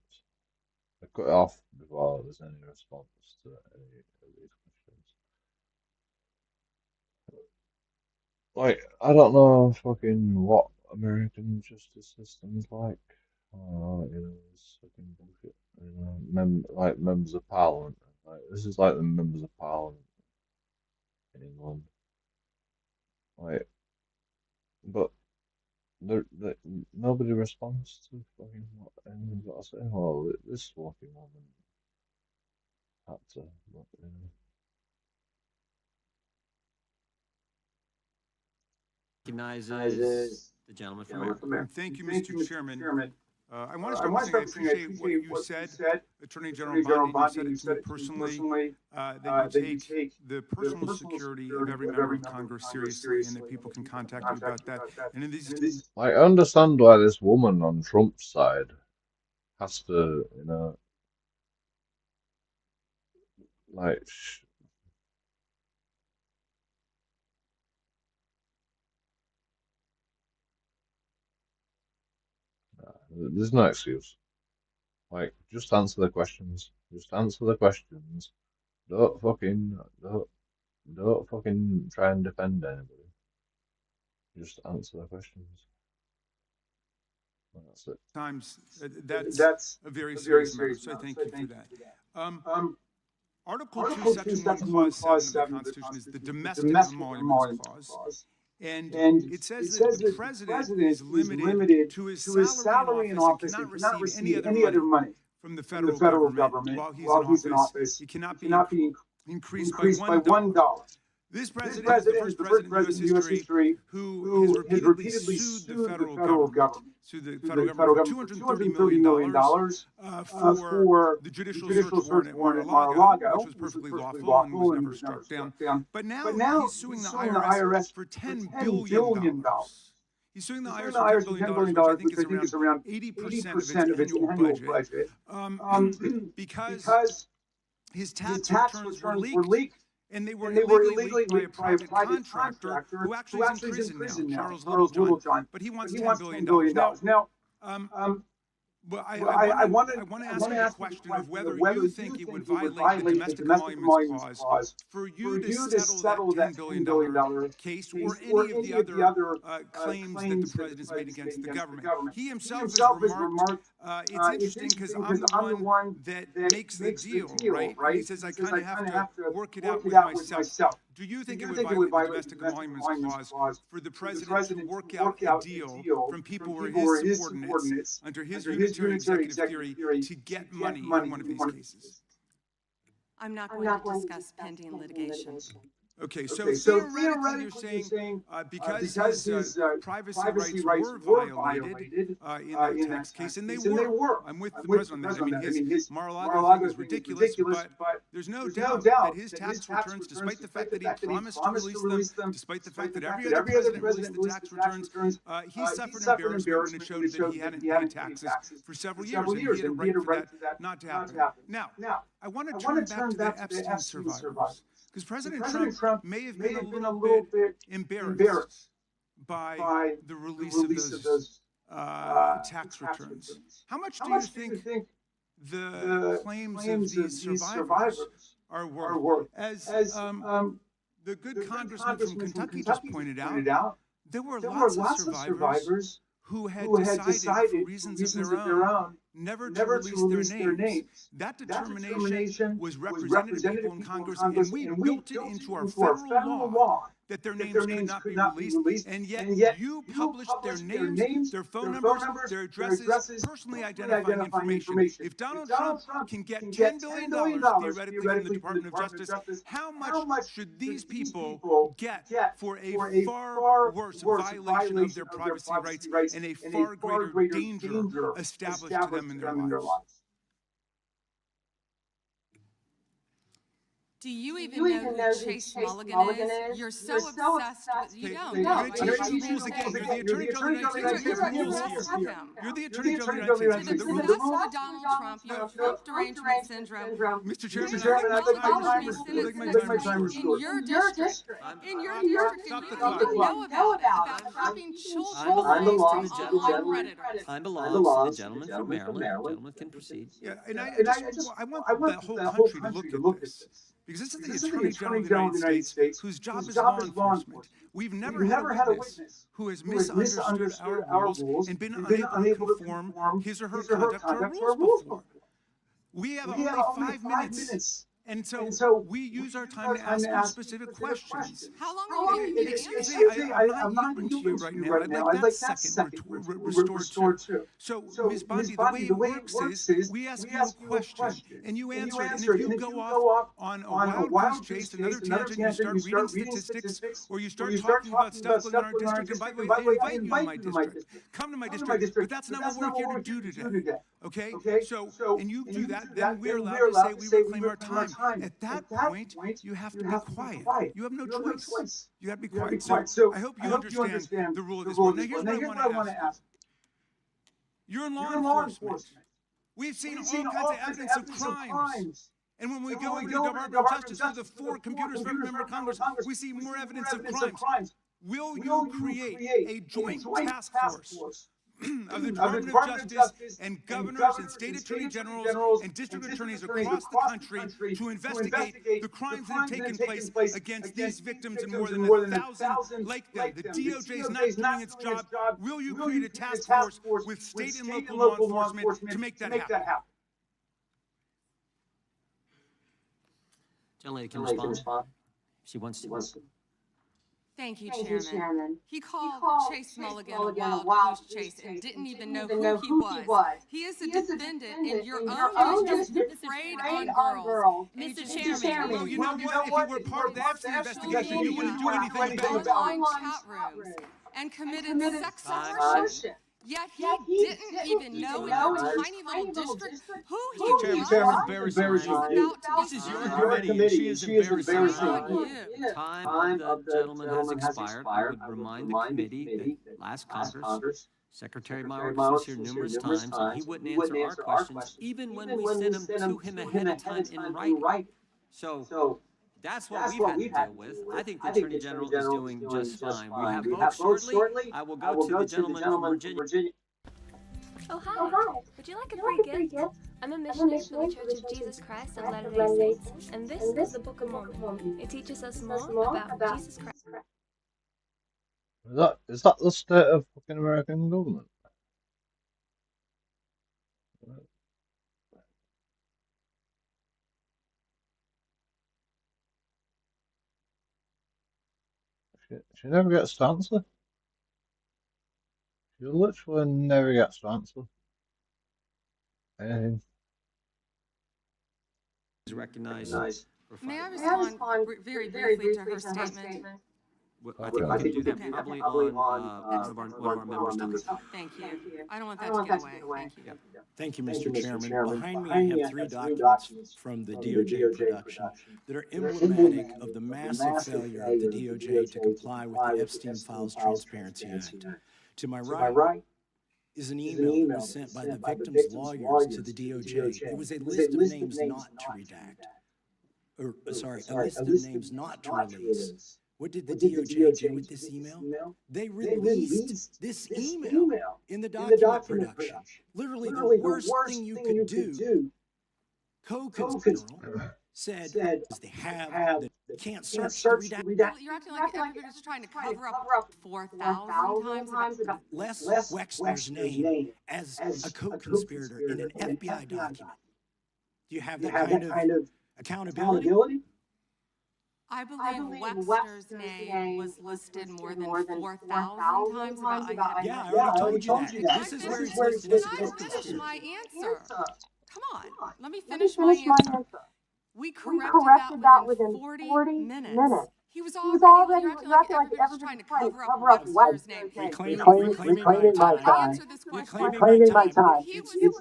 I cut it off before there's any response to any of these questions. Like, I don't know fucking what American justice system's like. It's fucking bullshit. Like members of parliament. Like, this is like the members of parliament in England. Like, but nobody responds to fucking what anyone's got to say. Well, this fucking woman had to, but, Recognizes the gentleman from Maryland. Thank you, Mr. Chairman. I want to start by saying I appreciate what you said, Attorney General Bondi. You said it to me personally, that you take the personal security of every member of Congress seriously and that people can contact you about that. And in these... I understand why this woman on Trump's side has to, like, there's no excuse. Like, just answer the questions. Just answer the questions. Don't fucking try and defend anybody. Just answer the questions. That's it. Times that's a very serious matter. So I thank you for that. Article 2, Section 1, Clause 7 of the Constitution is the domestic emoluments clause. And it says that the president is limited to his salary in office and cannot receive any other money from the federal government while he's in office. He cannot be increased by $1. This president is the first president in U.S. history who has repeatedly sued the federal government. Sued the federal government for $230 million for the judicial search warrant at Mar-a-Lago, which was perfectly lawful and was never struck down. But now he's suing the IRS for $10 billion. He's suing the IRS for $10 billion, which I think is around 80% of its annual budget, because his tax returns were leaked. And they were illegally leaked by a private contractor who actually is in prison now, Charles Littlejohn. But he wants $10 billion. Now, Well, I want to ask you the question of whether you think it would violate the Domestic Emoluments Clause for you to settle that $10 billion case or any of the other claims that the president's made against the government. He himself has remarked, it's interesting because I'm the one that makes the deal, right? And he says, I kind of have to work it out with myself. Do you think it would violate the Domestic Emoluments Clause for the president to work out a deal from people who are his subordinates under his unitary executive theory to get money in one of these cases? I'm not going to discuss pending litigation. Okay, so theoretically you're saying because his privacy rights were violated in that tax case, and they were. I'm with the president on that. I mean, his Mar-a-Lago thing is ridiculous, but there's no doubt that his tax returns, despite the fact that he promised to release them, despite the fact that every other president released the tax returns, he suffered embarrassment when it showed that he hadn't paid taxes for several years, and he had a right for that not to happen. Now, I want to turn back to the Epstein survivors. Because President Trump may have been a little bit embarrassed by the release of those tax returns. How much do you think the claims of these survivors are worth? As the good congressman from Kentucky just pointed out, there were lots of survivors who had decided, for reasons of their own, never to release their names. That determination was represented to people in Congress, and we built it into our federal law that their names could not be released, and yet you published their names, their phone numbers, their addresses, personally identifying information. If Donald Trump can get $10 billion theoretically from the Department of Justice, how much should these people get for a far worse violation of their privacy rights and a far greater danger established to them in their lives? Do you even know who Chase Mulligan is? You're so obsessed with you don't. You're the Attorney General of the United States. You're the Attorney General of the United States. To the best of Donald Trump, you have Trump derangement syndrome. Mr. Chairman, I'd like my time restored. In your district, and you don't know about trapping children online predators. Time belongs to the gentleman from Maryland. The gentleman can proceed. Yeah, and I want the whole country to look at this. Because this is the Attorney General of the United States, whose job is law enforcement. We've never had a witness who has misunderstood our rules and been unable to conform his or her conduct to our rules before. We have only 5 minutes. And so we use our time to ask you specific questions. How long are you going to Excuse me, I'm not yielding to you right now. I'd like that second restored too. So, Ms. Bondi, the way it works is we ask you a question and you answer it. And if you go off on a wild goose chase, another tangent, you start reading statistics, or you start talking about stuff going on in our district, and by the way, I invite you to my district. Come to my district, but that's not what we're here to do today. Okay? So, and you do that, then we're allowed to say we reclaim our time. At that point, you have to be quiet. You have no choice. You have to be quiet. So I hope you understand the rule of this board. Now, here's what I want to ask. You're in law enforcement. We've seen all kinds of evidence of crimes. And when we go into the Department of Justice through the 4 computers of every member of Congress, we see more evidence of crimes. Will you create a joint task force of the Department of Justice and governors and state attorney generals and district attorneys across the country to investigate the crimes that have taken place against these victims and more than 1,000 like them? The DOJ is not doing its job. Will you create a task force with state and local law enforcement to make that happen? Gentlelady can respond. She wants to. Thank you, Chairman. He called Chase Mulligan a wild goose chase and didn't even know who he was. He is a defendant in your own district, preyed on girls. Mr. Chairman. Well, you know what? If you were part of the Epstein investigation, you wouldn't do anything about it. Online chat rooms and committed sex extortion. Yet he didn't even know in your tiny little district who he was. This is your committee, and she is embarrassing. Time of the gentleman has expired. I would remind the committee that last Congress, Secretary Myers was here numerous times, and he wouldn't answer our questions, even when we sent them to him ahead of time in writing. So that's what we've had to deal with. I think the Attorney General is doing just fine. We have votes shortly. I will go to the gentleman from Virginia. Oh, hi. Would you like a free gift? I'm a missionary for the Church of Jesus Christ of Latter-day Saints, and this is the Book of Mormon. It teaches us more about Jesus Christ. Is that the state of fucking American government? She never gets to answer. She literally never gets to answer anything. Is recognized. May I respond very briefly to her statement? I think we can do that probably on one of our members' time. Thank you. I don't want that to get away. Thank you. Thank you, Mr. Chairman. Behind me, I have three documents from the DOJ production that are emblematic of the massive failure of the DOJ to comply with the Epstein Files Transparency Act. To my right is an email that was sent by the victim's lawyers to the DOJ. It was a list of names not to redact. A list of names not to release. What did the DOJ do with this email? They released this email in the document production. Literally the worst thing you could do. Co-conspirator said they have the can't search to redact. You're acting like everybody's trying to cover up 4,000 times about Les Wexner's name as a co-conspirator in an FBI document. Do you have that kind of accountability? I believe Webster's name was listed more than 4,000 times about Yeah, I already told you that. This is where he's listed as a Can I co-conspirator. finish my answer? Come on, let me finish my answer. We corrected that within 40 minutes. He was already, you're acting like everybody's trying to cover up Webster's name. Reclaiming my time. Answer this question. Reclaiming my time.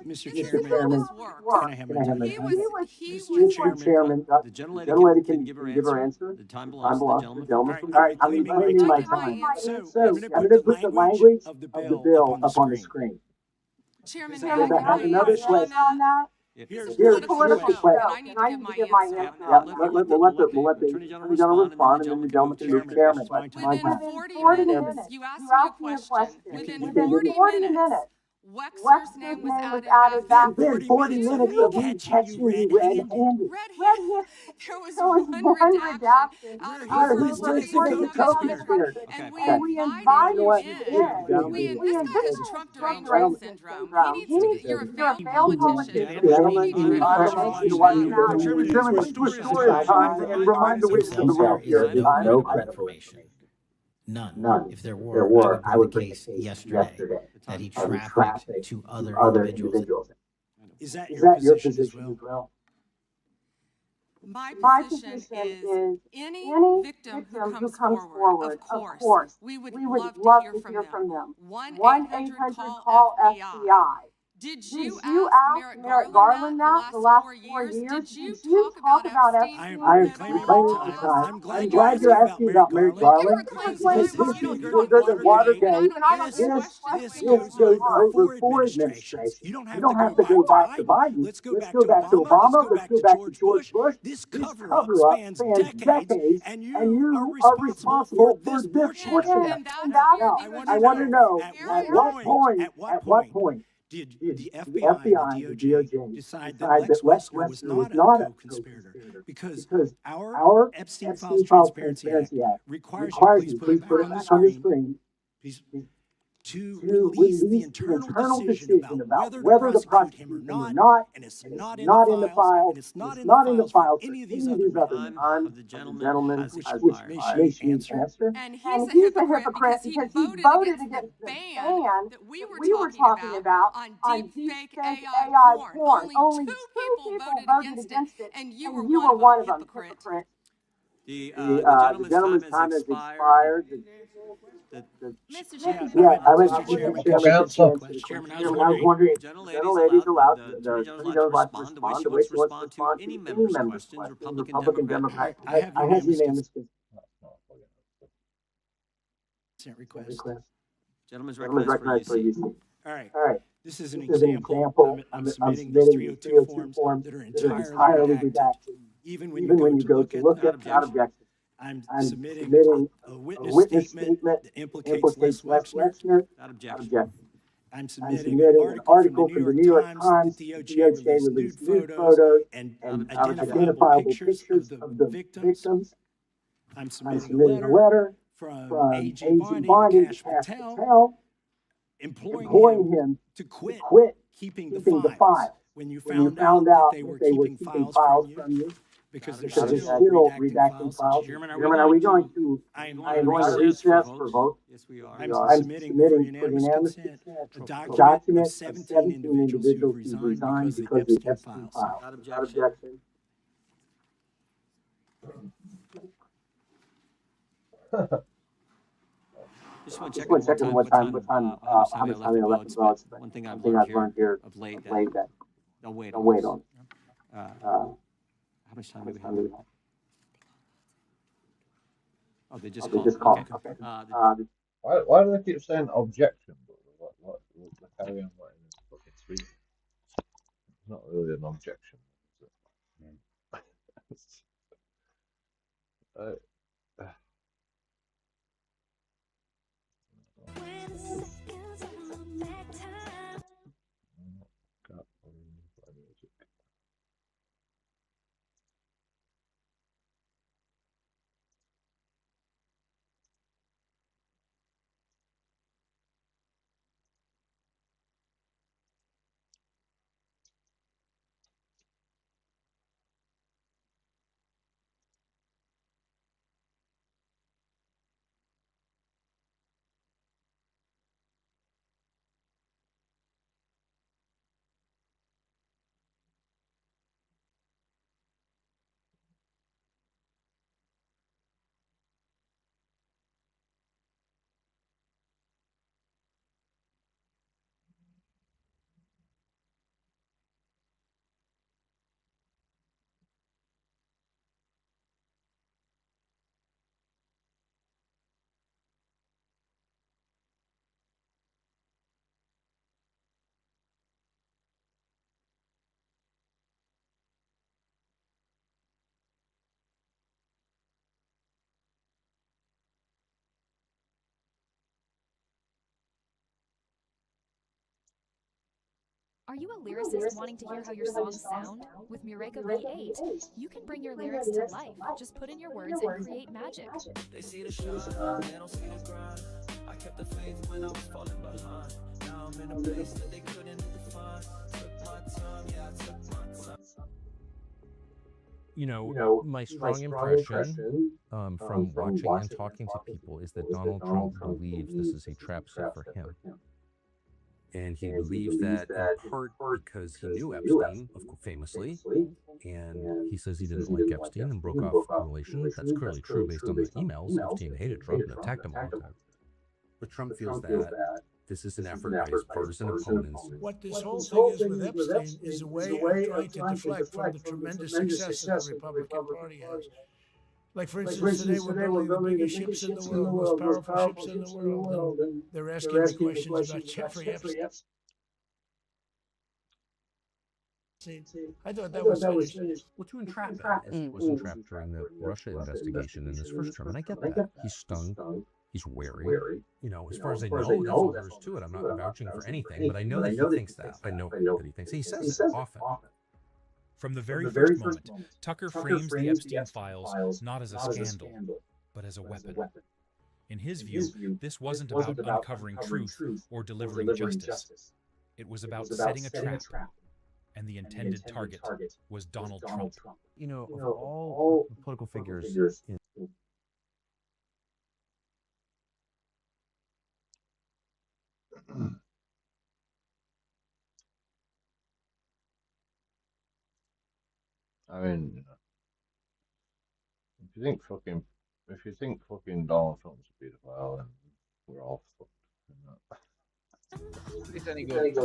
Mr. Chairman, can I have my time? Mr. Chairman, the gentlelady can give her answer. The time belongs to the gentleman. All right, I'm reclaiming my time. So I'm going to put the language of the bill up on the screen. Chairman, Because I have another question on that. Here's Here's the political question. I need to give my answer. We'll let the Attorney General respond, and then the gentleman can move Chairman. Within 40 minutes, you asked me a question. Within 40 minutes, Wexler's name was added back. Within 40 minutes of me catching you red-handed. There was one redaction out of over 40 co-conspirator. and we invited you in. This guy has Trump deranged syndrome. He needs to, you're a failed politician. Restore time and remind the witness of the rule here. No information. None. If there were, I would bring the case yesterday that he trafficked to other individuals. Is that your position as well? My position is any victim who comes forward, of course, we would love to hear from them. 1-800-CALL-FBI. Did you ask Merrick Garland that the last 4 years? Did you talk about Epstein? I'm glad you're asking about Merrick Garland. His history bigger than Watergate. This goes over 4 administrations. You don't have to go back to Biden. Let's go back to Obama. Let's go back to George Bush. This cover-up spans decades, and you are responsible for this portion. Now, I want to know, at what point did the FBI and the DOJ decide that Lex Wexner was not a co-conspirator? Because our Epstein Files Transparency Act requires you, please put it back on the screen, to release the internal decision about whether to prosecute him or not, and it's not in the files, it's not in the files for any of these other Time of the gentleman has expired. And he's a hypocrite because he voted against the ban that we were talking about on deepfake AI porn. Only 2 people voted against it, and you were one of them, hypocrite. The gentleman's time has expired. Mr. Chairman. Yeah, I was Chairman, I was wondering, gentlelady's allowed the Attorney General to respond, the witness wants to respond to any member's questions, Republican, Democrat. I have unanimous consent request. Gentleman's recognized for use. All right. This is an example. I'm submitting these 302 forms that are entirely redacted. Even when you go to look at without objection. I'm submitting a witness statement that implicates Les Wexner. Without objection. I'm submitting an article from the New York Times. The DOJ released nude photos and identifiable pictures of the victims. I'm submitting a letter from A.G. Bondi to Cash Patel, imploring him to quit keeping the files when you found out that they were keeping files from you, because they're still redacting files. Chairman, Are we going to? I am I am going going to to recess votes. for vote. Yes, we are. I'm submitting for unanimous consent a document of 17 individuals who resigned because of the Epstein files. Without Without objection. objection. Just want to check Just in one time, how much time they left the votes. One thing I've I've learned learned here here of late that they'll wait they'll on wait this. on. How much time do we have? Oh, they just called. Just call. Okay. Okay. Why do they keep saying objection? What the carry on letting this fucking speak? It's not really an objection. Is it? Are you a lyricist wanting to hear how your songs sound? With Mureka V8, you can bring your lyrics to life. Just put in your words and create magic. They see the shine, they don't see the grind. I kept the faith when I was falling behind. Now I'm in a place that they couldn't define. Took my time, yeah, I took my time. You know, my strong impression from watching and talking to people is that Donald Trump believes this is a trap set for him. And he believes that in part because he knew Epstein, famously, and he says he didn't like Epstein and broke off the relation. That's clearly true based on the emails. Epstein hated Trump and attacked him all the time. But Trump feels that this is an effort by his partisan opponents. What this whole thing is with Epstein is a way of trying to deflect from the tremendous success that the Republican Party has. Like, for instance, today we're building the biggest ships in the world, most powerful ships in the world, and they're asking me questions about Jeffrey Epstein. I thought that was finished. Well, to entrap him, as he was entrapped during the Russia investigation in his first term, and I get that. He's stung, he's wary. You know, as far as I know, there's all there is to it. I'm not vouching for anything, but I know that he thinks that. I know that he thinks. He says it often. From the very first moment, Tucker frames the Epstein files not as a scandal, but as a weapon. In his view, this wasn't about uncovering truth or delivering justice. It was about setting a trap, and the intended target was Donald Trump. You know, of all political figures in I mean, if you think fucking Donald Trump's a pedophile, then we're all fucked. It's any good.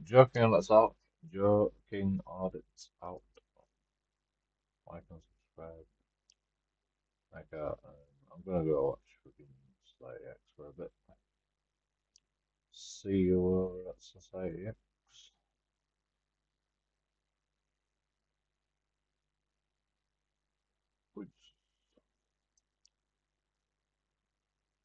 Joking audits out. Joking audits out. Like and subscribe. I'm gonna go watch fucking Society X for a bit. See you over at Society X.